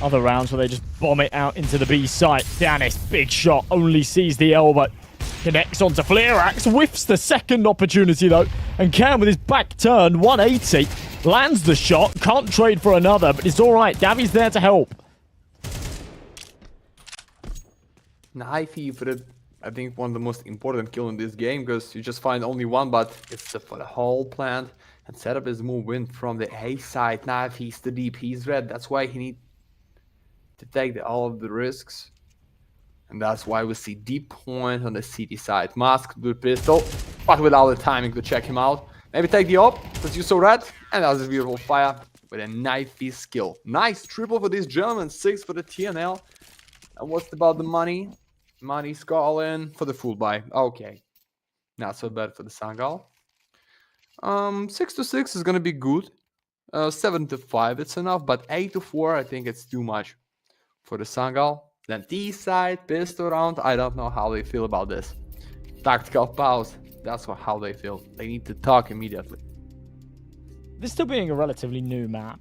Other rounds where they just bomb it out into the B site. Danis, big shot, only sees the elbow. Connects onto Fleerax, whiffs the second opportunity though, and can with his back turn, 180, lands the shot, can't trade for another, but it's alright, Davi's there to help. NAVI for the, I think, one of the most important kill in this game, because you just find only one, but it's for the whole plant. And setup is move in from the A side. NAVI, he's the deep, he's red, that's why he need to take all of the risks. And that's why we see deep point on the city side. Mask with pistol, but without the timing to check him out. Maybe take the op, because you saw red. And that was a beautiful fire with a NAVI skill. Nice triple for this gentleman, 6 for the TNL. And what's about the money? Money's all in for the full buy. Okay. Not so bad for the Sangal. 6 to 6 is gonna be good. 7 to 5, it's enough, but 8 to 4, I think it's too much for the Sangal. Then T side, pistol round. I don't know how they feel about this. Tactical pause. That's how they feel. They need to talk immediately. This still being a relatively new map,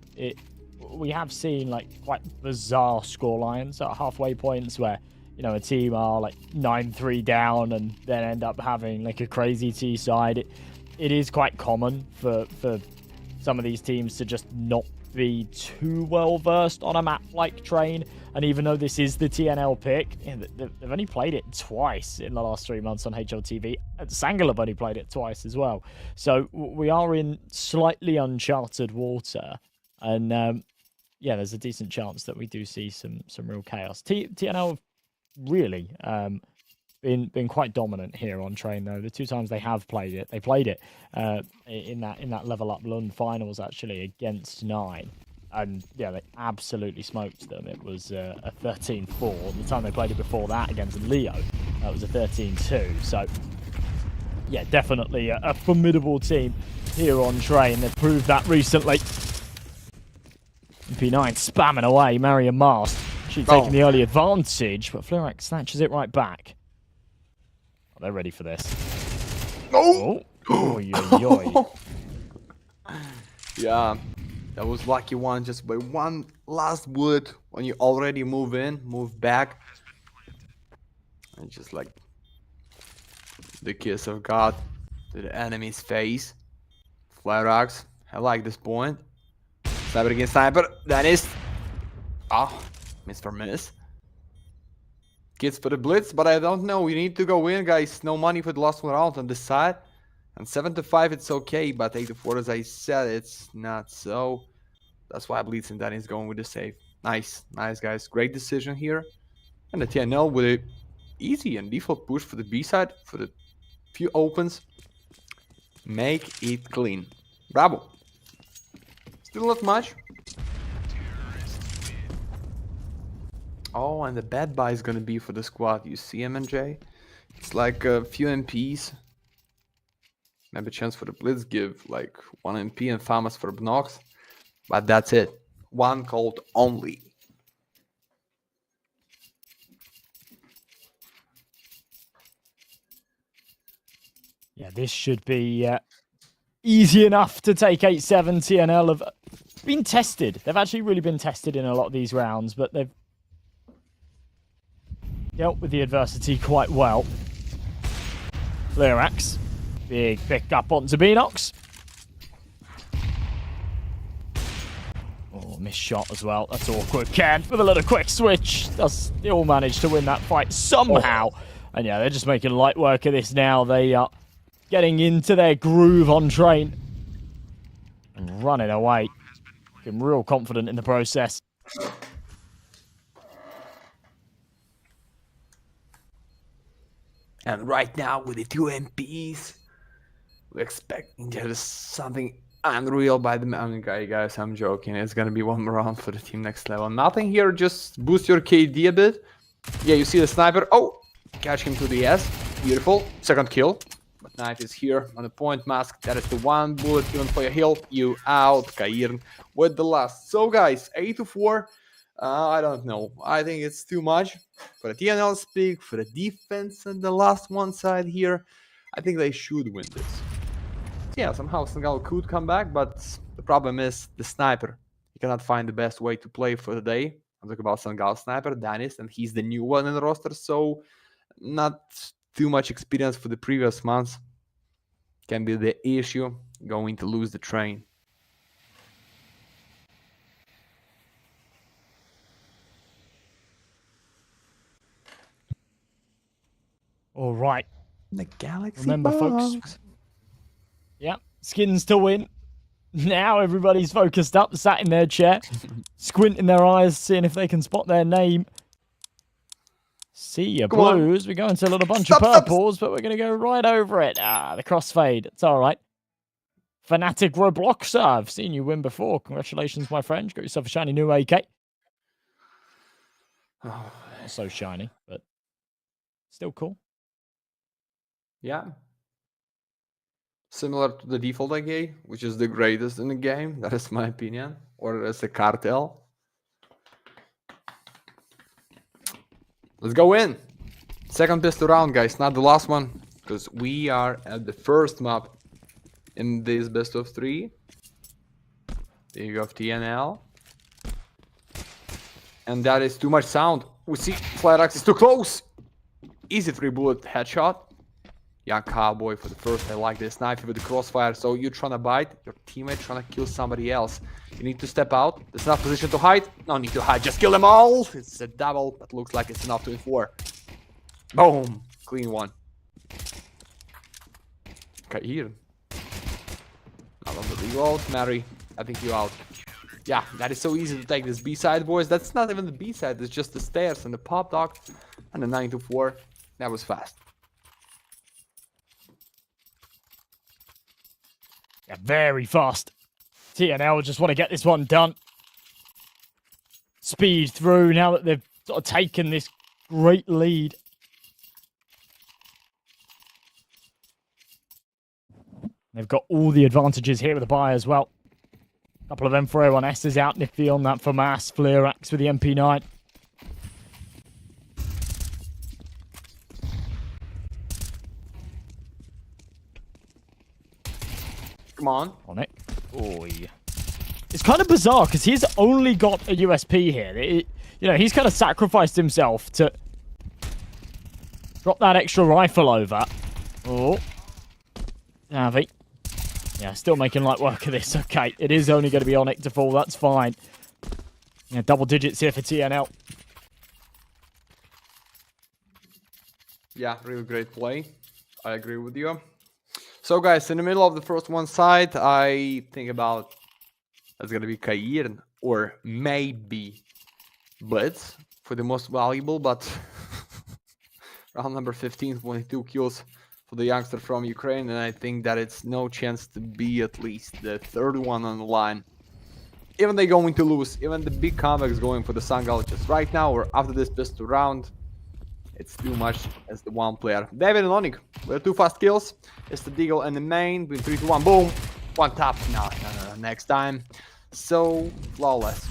we have seen like quite bizarre scorelines at halfway points where, you know, a team are like 9-3 down and then end up having like a crazy T side. It is quite common for some of these teams to just not be too well versed on a map like Train. And even though this is the TNL pick, they've only played it twice in the last 3 months on HLTV. Sangal have only played it twice as well. So we are in slightly uncharted water. And yeah, there's a decent chance that we do see some real chaos. TNL have really been quite dominant here on Train, though. The 2 times they have played it, they played it in that level up Lund finals actually against 9, and yeah, they absolutely smoked them. It was a 13-4. The time they played it before that against Leo, that was a 13-2. So yeah, definitely a formidable team here on Train. They've proved that recently. P9 spamming away. Marion Mast, she's taking the early advantage, but Flurak snatches it right back. Oh, they're ready for this. Oh! Oy, oy, oy. Yeah, that was lucky one. Just by one last bullet when you already move back. And just like the kiss of God to the enemy's face. Flarex, I like this point. Sniper against sniper. That is. Oh, Mr. Miss. Kids for the blitz, but I don't know. We need to go in, guys. No money for the last one round on this side. And 7 to 5, it's okay, but 8 to 4, as I said, it's not so. That's why Blitz and Danny is going with the save. Nice, nice, guys. Great decision here. And the TNL with a easy and default push for the B side for the few opens. Make it clean. Bravo. Still not much. Oh, and the bad buy is gonna be for the squad. You see MNJ? It's like a few MPs. Maybe a chance for the Blitz give like 1 MP and Famas for Bnox. But that's it. 1 cold only. Yeah, this should be easy enough to take 8-7. TNL have been tested. They've actually really been tested in a lot of these rounds, but they've dealt with the adversity quite well. Lyrax, big pick up onto Beanox. Oh, missed shot as well. That's awkward. Ken with a little quick switch does still manage to win that fight somehow. And yeah, they're just making light work of this now. They are getting into their groove on Train and running away. Looking real confident in the process. And right now with the 2 MPs, we're expecting there's something unreal by the mountain guy, guys. I'm joking. It's gonna be 1 more round for the team next level. Nothing here, just boost your KD a bit. Yeah, you see the sniper. Oh, catch him to the S. Beautiful. 2nd kill. But Knife is here on the point. Mask. That is the 1 bullet given for your heal. You out, Kairn, with the last. So guys, 8 to 4. I don't know. I think it's too much for the TNL speak, for the defense and the last one side here. I think they should win this. Yeah, somehow Sangal could come back, but the problem is the sniper. He cannot find the best way to play for the day. I'm talking about Sangal sniper, Danis, and he's the new one in the roster, so not too much experience for the previous months. Can be the issue, going to lose the train. All right. The Galaxy Remember, box. folks. Yeah, skins to win. Now everybody's focused up, sat in their chair, squinting their eyes, seeing if they can spot their name. See ya, Come on. blues. We're going to a little bunch Stop, of stop. purples, but we're going to go right over it. Ah, the crossfade. It's all right. Fanatic Robloxer. I've seen you win before. Congratulations, my friend. You got yourself a shiny new AK. Oh, Not so shiny, but still cool. yeah. Similar to the default AK, which is the greatest in the game. That is my opinion. Or as a cartel. Let's go in. Second pistol round, guys. Not the last one. Because we are at the first map in this best of 3. There you go, TNL. And that is too much sound. We see Flyrax is too close. Easy 3-bullet headshot. Young cowboy for the first. I like this knife with the crossfire. So you're trying to bite, your teammate trying to kill somebody else. You need to step out. There's enough position to hide. No need to hide, just kill them all. It's a double, but looks like it's enough to enforce. Boom, clean one. Okay, here. Not on the reload, Mary. I think you're out. Yeah, that is so easy to take this B-side, boys. That's not even the B-side. It's just the stairs and the pop dog and the 9-4. That was fast. Yeah, very fast. TNL just want to get this one done. Speed through now that they've sort of taken this great lead. They've got all the advantages here with the buy as well. A couple of M4A1S's out, nifty on that for Mass. Fleerax with the MP9. Come on. Onic. Oh, yeah. It's kind of bizarre because he's only got a USP here. He's kind of sacrificed himself to drop that extra rifle over. Oh. NAVI. Yeah, still making light work of this. Okay, it is only going to be Onic to fall. That's fine. Yeah, double digits here for TNL. Yeah, really great play. I agree with you. So guys, in the middle of the first one side, I think about that's gonna be Kair or maybe Blitz for the most valuable, but round number 15, 22 kills for the youngster from Ukraine, and I think that it's no chance to be at least the third one on the line. Even they're going to lose, even the big comeback is going for the Sangal just right now or after this pistol round. It's too much as the one player. David and Onic with 2 fast kills. It's the Deagle and the main. Between 3 to 1. Boom. One tap. No. Next time. So flawless.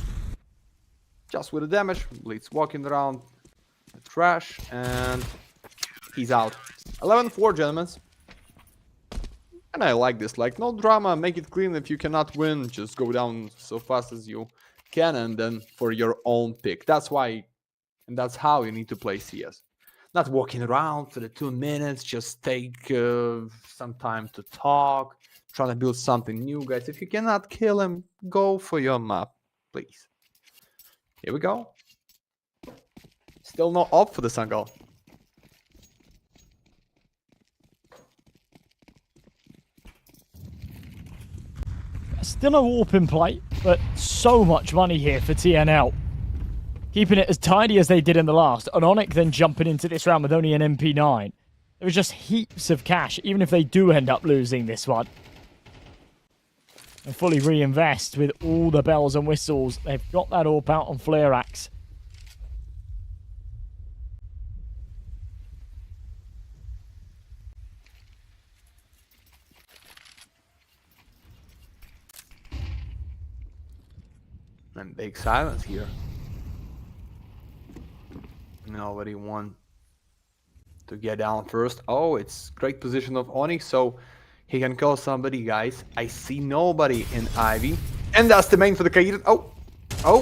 Just with the damage. Blitz walking around the trash. And he's out. 11-4, gentlemen. And I like this. Like, no drama. Make it clean. If you cannot win, just go down so fast as you can. And then for your own pick. That's why. And that's how you need to play CS. Not walking around for the 2 minutes, just take some time to talk, trying to build something new, guys. If you cannot kill him, go for your map, please. Here we go. Still not up for the Sangal. Still no warp in play, but so much money here for TNL. Keeping it as tidy as they did in the last. And Onic then jumping into this round with only an MP9. There was just heaps of cash, even if they do end up losing this one. And fully reinvest with all the bells and whistles. They've got that AWP out on Fleerax. And big silence here. Nobody won to get down first. Oh, it's great position of Onyx, so he can kill somebody, guys. I see nobody in Ivy. And that's the main for the Kair. Oh.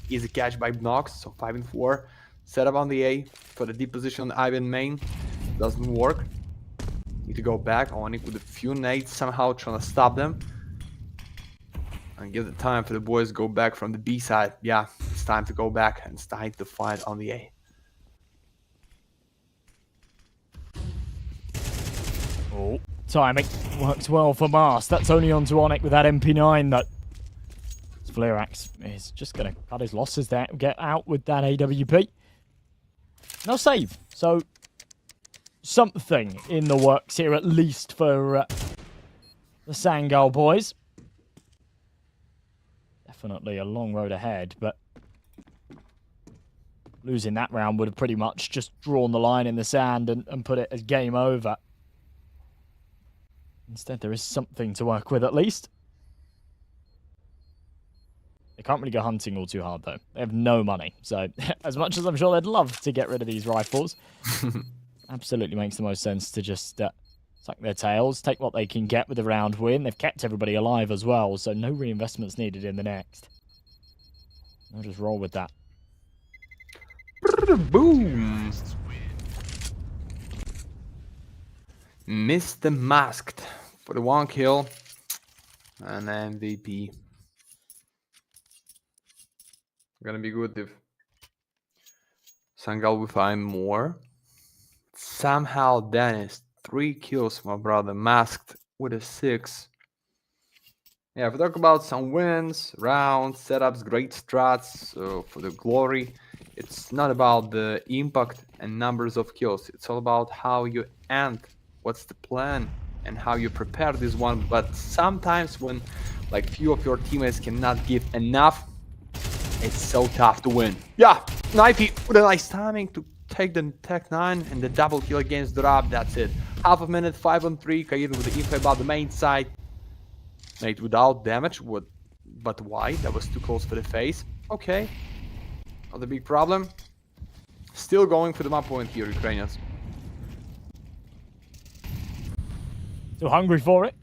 Easy catch by Nox. So 5-4. Set up on the A for the deep position on Ivy and main. Doesn't work. Need to go back. Onyx with a few nades somehow trying to stop them. And give the time for the boys to go back from the B side. Yeah, it's time to go back and it's time to fight on the A. Oh, timing works well for Mars. That's only on to Onic with that MP9, though. Fleerax is just going to cut his losses there, get out with that AWP. No save, so something in the works here, at least for the Sangal boys. Definitely a long road ahead, but losing that round would have pretty much just drawn the line in the sand and put it as game over. Instead, there is something to work with, at least. They can't really go hunting all too hard, though. They have no money. So, as much as I'm sure they'd love to get rid of these rifles, absolutely makes the most sense to just suck their tails, take what they can get with the round win. They've kept everybody alive as well, so no reinvestments needed in the next. I'll just roll with that. Boom! Mr. Masked for the 1 kill and MVP. Gonna be good if Sangal will find more. Somehow Dennis, 3 kills, my brother. Masked with a 6. Yeah, if we talk about some wins, rounds, setups, great strats, so for the glory, it's not about the impact and numbers of kills. It's all about how you end, what's the plan, and how you prepare this one. But sometimes when like few of your teammates cannot give enough, it's so tough to win. Yeah, NAVI with a nice timing to take the Tech 9 and the double kill against Drab. That's it. Half a minute, 5-on-3. Kair with the info about the main side. Made without damage. But why? That was too close for the face. Okay. Not a big problem. Still going for the map point here, Ukrainians. Still hungry for it.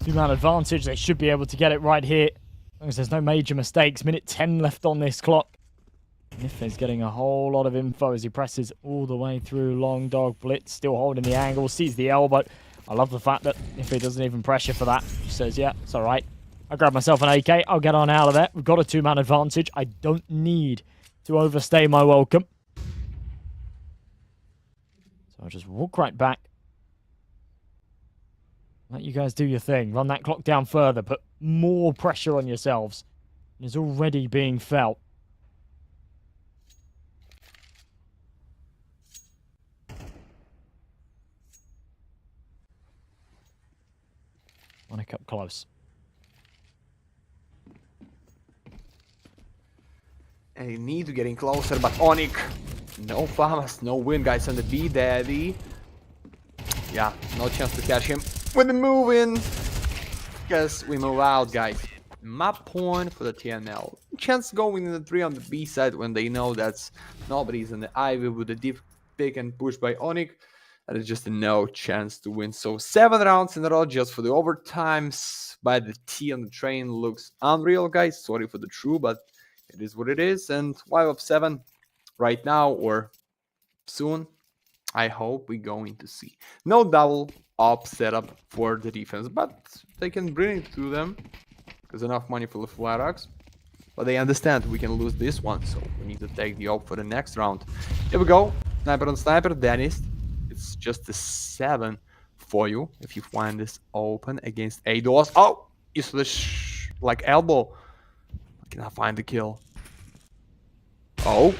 2-man advantage. They should be able to get it right here. As long as there's no major mistakes. Minute 10 left on this clock. Nife's getting a whole lot of info as he presses all the way through. Long dog blitz. Still holding the angle. Sees the elbow. I love the fact that Nife doesn't even pressure for that. He says, yeah, it's alright. I'll grab myself an AK. I'll get on out of there. We've got a 2-man advantage. I don't need to overstay my welcome. So I'll just walk right back. Let you guys do your thing. Run that clock down further. Put more pressure on yourselves. It's already being felt. Onic up close. And you need to get in closer, but Onic, no fast, no win, guys, on the B Daddy. Yeah, no chance to catch him with the move in. Because we move out, guys. Map point for the TNL. Chance going in the 3 on the B side when they know that's nobody's in the Ivy with the deep pick and push by Onic. That is just a no chance to win. So 7 rounds in a row just for the overtimes. By the T on the train looks unreal, guys. Sorry for the true, but it is what it is. And 5 of 7 right now or soon. I hope we're going to see. No double up setup for the defense, but they can bring it to them. There's enough money for the Flarex. But they understand we can lose this one, so we need to take the op for the next round. Here we go. Sniper on sniper, Dennis. It's just a 7 for you if you find this open against a doors. Oh, you saw the like elbow. I cannot find the kill. Oh,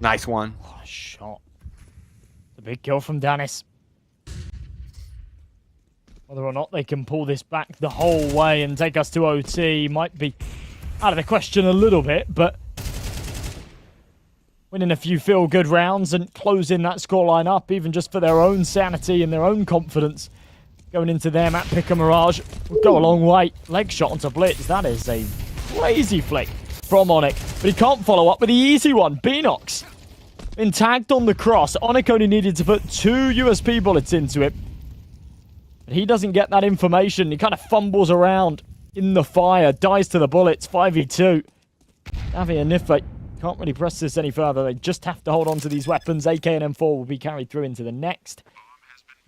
nice one. What a shot. The big kill from Dennis. Whether or not they can pull this back the whole way and take us to OT might be out of the question a little bit, but winning a few feel-good rounds and closing that scoreline up, even just for their own sanity and their own confidence, going into their map pick a Mirage will go a long way. Leg shot onto Blitz. That is a crazy flick from Onic, but he can't follow up with the easy one. Beanox been tagged on the cross. Onic only needed to put 2 USP bullets into it. But he doesn't get that information. He kind of fumbles around in the fire, dies to the bullets. 5v2. NAVI and Nife can't really press this any further. They just have to hold on to these weapons. AK and M4 will be carried through into the next.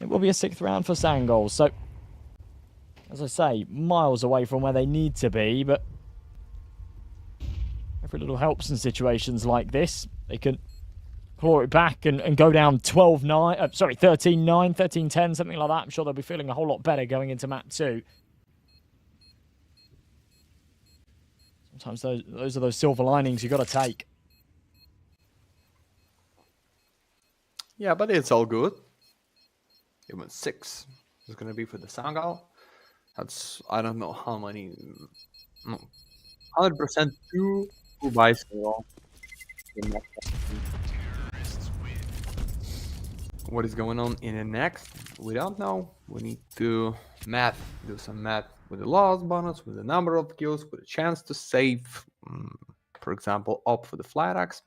It will be a 6th round for Sangal. So, as I say, miles away from where they need to be, but every little helps in situations like this. They can claw it back and go down 12-9, sorry, 13-9, 13-10, something like that. I'm sure they'll be feeling a whole lot better going into map 2. Sometimes those are those silver linings you got to take. Yeah, but it's all good. It went 6. It's going to be for the Sangal. That's, I don't know how many. 100% 2 buys. What is going on in the next? We don't know. We need to do some math with the loss bonus, with the number of kills, with a chance to save, for example, up for the flat axe.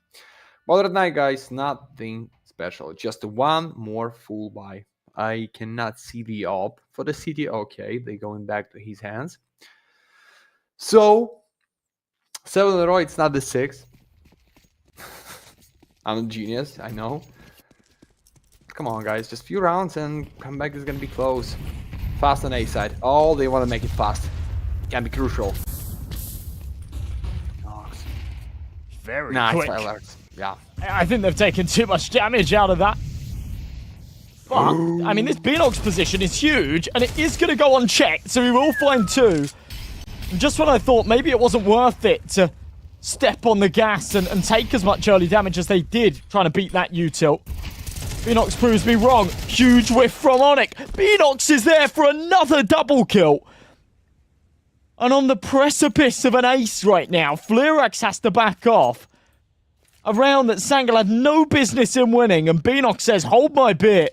But other than that, guys, nothing special. Just one more full buy. I cannot see the op for the city. Okay, they're going back to his hands. So 7 in a row. It's not the 6. I'm a genius, I know. Come on, guys, just a few rounds and comeback is gonna be close. Fast on A side. Oh, they want to make it fast. Can be crucial. Very nice quick. alerts. Yeah. I think they've taken too much damage out of that. But, I mean, this Beanox position is huge, and it is going to go unchecked, so we will find 2. And just when I thought maybe it wasn't worth it to step on the gas and take as much early damage as they did trying to beat that U-tilt, Beanox proves me wrong. Huge whiff from Onyx. Beanox is there for another double kill. And on the precipice of an ace right now, Fleerax has to back off. A round that Sangal had no business in winning, and Beanox says, hold my beer.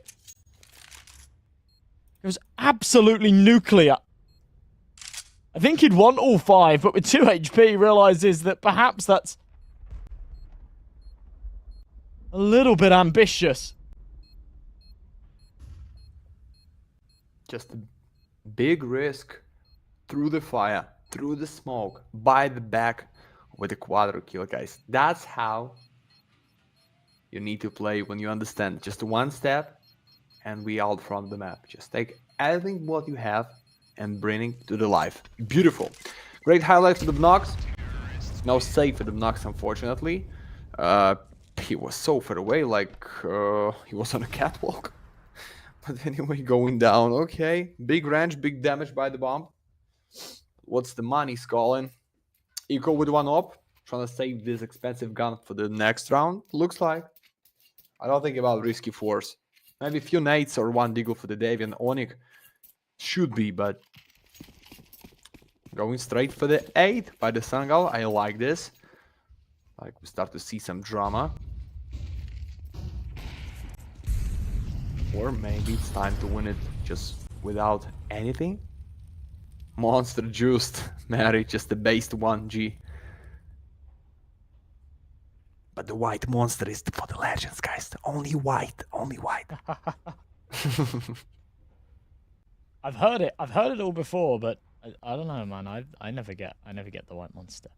It was absolutely nuclear. I think he'd want all 5, but with 2 HP, realizes that perhaps that's a little bit ambitious. Just a big risk through the fire, through the smoke, by the back with a quadro kill, guys. That's how you need to play when you understand. Just one step and we out from the map. Just take everything what you have and bring it to the life. Beautiful. Great highlight for the Knox. No save for the Knox, unfortunately. He was so far away, like he was on a catwalk. But anyway, going down. Okay, big range, big damage by the bomb. What's the money, Skolin? Eco with 1 up, trying to save this expensive gun for the next round. Looks like. I don't think about risky force. Maybe a few nades or 1 deagle for the Davian. Onyx should be, but going straight for the 8 by the Sangal. I like this. Like we start to see some drama. Or maybe it's time to win it just without anything. Monster juiced. Mary, just the based 1G. But the white monster is for the legends, guys. Only white. Only white. I've heard it all before, but I don't know, man. I never get the white monster.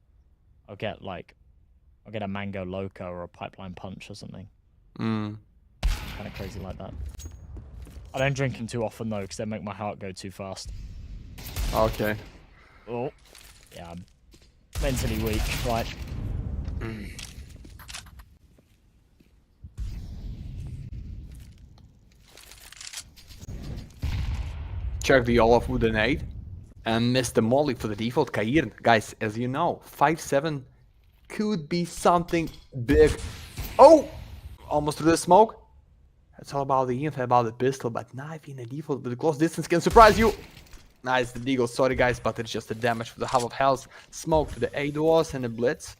I'll get a mango loco or a pipeline punch or something. Kind of crazy like that. I don't drink them too often though, because they make my heart go too fast. Okay. Oh, yeah, I'm mentally weak, right? Check the Olaf with an 8 and missed the molly for the default Kair. Guys, as you know, 5-7 could be something big. Oh, almost through the smoke. It's all about the info, about the pistol, but NAVI in a default with a close distance can surprise you. Nice, the deagle. Sorry, guys, but it's just the damage for the half of health. Smoke to the ADOS and the blitz.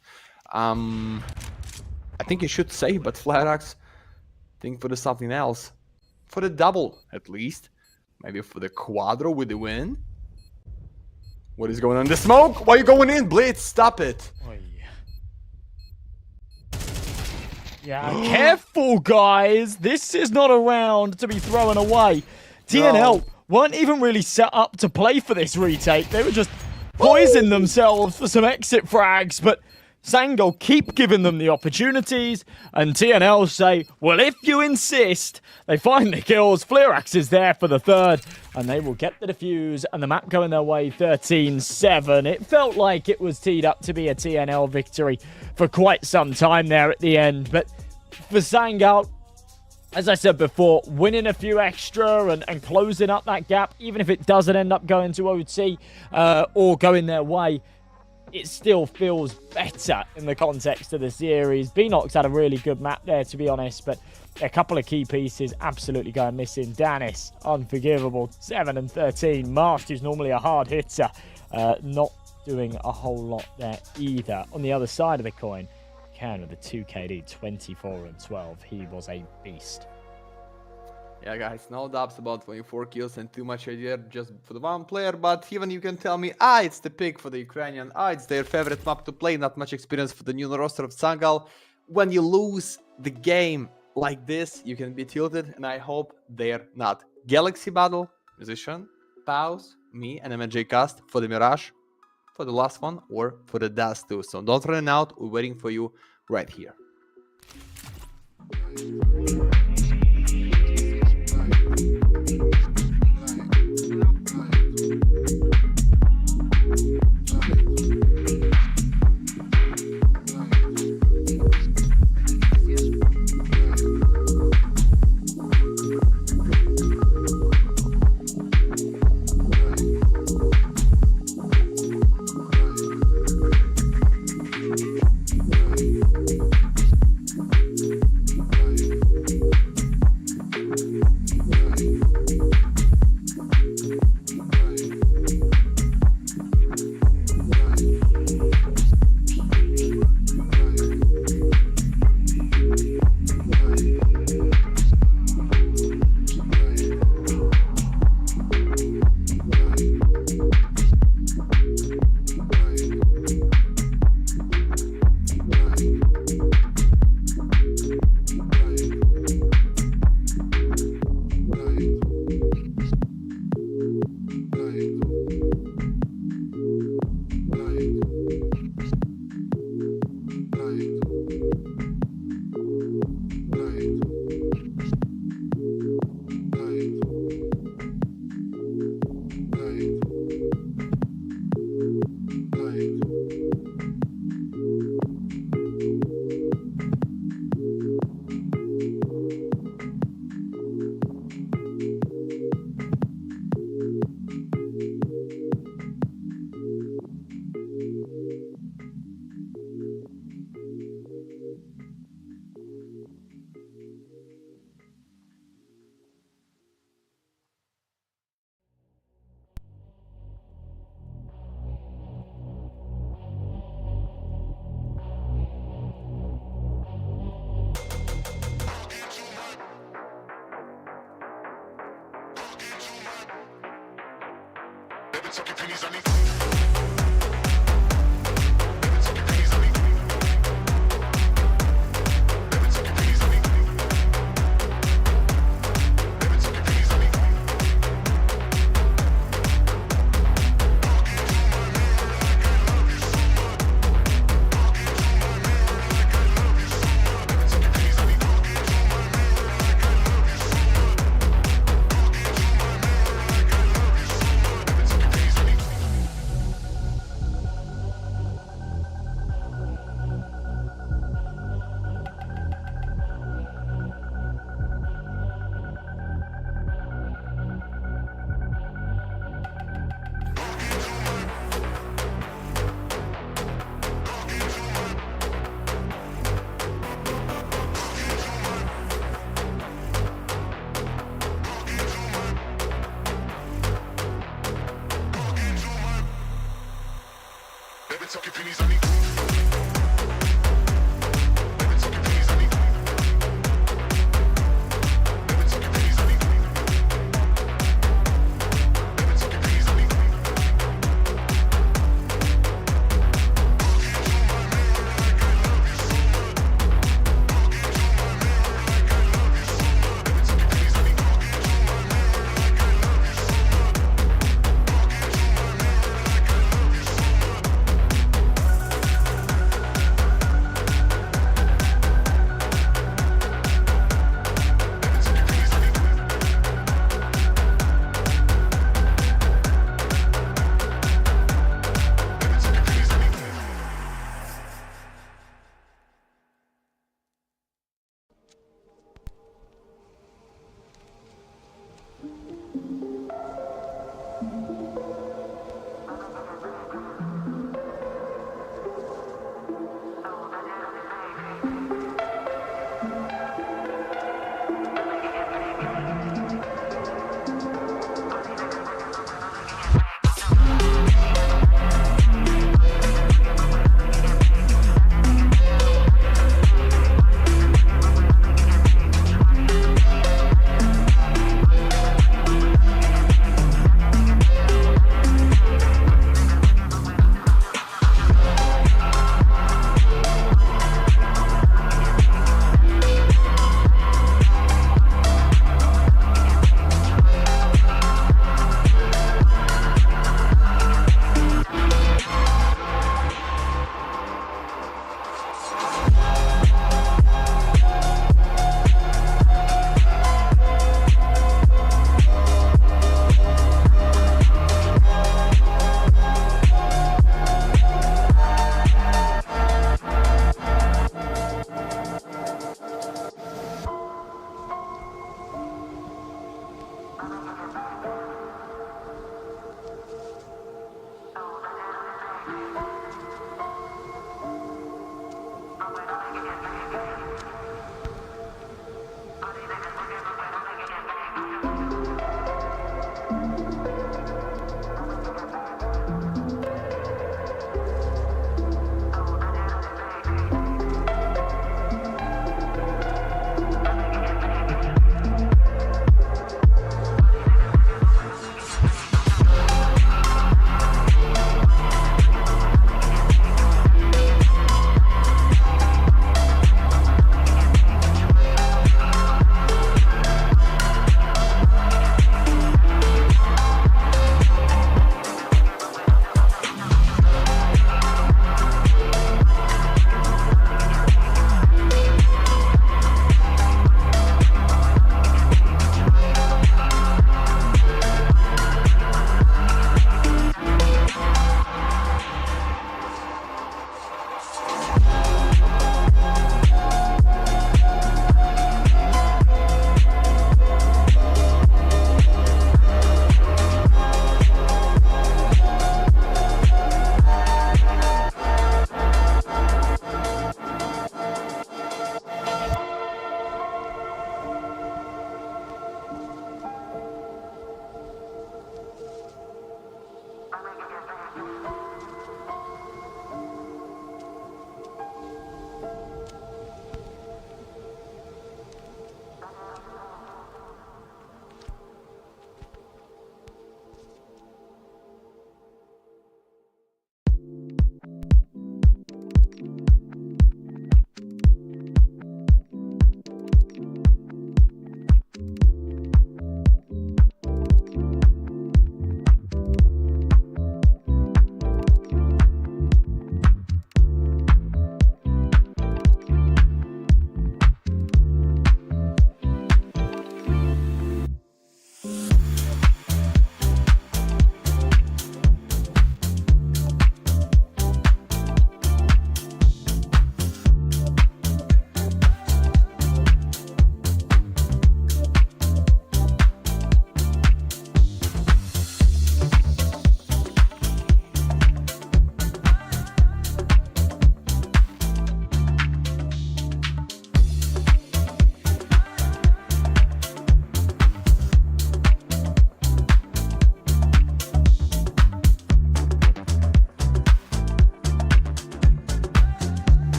I think you should save, but Flareax, think for the something else. For the double, at least. Maybe for the quadro with the win. What is going on in the smoke? Why are you going in, Blitz? Stop it. Oh, yeah, careful, guys. This is not a round to be thrown away. TNL weren't even really set up to play for this retake. They were just poisoning themselves for some exit frags, but Sangal keep giving them the opportunities, and TNL say, well, if you insist. They find the kills. Fleerax is there for the 3rd, and they will get the defuse, and the map going their way 13-7. It felt like it was teed up to be a TNL victory for quite some time there at the end, but for Sangal, as I said before, winning a few extra and closing up that gap, even if it doesn't end up going to OT or going their way, it still feels better in the context of the series. Beanox had a really good map there, to be honest, but a couple of key pieces absolutely going missing. Danis, unforgivable, 7 and 13. Marsh, who's normally a hard hitter, not doing a whole lot there either. On the other side of the coin, Ken with the 2KD, 24 and 12. He was a beast. Yeah, guys, no doubts about 24 kills and too much idea just for the one player, but even you can tell me, it's the pick for the Ukrainian, it's their favorite map to play, not much experience for the new roster of Sangal. When you lose the game like this, you can be tilted, and I hope they're not. Galaxy Battle, Musician, Pause, me, and MJ Cast for the Mirage, for the last one, or for the Dust too. So don't run out, we're waiting for you right here.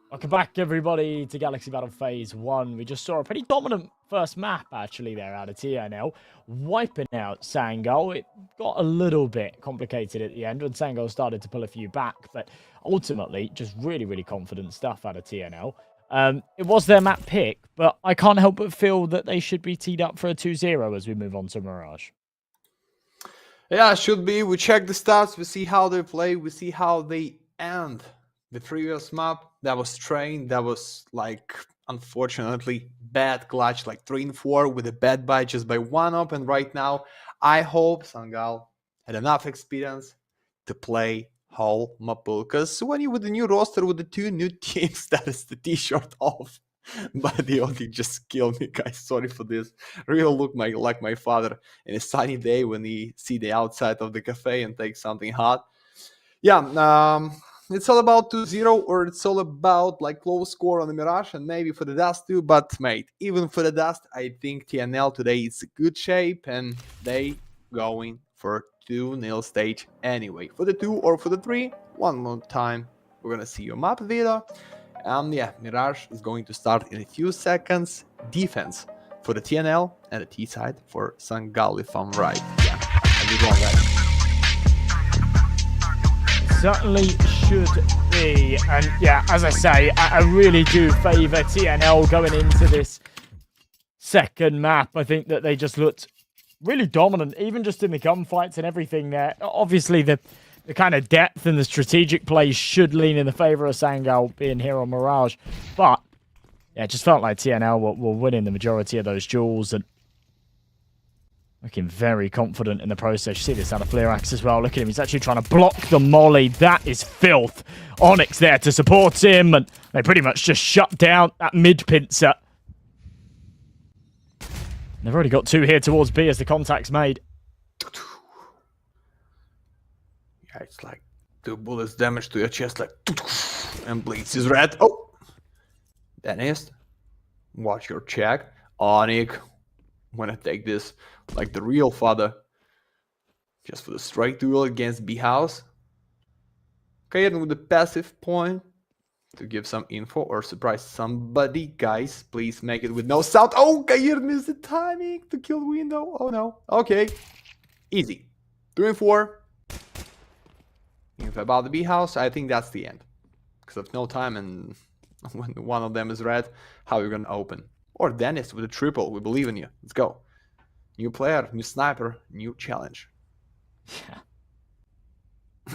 Welcome back, everybody, to Galaxy Battle Phase 1. We just saw a pretty dominant first map, actually, there out of TNL, wiping out Sangal. It got a little bit complicated at the end when Sangal started to pull a few back, but ultimately, just really, really confident stuff out of TNL. It was their map pick, but I can't help but feel that they should be teed up for a 2-0 as we move on to Mirage. Yeah, should be. We check the stats, we see how they play, we see how they end the previous map. That was trained, that was like, unfortunately, bad clutch, like 3 and 4 with a bad buy just by 1 up. And right now, I hope Sangal had enough experience to play whole Mapul. Because when you with the new roster with the 2 new teams, that is the t-shirt off. But the audio just killed me, guys. Sorry for this. Really look like my father in a sunny day when he see the outside of the cafe and take something hot. Yeah, it's all about 2-0, or it's all about like close score on the Mirage and maybe for the Dust too. But mate, even for the Dust, I think TNL today is in good shape and they going for 2-0 stage anyway. For the 2 or for the 3, one more time, we're gonna see your map video. Yeah, Mirage is going to start in a few seconds. Defense for the TNL and the T side for Sangal, if I'm right. Yeah, I'll be wrong, guys. Certainly should be. And yeah, as I say, I really do favour TNL going into this second map. I think that they just looked really dominant, even just in the gunfights and everything there. Obviously, the kind of depth and the strategic play should lean in the favour of Sangal being here on Mirage. But yeah, it just felt like TNL were winning the majority of those duels and looking very confident in the process. You see this out of Fleerax as well. Look at him. He's actually trying to block the molly. That is filth. Onyx there to support him, and they pretty much just shut down that mid-pincer. They've already got 2 here towards B as the contact's made. Yeah, it's like 2 bullets damage to your chest, like, and bleeds is red. Oh! Dennis, watch your check. Onyx, wanna take this like the real father. Just for the straight duel against B-House. Kaiden with the passive point to give some info or surprise somebody. Guys, please make it with no sound. Oh, Kaiden missed the timing to kill window. Oh no. Okay. Easy. 2 and 4. Info about the B-House, I think that's the end. Because of no time, and when one of them is red, how you're gonna open. Or Dennis with a triple. We believe in you. Let's go. New player, new sniper, new challenge. Yeah.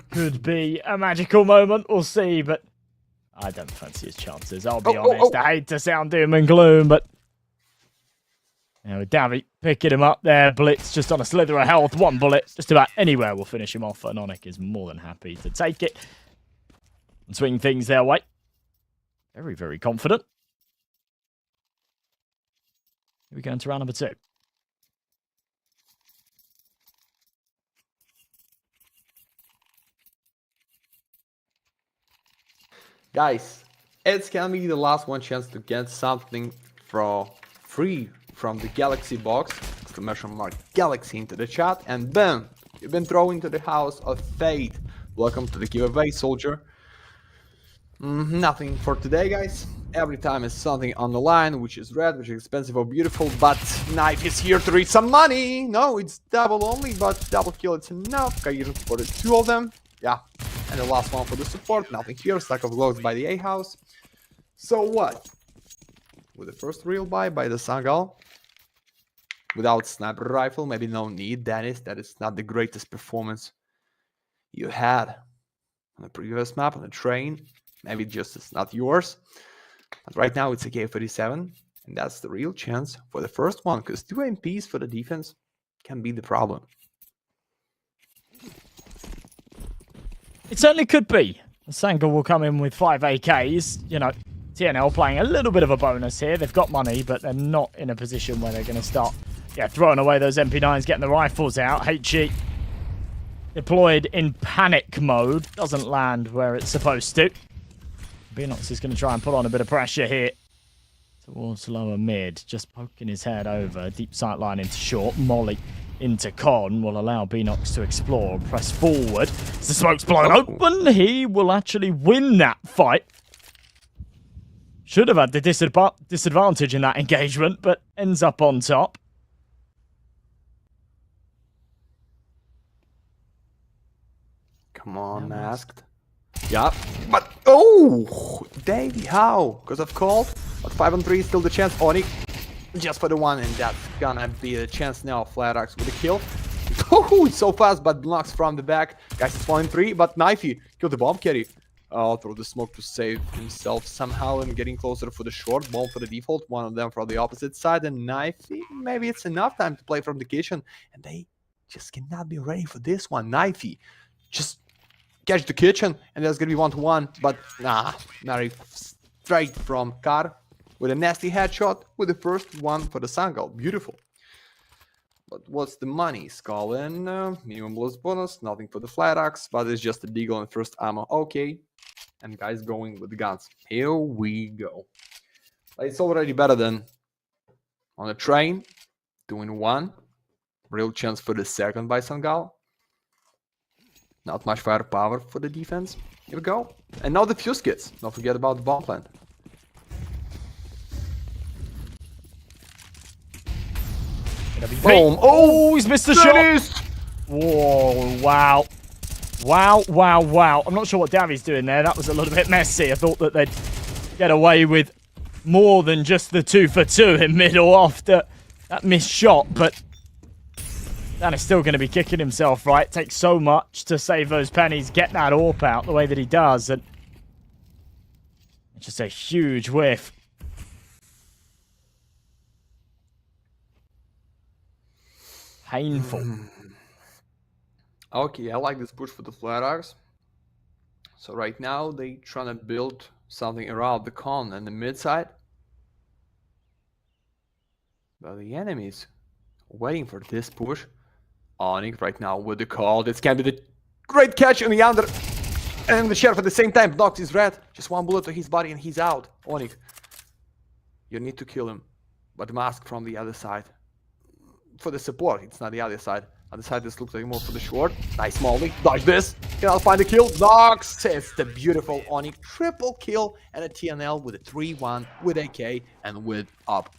Could be a magical moment, we'll see, but I don't fancy his chances, I'll be honest. I hate to sound doom and gloom, but you know, Navi picking him up there. Blitz just on a slither of health. 1 bullet, just about anywhere will finish him off, and Onyx is more than happy to take it and swing things their way. Very, very confident. Here we go into round number 2. Guys, it's gonna be the last one chance to get something for free from the Galaxy box. Exclamation mark Galaxy into the chat, and boom, you've been thrown into the house of fate. Welcome to the giveaway, soldier. Nothing for today, guys. Every time is something on the line, which is red, which is expensive or beautiful, but Knife is here to read some money. No, it's double only, but double kill it's enough. Kaiden for the 2 of them. Yeah. And the last one for the support, nothing here, stack of logs by the A house. So what? With the first real buy by the Sangal, without sniper rifle, maybe no need, Dennis, that is not the greatest performance you had on the previous map, on the train. Maybe just it's not yours. But right now it's a K-47, and that's the real chance for the first one, because 2 MPs for the defense can be the problem. It certainly could be. Sangal will come in with 5 AKs. You know, TNL playing a little bit of a bonus here. They've got money, but they're not in a position where they're going to start throwing away those MP9s, getting the rifles out. HG deployed in panic mode. Doesn't land where it's supposed to. Beanox is going to try and put on a bit of pressure here towards lower mid. Just poking his head over. Deep sight line into short. Molly into Con will allow Beanox to explore and press forward. As the smoke's blown open, he will actually win that fight. should have had the disadvantage in that engagement, but ends up on top. Come on, Masked. Yeah, but oh, Davey, how? Because of cold. But 5-on-3 still the chance. Onyx just for the one, and that's gonna be a chance now. Flatax with a kill. Oh, it's so fast, but blocks from the back. Guys, it's 1-3, but Knifey killed the bomb carry. Through the smoke to save himself somehow and getting closer for the short. Bomb for the default, one of them from the opposite side, and Knifey, maybe it's enough time to play from the kitchen, and they just cannot be ready for this one. Knifey just catch the kitchen, and there's gonna be 1-1, but nah, Mary straight from Kar with a nasty headshot with the first one for the Sangal. Beautiful. But what's the money? Skull in, minimum loss bonus, nothing for the flat axe, but it's just a deagle and first ammo. Okay. And guys going with the guns. Here we go. But it's already better than on a train, doing one. Real chance for the second by Sangal. Not much firepower for the defense. Here we go. And now the fuse kits. Don't forget about the bomb plant. Boom. Oh, he's missed the shot. Finish! Whoa, wow. Wow, wow, wow. I'm not sure what Davi's doing there. That was a little bit messy. I thought that they'd get away with more than just the 2 for 2 in middle after that missed shot, but Dan is still going to be kicking himself, right? It takes so much to save those pennies, get that AWP out the way that he does, and it's just a huge whiff. Painful. Okay, I like this push for the flat axe. So right now they trying to build something around the con and the mid side. But the enemies waiting for this push. Onyx right now with the call. This can be the great catch on the under. And the sheriff at the same time knocks his red. Just one bullet to his body and he's out. Onyx, you need to kill him. But Mask from the other side. For the support, it's not the other side. Other side, this looks like more for the short. Nice Molly. Dodge this. Cannot find the kill. Knocks. It's the beautiful Onyx. Triple kill and a TNL with a 3-1 with AK and with up.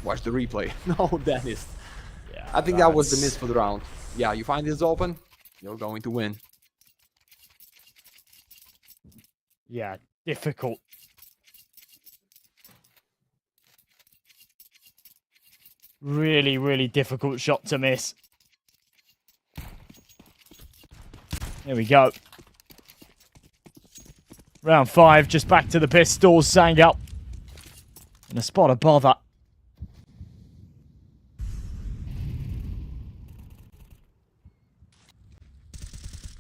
Watch the replay. No, Dennis. Yeah, I think that was the miss for the round. Yeah, you find this open, you're going to win. Yeah, difficult. Really, really difficult shot to miss. There we go. Round 5, just back to the pistols. Sangal in a spot of bother.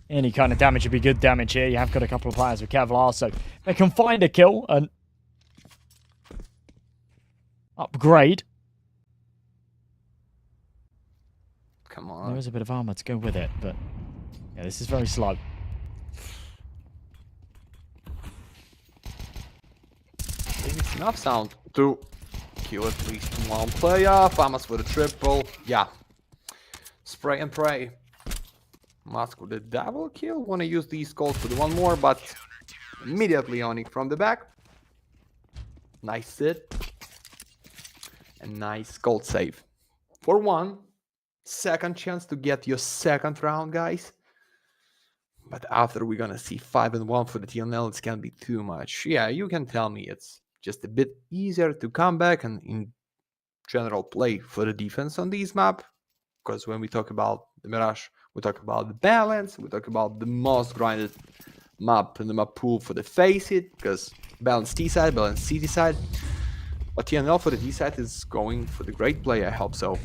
Any kind of damage would be good damage here. You have got a couple of players with Kevlar, so they can find a kill and upgrade. Come on. There is a bit of armor to go with it, but yeah, this is very slow. I think it's enough sound to kill at least one player. Famas for the triple. Yeah. Spray and pray. Mask with the double kill. Want to use these calls for the one more, but immediately Onyx from the back. Nice sit. And nice gold save. For one. Second chance to get your second round, guys. But after we're gonna see 5-1 for the TNL, it's gonna be too much. Yeah, you can tell me it's just a bit easier to come back and in general play for the defense on this map. Because when we talk about the Mirage, we talk about the balance, we talk about the most grinded map in the map pool for the face it, because balance T side, balance CT side. But TNL for the D side is going for the great play, I hope so.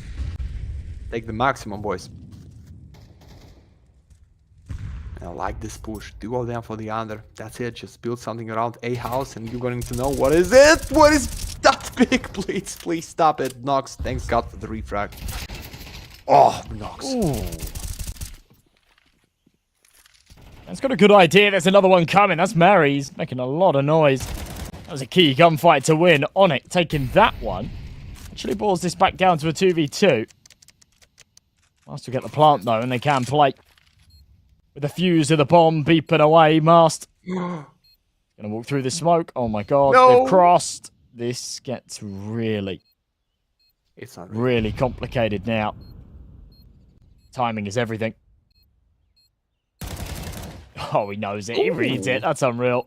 Take the maximum, boys. I like this push. 2 of them for the under. That's it. Just build something around a house and you're going to know what is it? What is that big? Please, please stop it. Nox, thanks God for the refrag. Oh, Nox. That's got a good idea. There's another one coming. That's Mary's making a lot of noise. That was a key gunfight to win. Onyx taking that one. Actually boils this back down to a 2v2. Mast will get the plant though, and they can play. With the fuse of the bomb beeping away, Mast gonna Gonna walk through the smoke. Oh my god, No! they've crossed. This gets really, It's not really complicated now. Timing is everything. Oh, he knows it. He reads it. That's unreal.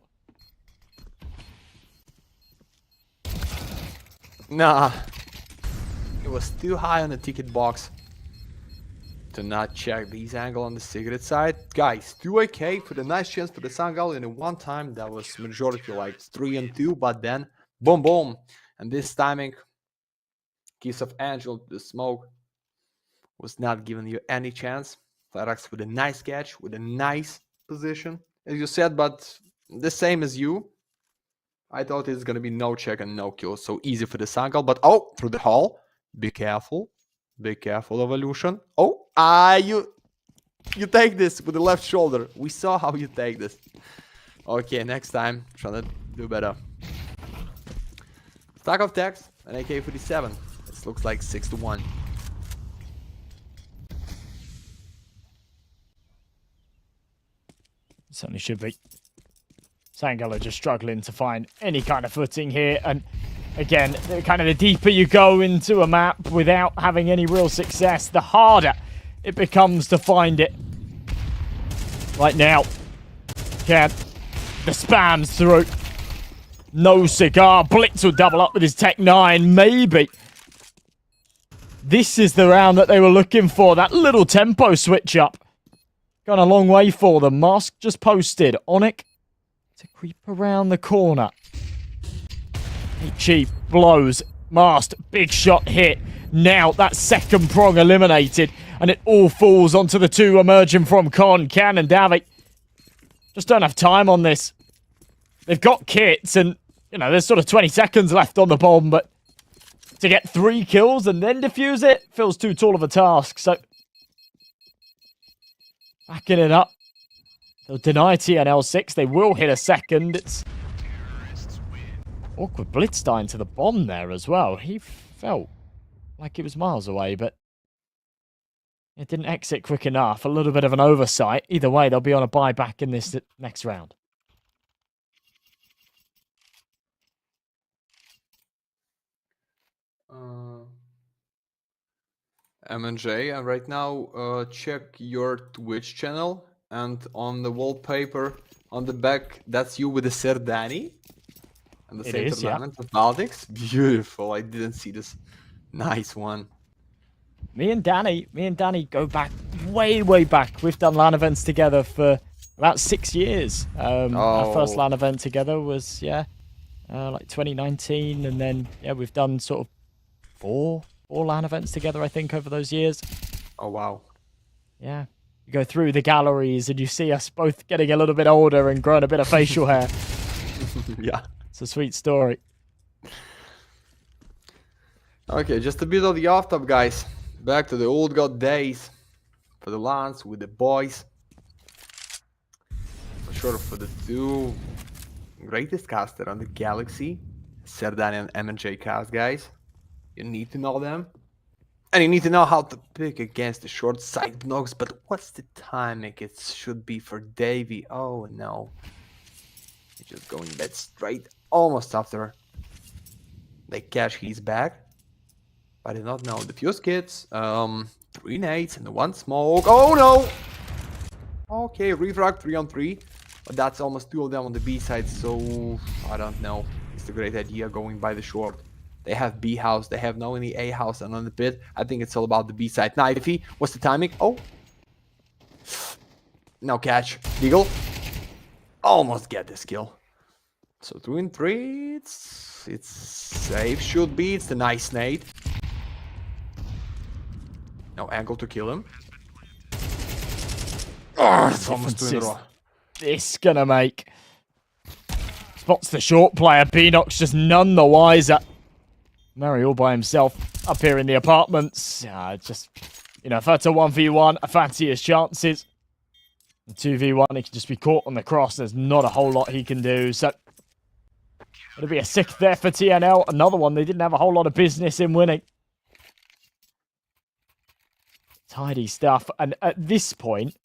Nah. It was too high on the ticket box to not check these angle on the cigarette side. Guys, 2 AK for the nice chance for the Sangal in a one time. That was majority like 3 and 2, but then boom boom. And this timing, Kiss of Angel, the smoke was not giving you any chance. Flarex with a nice catch, with a nice position, as you said, but the same as you. I thought it's gonna be no check and no kill, so easy for the Sangal, but oh, through the hall. Be careful. Be careful, Evolution. Oh, you take this with the left shoulder. We saw how you take this. Okay, next time, try to do better. Stack of tags, an AK-47. This looks like 6-1. Certainly should be. Sangal are just struggling to find any kind of footing here. And again, kind of the deeper you go into a map without having any real success, the harder it becomes to find it. Right now, can the spams through. No cigar. Blitz will double up with his Tech 9. Maybe. This is the round that they were looking for. That little tempo switch up. Gone a long way for them. Mask just posted. Onic to creep around the corner. Cheap blows. Mast. Big shot hit. Now that second prong eliminated. And it all falls onto the two emerging from Con. Can and Navi just don't have time on this. They've got kits and, you know, there's sort of 20 seconds left on the bomb, but to get 3 kills and then defuse it feels too tall of a task. So, backing it up. They'll deny TNL 6. They will hit a second. It's awkward blitz dying to the bomb there as well. He felt like it was miles away, but it didn't exit quick enough. A little bit of an oversight. Either way, they'll be on a buyback in this next round. M&J, and right now check your Twitch channel, and on the wallpaper on the back, that's you with the Serdani and the same tournament of Baltics. Beautiful. I didn't see this. Nice one. Me and Danny go back way back. We've done LAN events together for about 6 years. Our first LAN event together was like 2019, and then we've done sort of four LAN events together, I think, over those years. Oh wow. Yeah. You go through the galleries and you see us both getting a little bit older and growing a bit of facial hair. Yeah. It's a sweet story. Okay, just a bit of the off top, guys. Back to the old god days for the LANs with the boys. For sure, for the two greatest caster on the galaxy, Serdani and M&J cast, guys. You need to know them. And you need to know how to pick against the short side blocks. But what's the timing? It should be for Davey. Oh no. He's just going dead straight almost after they catch his back. I did not know. The fuse kits, 3 nades and 1 smoke. Oh no! Okay, refrag 3-on-3. But that's almost 2 of them on the B side, so I don't know. It's a great idea going by the short. They have B house, they have no any A house, and on the pit, I think it's all about the B side. NAVI, what's the timing? Oh! No catch. Deagle. Almost get this kill. So 2 and 3, it's safe, should be. It's the nice nade. No angle to kill him. Oh, it's almost 2 in a row. This gonna make. Spots the short player. Beanox just none the wiser. Murray all by himself up here in the apartments. Just, you know, if that's a 1v1, I fancy his chances. 2v1, he can just be caught on the cross. There's not a whole lot he can do. So, it'll be a 6th there for TNL. Another one they didn't have a whole lot of business in winning. Tidy stuff. And at this point,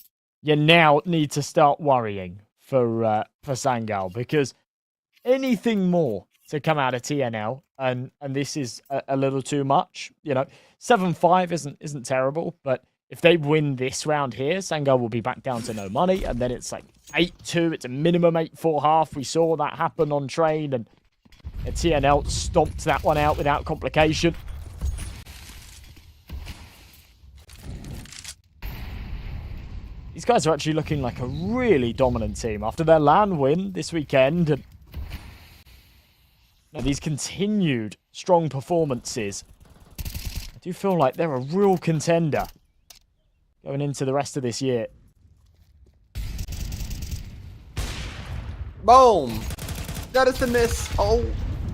you now need to start worrying for Sangal, because anything more to come out of TNL, and this is a little too much. 7-5 isn't terrible, but if they win this round here, Sangal will be back down to no money, and then it's like 8-2. It's a minimum 8-4 half. We saw that happen on train, and TNL stomped that one out without complication. These guys are actually looking like a really dominant team after their LAN win this weekend. And these continued strong performances, I do feel like they're a real contender going into the rest of this year. Boom! That is the miss. Oh,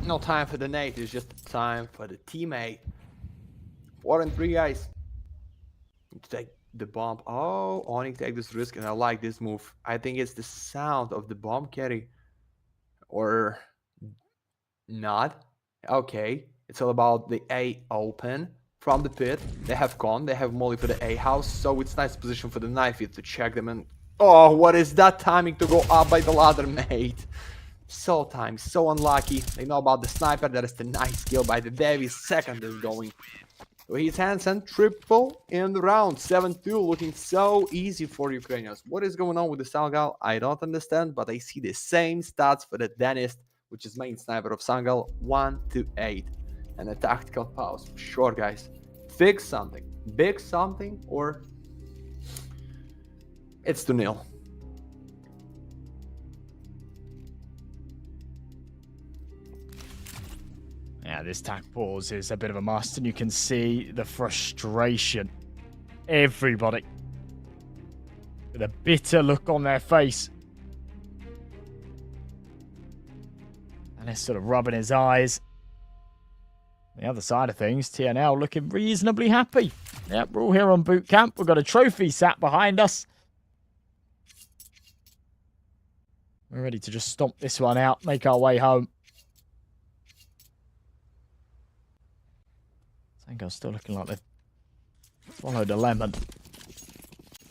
no time for the nade. It's just time for the teammate. 4 and 3 guys. Take the bomb. Oh, only take this risk, and I like this move. I think it's the sound of the bomb carry. Or not. Okay. It's all about the A open from the pit. They have gone. They have molly for the A house. So it's nice position for the NAVI to check them. And oh, what is that timing to go up by the ladder, mate? So timed, so unlucky. They know about the sniper. That is the nice kill by the Devi. Second is going to his hands, and triple in the round. 7-2, looking so easy for Ukrainians. What is going on with the Sangal? I don't understand, but I see the same stats for the Dentist, which is main sniper of Sangal, 1-8. And a tactical pause. Sure, guys. Fix something. Big something, or it's 2-0. Yeah, this tack pause is a bit of a must, and you can see the frustration. Everybody with a bitter look on their face. And they're sort of rubbing his eyes. The other side of things, TNL looking reasonably happy. Yep, we're all here on boot camp. We've got a trophy sat behind us. We're ready to just stomp this one out, make our way home. Sangal's still looking like they've swallowed a lemon.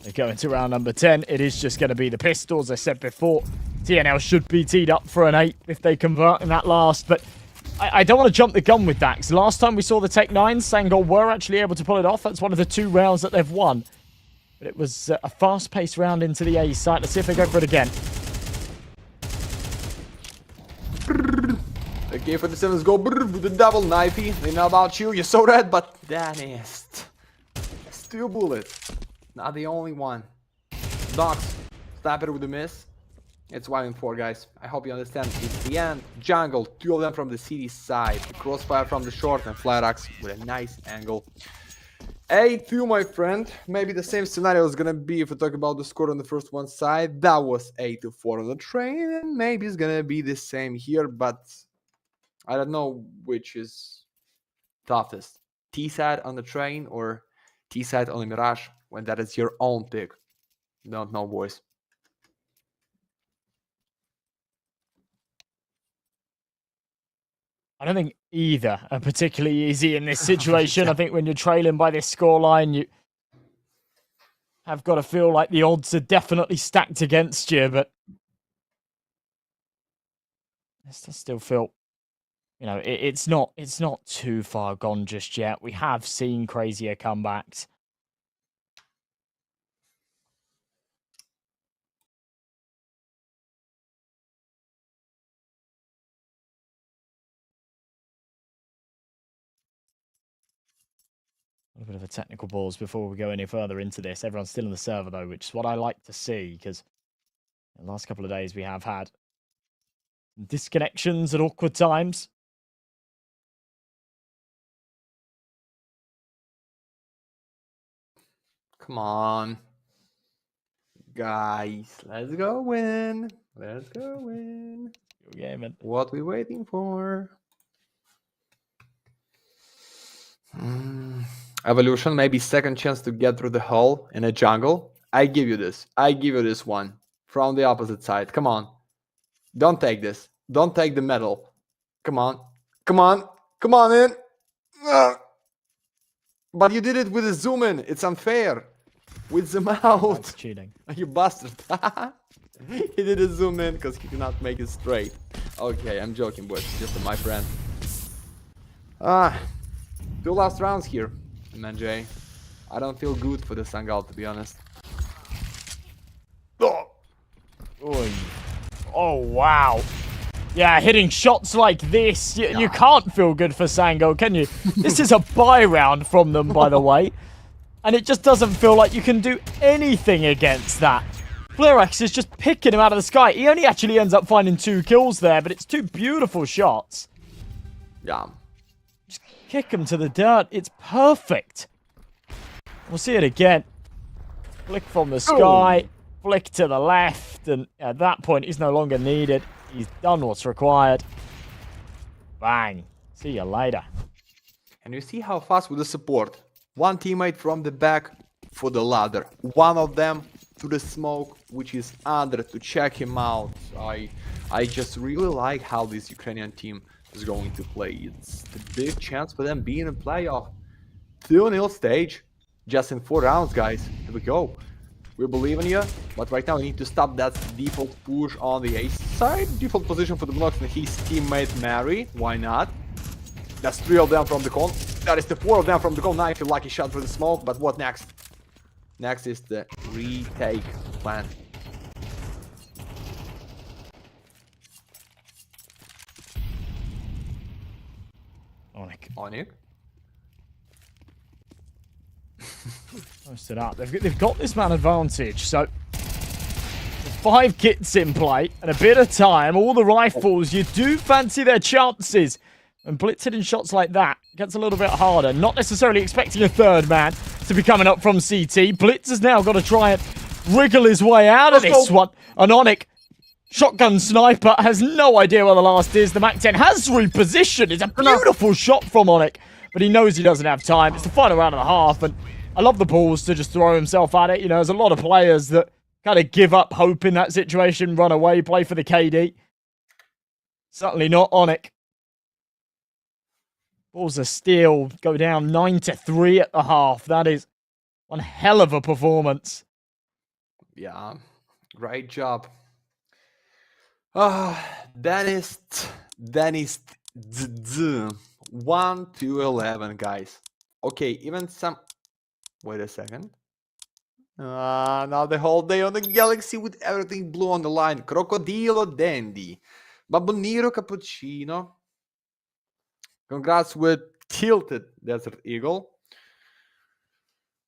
They go into round number 10. It is just going to be the pistols, as I said before. TNL should be teed up for an 8 if they convert in that last. But I don't want to jump the gun with that, because last time we saw the Tech 9s, Sangal were actually able to pull it off. That's one of the 2 rounds that they've won. But it was a fast-paced round into the A site. Let's see if they go for it again. Okay, for the 7s go with the double knifey. They know about you. You're so red, but Dentist. 2 bullets. Not the only one. Docs. Sniper with the miss. It's 1-4, guys. I hope you understand. It's the end. Jungle. 2 of them from the city side. Crossfire from the short, and Flyrax with a nice angle. 8-2, my friend. Maybe the same scenario is gonna be if we talk about the score on the first one side. That was 8-4 on the train, and maybe it's gonna be the same here, but I don't know which is toughest. T-side on the train or T-side on the Mirage, when that is your own pick. Don't know, boys. I don't think either are particularly easy in this situation. I think when you're trailing by this scoreline, you have got to feel like the odds are definitely stacked against you, but I still feel, it's not too far gone just yet. We have seen crazier comebacks. A little bit of a technical pause before we go any further into this. Everyone's still in the server, though, which is what I like to see, because the last couple of days we have had disconnections at awkward times. Come on. Guys, let's go win. Let's go win. Yeah, man. What we waiting for? Evolution, maybe second chance to get through the hole in a jungle. I give you this. I give you this one. From the opposite side. Come on. Don't take this. Don't take the medal. Come on. Come on. Come on in. But you did it with a zoom in. It's unfair. With zoom out. That's cheating. You bastard. He didn't zoom in because he cannot make it straight. Okay, I'm joking, boys. Just my friend. Two last rounds here, MJ. I don't feel good for the Sangal, to be honest. Oh, Oy. Oh, wow. Yeah, hitting shots like this, you can't feel good for Sangal, can you? This is a buy round from them, by the way. And it just doesn't feel like you can do anything against that. Flurex is just picking him out of the sky. He only actually ends up finding 2 kills there, but it's 2 beautiful shots. yeah. Just kick him to the dirt. It's perfect. We'll see it again. Flick from the sky, flick to the left, and at that point, he's no longer needed. He's done what's required. Bang. See you later. And you see how fast with the support. One teammate from the back for the ladder. One of them to the smoke, which is under to check him out. I just really like how this Ukrainian team is going to play. It's the big chance for them being in playoff. 2-0 stage. Just in 4 rounds, guys. Here we go. We believe in you, but right now we need to stop that default push on the A side. Default position for the blocks and his teammate Mary. Why not? That's 3 of them from the con. That is the 4 of them from the con. Now if you lucky shot for the smoke, but what next? Next is the retake plan. Onyx. Post it up. They've got this man advantage, so 5 kits in play and a bit of time. All the rifles, you do fancy their chances. And Blitz hitting shots like that gets a little bit harder. Not necessarily expecting a 3rd man to be coming up from CT. Blitz has now got to try and wriggle his way out of this one. And Onyx, shotgun sniper, has no idea where the last is. The MAC-10 has repositioned. It's a beautiful shot from Onyx, but he knows he doesn't have time. It's the final round and a half, and I love the balls to just throw himself at it. You know, there's a lot of players that kind of give up hope in that situation, run away, play for the KD. Certainly not Onyx. Balls are steal, go down 9-3 at the half. That is one hell of a performance. Yeah, great job. That is 1-11, guys. Okay, even some. Wait a second. Now the whole day on the galaxy with everything blue on the line. Crocodilo Dandy. Babonero Cappuccino. Congrats with Tilted Desert Eagle.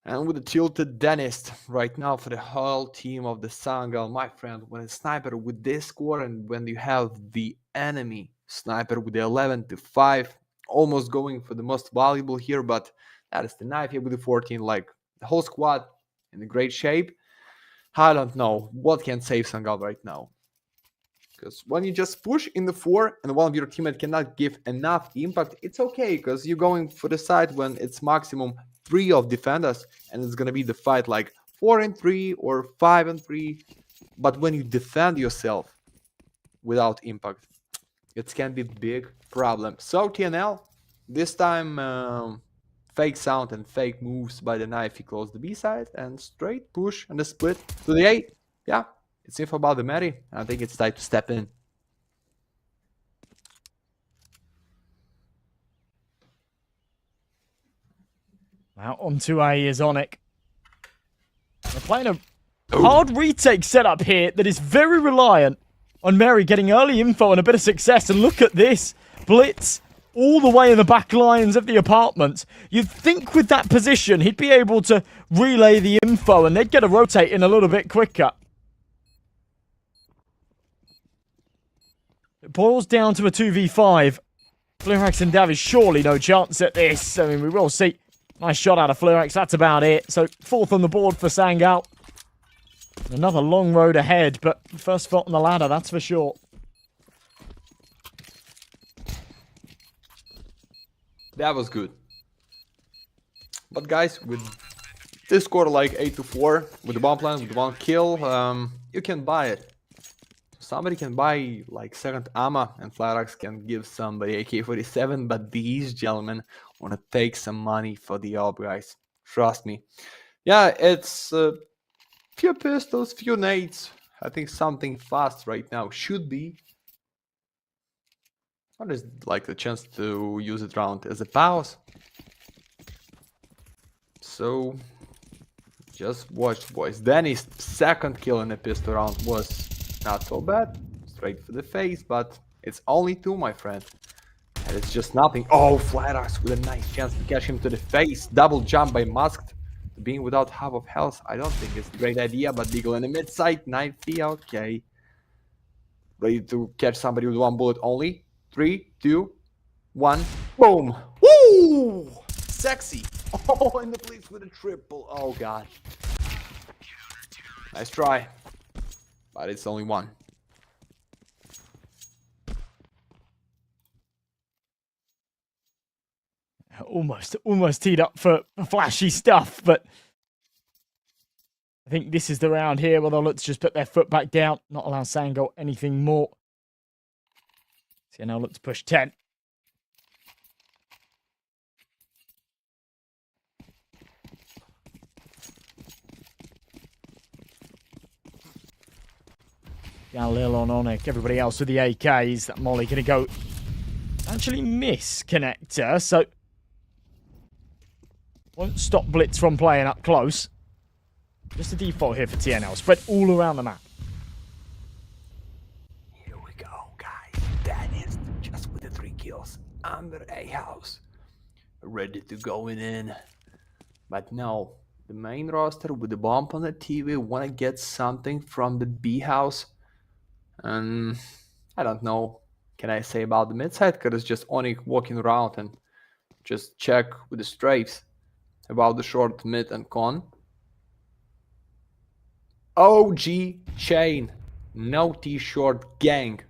And with the Tilted Dentist right now for the whole team of the Sangal. My friend, when a sniper with this score and when you have the enemy sniper with the 11-5, almost going for the most valuable here, but that is the knife here with the 14, like the whole squad in a great shape. I don't know what can save Sangal right now. Because when you just push in the 4 and one of your teammates cannot give enough impact, it's okay, because you're going for the side when it's maximum 3 of defenders, and it's gonna be the fight like 4-3 or 5-3. But when you defend yourself without impact, it can be big problem. So TNL, this time fake sound and fake moves by the knife. He closed the B side and straight push and the split to the A. Yeah, it's info about the Mary. I think it's time to step in. Now onto A is Onyx. They're playing a hard retake setup here that is very reliant on Mary getting early info and a bit of success. And look at this. Blitz all the way in the back lines of the apartment. You'd think with that position, he'd be able to relay the info and they'd get a rotate in a little bit quicker. It boils down to a 2v5. Flurex and Dav is surely no chance at this. I mean, we will see. Nice shot out of Flurex. That's about it. So 4th on the board for Sangal. Another long road ahead, but first foot on the ladder, that's for sure. That was good. But guys, with this score like 8-4, with the bomb plan, with 1 kill, you can buy it. Somebody can buy like 2nd ammo, and Flyrax can give somebody AK-47, but these gentlemen want to take some money for the op, guys. Trust me. Yeah, it's few pistols, few nades, I think something fast right now should be. Or just like the chance to use it round as a pause. So just watch, boys. Danny's second kill in the pistol round was not so bad. Straight for the face, but it's only 2, my friend. And it's just nothing. Oh, Flat Axe with a nice chance to catch him to the face. Double jump by Masked. Being without half of health, I don't think it's a great idea, but Deagle in the mid side, NAVI, okay. Ready to catch somebody with 1 bullet only. 3, 2, 1, boom! Woo! Sexy! Oh, and the police with a triple. Oh, God. Nice try. But it's only 1. Almost teed up for flashy stuff, but I think this is the round here where they'll look to just put their foot back down, not allow Sangal anything more. So now look to push 10. Galil on Onyx, everybody else with the AKs. That Molly going to go actually miss connector, so won't stop Blitz from playing up close. Just a default here for TNL, spread all around the map. Here we go, guys. That is just with the 3 kills under A house. Ready to go in. But no, the main roster with the bump on the TV want to get something from the B house. And I don't know, can I say about the mid side? Because it's just Onyx walking around and just check with the strafes about the short, mid, and con. OG chain, no T-short gang.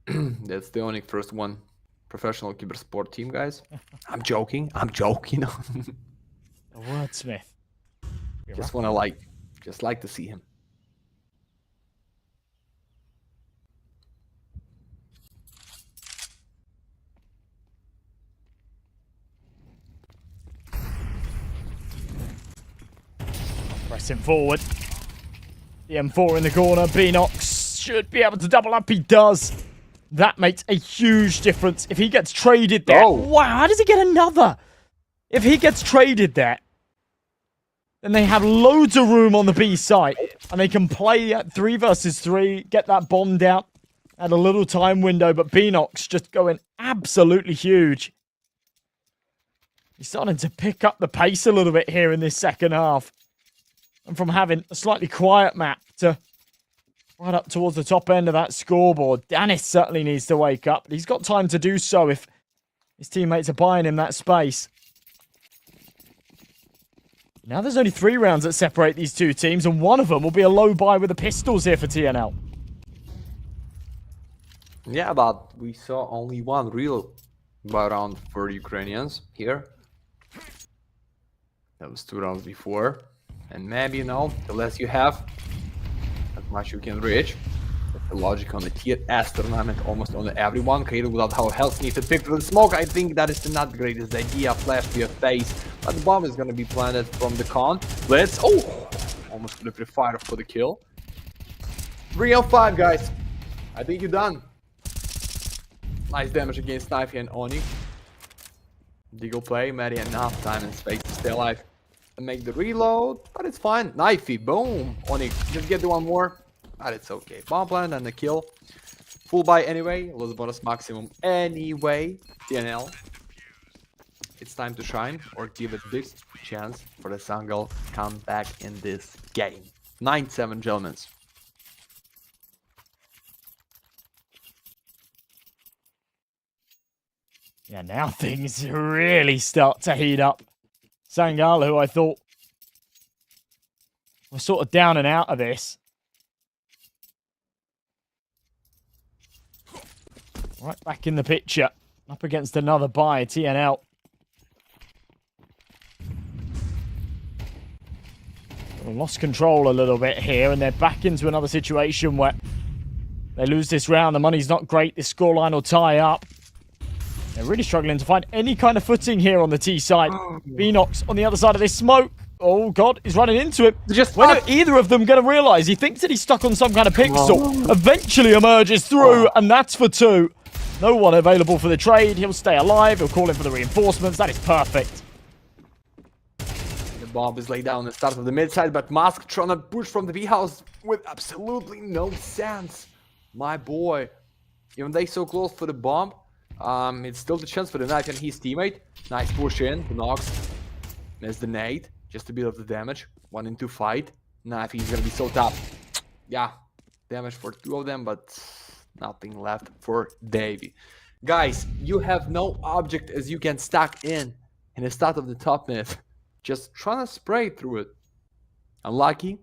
That's the only first one professional cybersport team, guys. I'm joking. The wordsmith. Just want to like to see him. Pressing forward. The M4 in the corner. Beanox should be able to double up. He does. That makes a huge difference. If he gets traded there. Oh. Wow, how does he get another? If he gets traded there, then they have loads of room on the B site. And they can play at 3 versus 3. Get that bomb down. Add a little time window. But Beanox just going absolutely huge. He's starting to pick up the pace a little bit here in this second half. And from having a slightly quiet map to right up towards the top end of that scoreboard, Dennis certainly needs to wake up. He's got time to do so if his teammates are buying him that space. Now there's only 3 rounds that separate these 2 teams, and one of them will be a low buy with the pistols here for TNL. Yeah, but we saw only 1 real buy round for Ukrainians here. That was 2 rounds before. And maybe, you know, the less you have, as much you can reach. That's the logic on the tier S tournament, almost on everyone. Created without how health needs to pick through the smoke. I think that is not the greatest idea. Flash to your face. But the bomb is going to be planted from the con. Let's... Oh! Almost to the pre-fire for the kill. 3 on 5, guys. I think you're done. Nice damage against NAVI and Oni. Deagle play, Maddie enough time and space to stay alive. Make the reload, but it's fine. NAVI, boom. Onyx, just get the 1 more, but it's okay. Bomb plant and the kill. Full buy anyway. Lose bonus maximum anyway. TNL. It's time to shine or give it big chance for the Sangal come back in this game. 9-7, gentlemen. Yeah, now things really start to heat up. Sangal, who I thought was sort of down and out of this. Right back in the picture. Up against another buy, TNL. Lost control a little bit here, and they're back into another situation where they lose this round. The money's not great. This scoreline will tie up. They're really struggling to find any kind of footing here on the T side. Beanox on the other side of this smoke. Oh, God, he's running into him. Just when are either of them going to realize? He thinks that he's stuck on some kind of pixel. Eventually emerges through, and that's for 2. No one available for the trade. He'll stay alive. He'll call in for the reinforcements. That is perfect. The bomb is laid down at the start of the mid side, but Mask trying to push from the V-house with absolutely no sense. My boy. Even they so close for the bomb, it's still the chance for the knife and his teammate. Nice push in. The Nox missed the nade. Just a bit of the damage. 1 in 2 fight. Knife, he's gonna be so tough. Yeah, damage for 2 of them, but nothing left for Davey. Guys, you have no object as you can stack in the start of the top mid. Just trying to spray through it. Unlucky.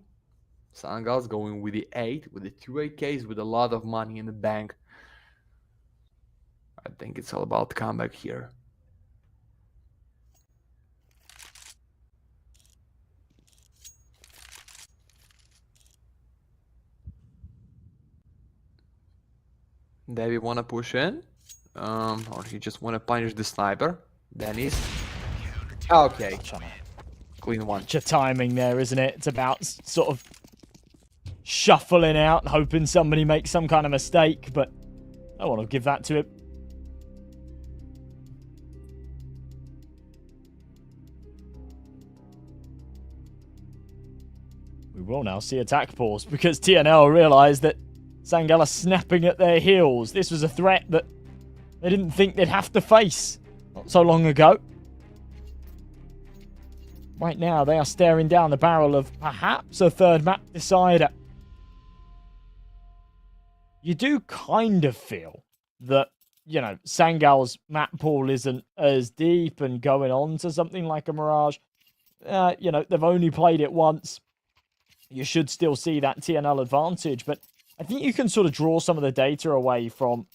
Sangal's going with the 8, with the 2 AKs, with a lot of money in the bank. I think it's all about comeback here. Davey wanna push in, or he just wanna punish the sniper. Dennis. Okay, clean one. Your timing there, isn't it? It's about sort of shuffling out, hoping somebody makes some kind of mistake, but I want to give that to him. We will now see attack pause because TNL realised that Sangal are snapping at their heels. This was a threat that they didn't think they'd have to face not so long ago. Right now, they are staring down the barrel of perhaps a third map decider. You do kind of feel that, you know, Sangal's map pool isn't as deep and going on to something like a Mirage. You know, they've only played it once. You should still see that TNL advantage, but I think you can sort of draw some of the data away from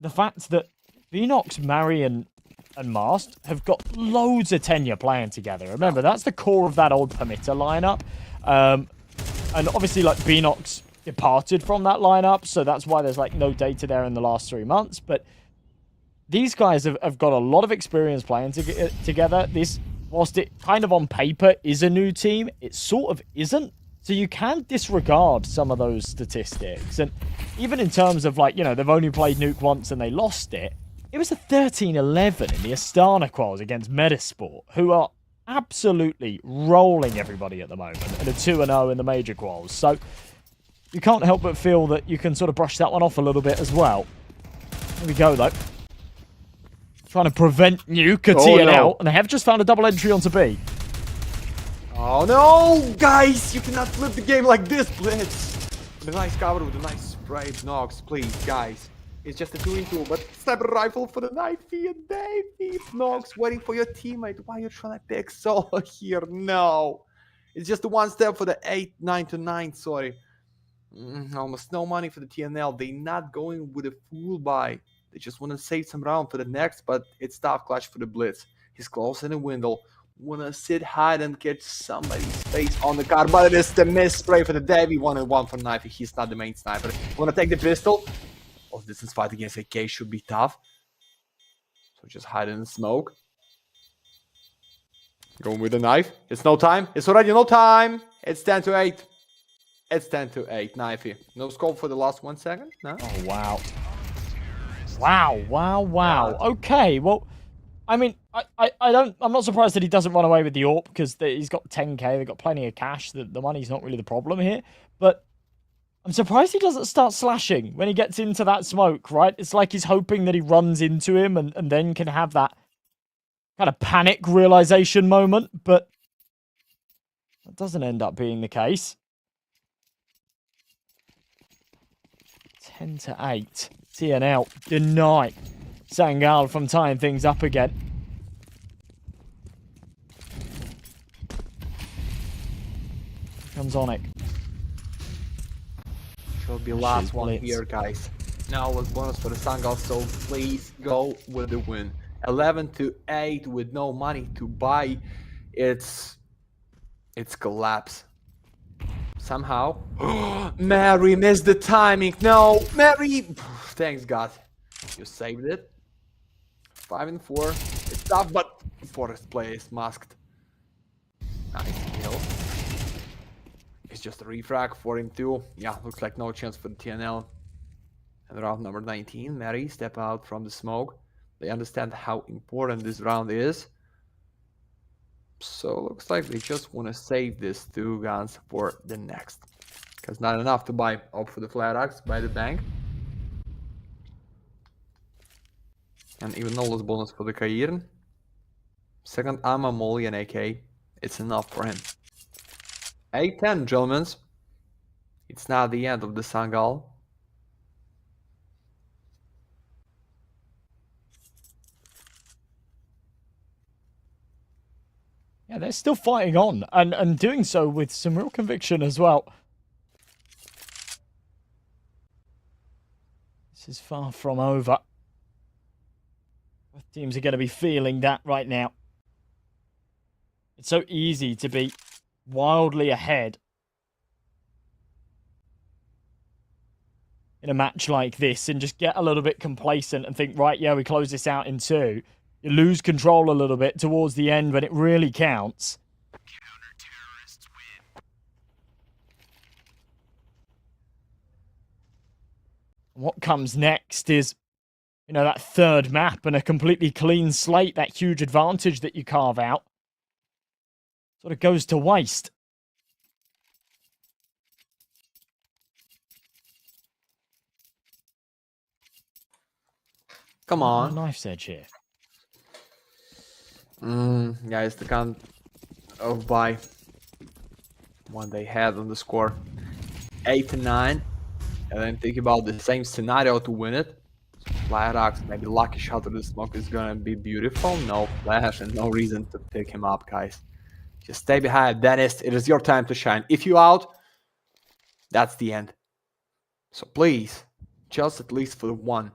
the fact that Vinox, Marion, and Mast have got loads of tenure playing together. Remember, that's the core of that old Permitter lineup. And obviously, like, Vinox departed from that lineup, so that's why there's, like, no data there in the last 3 months. But these guys have got a lot of experience playing together. This, whilst it kind of on paper is a new team, it sort of isn't. So you can disregard some of those statistics. And even in terms of, like, you know, they've only played Nuke once and they lost it. It was a 13-11 in the Astana quals against Metasport, who are absolutely rolling everybody at the moment, and a 2-0 in the major quals. So you can't help but feel that you can sort of brush that one off a little bit as well. Here we go, though. Trying to prevent Nuke at TNL, and they have just found a double entry onto B. Oh no, guys, you cannot flip the game like this, Blitz. With a nice cover, with a nice spray, Nox, please, guys. It's just a 2-in-2, but sniper rifle for the Knifey and Davey. Nox waiting for your teammate. Why are you trying to pick solo here? No. It's just a 1 step for the 8, 9-9, sorry. Almost no money for the TNL. They're not going with a full buy. They just want to save some round for the next, but it's tough clutch for the Blitz. He's close in the window. Wanna sit hide and catch somebody's face on the car, but it is the miss spray for the Davey. 1-1 for Knifey. He's not the main sniper. Wanna take the pistol? Oh, distance fight against AK should be tough. So just hide in the smoke. Going with the knife. It's no time. It's already no time. It's 10-8. It's 10-8. Knifey. No scope for the last 1 second. No. Oh, wow. Wow. Okay, well, I mean, I'm not surprised that he doesn't run away with the AWP because he's got 10k, they've got plenty of cash, the money's not really the problem here, but I'm surprised he doesn't start slashing when he gets into that smoke, right? It's like he's hoping that he runs into him and then can have that kind of panic realization moment, but that doesn't end up being the case. 10-8. TNL deny Sangal from tying things up again. Here comes Onyx. Should be last one here, guys. Now was bonus for the Sangal, so please go with the win. 11-8 with no money to buy. It's collapse. Somehow. Mary missed the timing. No, Mary. Thanks God. You saved it. 5-4. It's tough, but Forest play is masked. Nice. It's just a refrag for him too. Yeah, looks like no chance for the TNL. And round number 19, Mary step out from the smoke. They understand how important this round is. So looks like they just want to save these 2 guns for the next. Because not enough to buy up for the flat axe by the bank. And even no loss bonus for the Kairin. Second ammo, molly, and AK. It's enough for him. 8-10, gentlemen. It's not the end of the Sangal. Yeah, they're still fighting on, and doing so with some real conviction as well. This is far from over. Both teams are going to be feeling that right now. It's so easy to be wildly ahead in a match like this and just get a little bit complacent and think, right, yeah, we close this out in 2. You lose control a little bit towards the end when it really counts. What comes next is, you know, that 3rd map and a completely clean slate, that huge advantage that you carve out, sort of goes to waste. Come on. Knife's edge here. Yeah, it's the kind of buy one they had on the score. 8-9. And then think about the same scenario to win it. Flat axe, maybe lucky shot of the smoke is gonna be beautiful. No flash and no reason to pick him up, guys. Just stay behind. Dennis, it is your time to shine. If you out, that's the end. So please, just at least for the 1.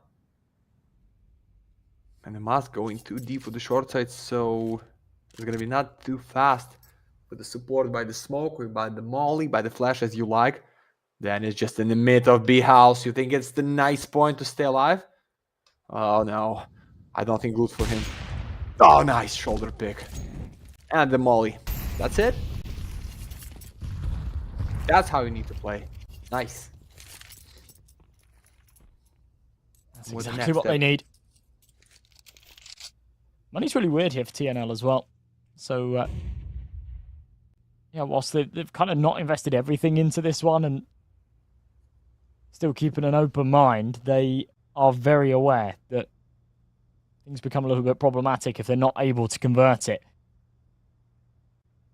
And the mask going too deep for the short side, so it's gonna be not too fast with the support by the smoke, or by the molly, by the flash as you like. Then it's just in the mid of B house. You think it's the nice point to stay alive? Oh no, I don't think good for him. Oh, nice shoulder pick. And the molly. That's it. That's how you need to play. Nice. That's exactly what they need. Money's really weird here for TNL as well. So, yeah, whilst they've kind of not invested everything into this one and still keeping an open mind, they are very aware that things become a little bit problematic if they're not able to convert it.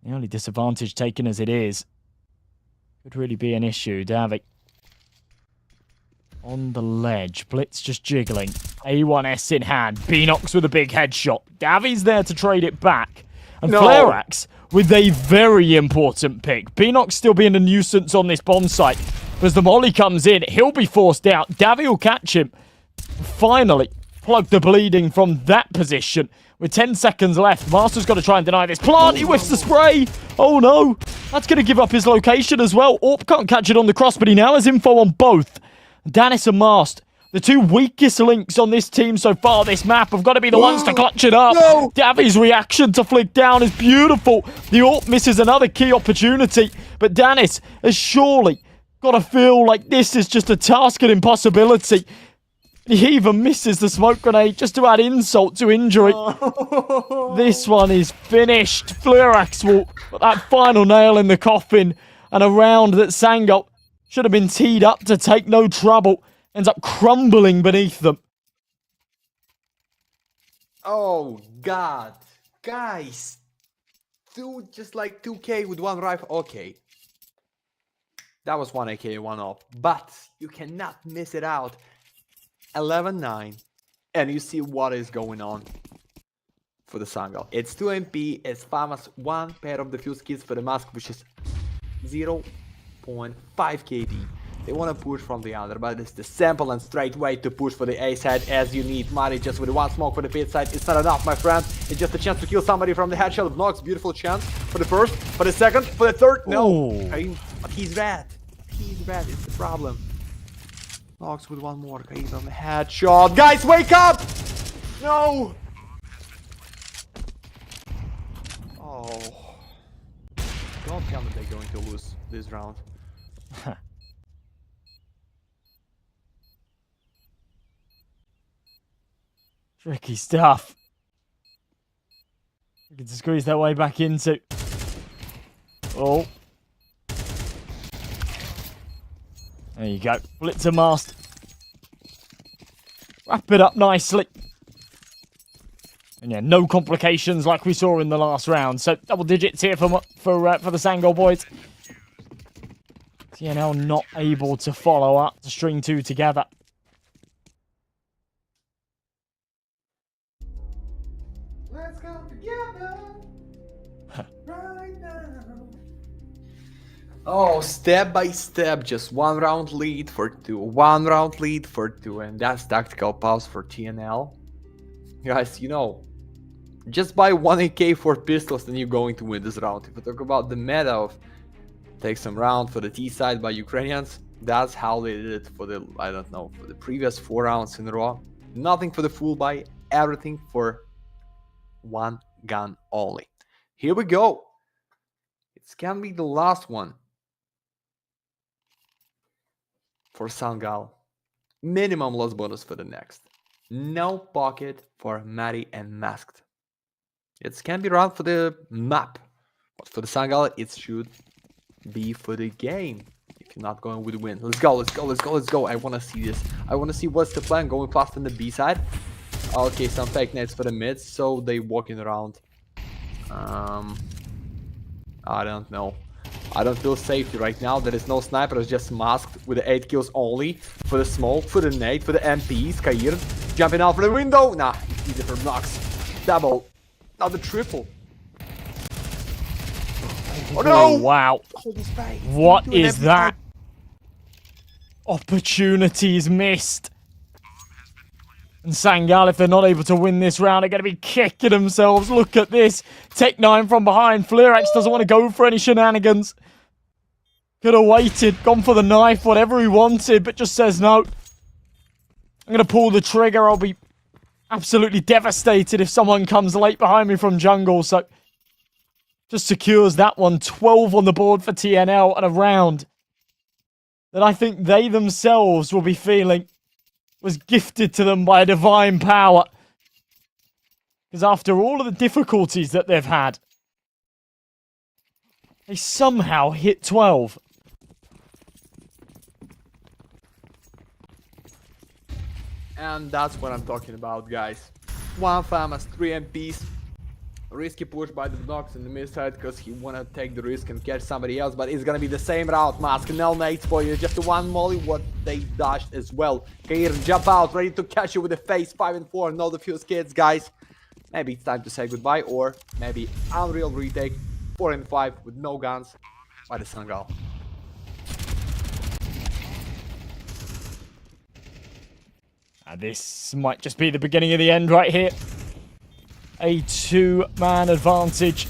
The only disadvantage taken as it is could really be an issue. NAVI on the ledge. Blitz just jiggling. A1S in hand. Beanox with a big headshot. NAVI's there to trade it back. And Flarax with a very important pick. Beanox still being a nuisance on this bomb site. As the molly comes in, he'll be forced out. NAVI will catch him. Finally, plug the bleeding from that position. With 10 seconds left, Master's got to try and deny this. Plant, he whiffs the spray. Oh no, that's going to give up his location as well. Orp can't catch it on the cross, but he now has info on both. Danis and Mast, the 2 weakest links on this team so far this map, have got to be the ones to clutch it up. Davi's reaction to flick down is beautiful. The Orp misses another key opportunity, but Danis has surely got to feel like this is just a task and impossibility. He even misses the smoke grenade just to add insult to injury. This one is finished. Flurax will put that final nail in the coffin, and a round that Sangal should have been teed up to take no trouble ends up crumbling beneath them. Oh god, guys, dude, just like 2k with 1 rifle. Okay, that was 1 AK, 1 off, but you cannot miss it out. 11-9, and you see what is going on for the Sangal. It's 2 MP, it's famous 1 pair of the fuse kits for the mask, which is 0.5 KD. They want to push from the under, but it's the simple and straight way to push for the A side as you need. Mari just with 1 smoke for the pit side. It's not enough, my friend. It's just a chance to kill somebody from the headshot. Blocks, beautiful chance for the first, for the second, for the third. No, but he's red. He's red, it's the problem. Blocks with 1 more. Kaid on the headshot. Guys, wake up! No! Oh. Don't tell me they're going to lose. this round. Tricky stuff. You can squeeze that way back into. Oh. There you go. Blitzer mast. Wrap it up nicely. And yeah, no complications like we saw in the last round. So double digits here for the Sangal boys. TNL not able to follow up to string two together. Let's go together right now. Oh, step by step, just 1 round lead for 2, 1 round lead for 2, and that's tactical pause for TNL. Guys, you know, just buy 1 AK for pistols and you're going to win this round. If we talk about the meta of take some round for the T side by Ukrainians, that's how they did it for the, I don't know, for the previous 4 rounds in a row. Nothing for the full buy, everything for 1 gun only. Here we go. It can be the last one for Sangal. Minimum loss bonus for the next. No pocket for Matty and Masked. It can be round for the map, but for the Sangal, it should be for the game. If you're not going with the win, let's go, let's go, let's go, let's go. I want to see this. I want to see what's the plan. Going fast on the B side. Okay, some fake nades for the mid, so they walking around. I don't know. I don't feel safety right now. There is no sniper. It's just Masked with the 8 kills only. For the smoke, for the nade, for the MPs. Kair jumping out for the window. Nah, it's easy for Nox. Double. Now the triple. Oh no! Oh, wow. What is that? Opportunities missed. And Sangal, if they're not able to win this round, are going to be kicking themselves. Look at this. Tech 9 from behind. Flurex doesn't want to go for any shenanigans. Could have waited, gone for the knife, whatever he wanted, but just says no. I'm going to pull the trigger. I'll be absolutely devastated if someone comes late behind me from jungle. So just secures that one. 12 on the board for TNL and a round that I think they themselves will be feeling was gifted to them by a divine power. Because after all of the difficulties that they've had, they somehow hit 12. And that's what I'm talking about, guys. 1 FAMAS, 3 MPs. Risky push by the Nox in the mid side because he wanna take the risk and catch somebody else, but it's gonna be the same route. Mask, no nades for you, just 1 molly, what they dashed as well. Kair, jump out, ready to catch you with the face. 5 and 4, no defuse kids, guys. Maybe it's time to say goodbye, or maybe Unreal retake. 4 and 5 with no guns by the Sangal. This might just be the beginning of the end right here. A 2-man advantage.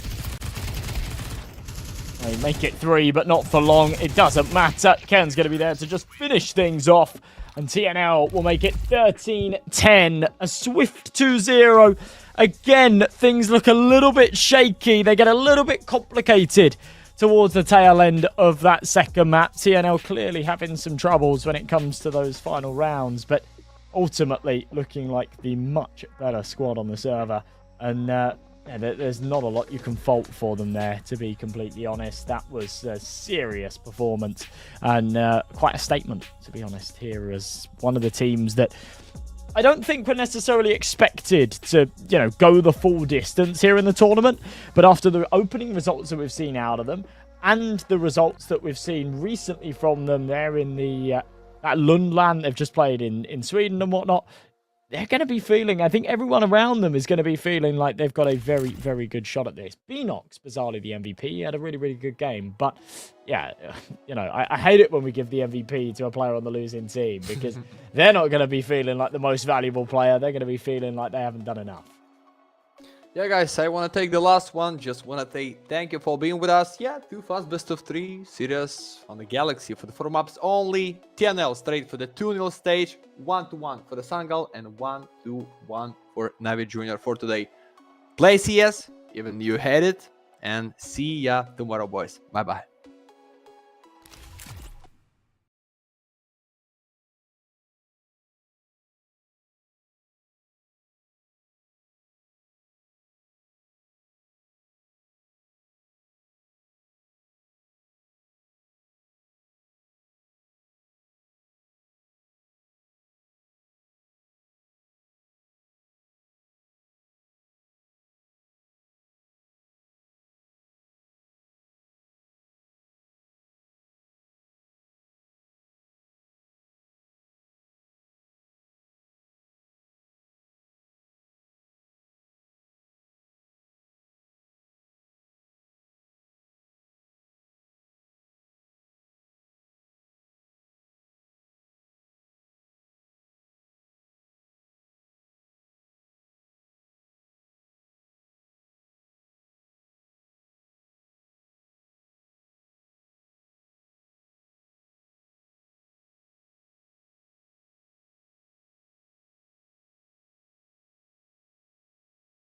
They make it 3, but not for long. It doesn't matter. Ken's going to be there to just finish things off. And TNL will make it 13-10. A swift 2-0. Again, things look a little bit shaky. They get a little bit complicated towards the tail end of that second map. TNL clearly having some troubles when it comes to those final rounds. But ultimately looking like the much better squad on the server. And yeah, there's not a lot you can fault for them there, to be completely honest. That was a serious performance and quite a statement, to be honest, here as one of the teams that I don't think were necessarily expected to, you know, go the full distance here in the tournament. But after the opening results that we've seen out of them and the results that we've seen recently from them there in the that Lundland they've just played in Sweden and whatnot, they're going to be feeling, I think everyone around them is going to be feeling like they've got a very, very good shot at this. Beanox, bizarrely the MVP, he had a really, really good game. But yeah, you know, I hate it when we give the MVP to a player on the losing team because they're not going to be feeling like the most valuable player. They're going to be feeling like they haven't done enough. Yeah, guys, I want to take the last one. Just want to say thank you for being with us. Yeah, 2 fast best of 3 series on the Galaxy for the 4 maps only. TNL straight for the 2-0 stage. 1-1 for the Sangal and 1-1 for NAVI Junior for today. Play CS, even you hate it. And see ya tomorrow, boys. Bye-bye.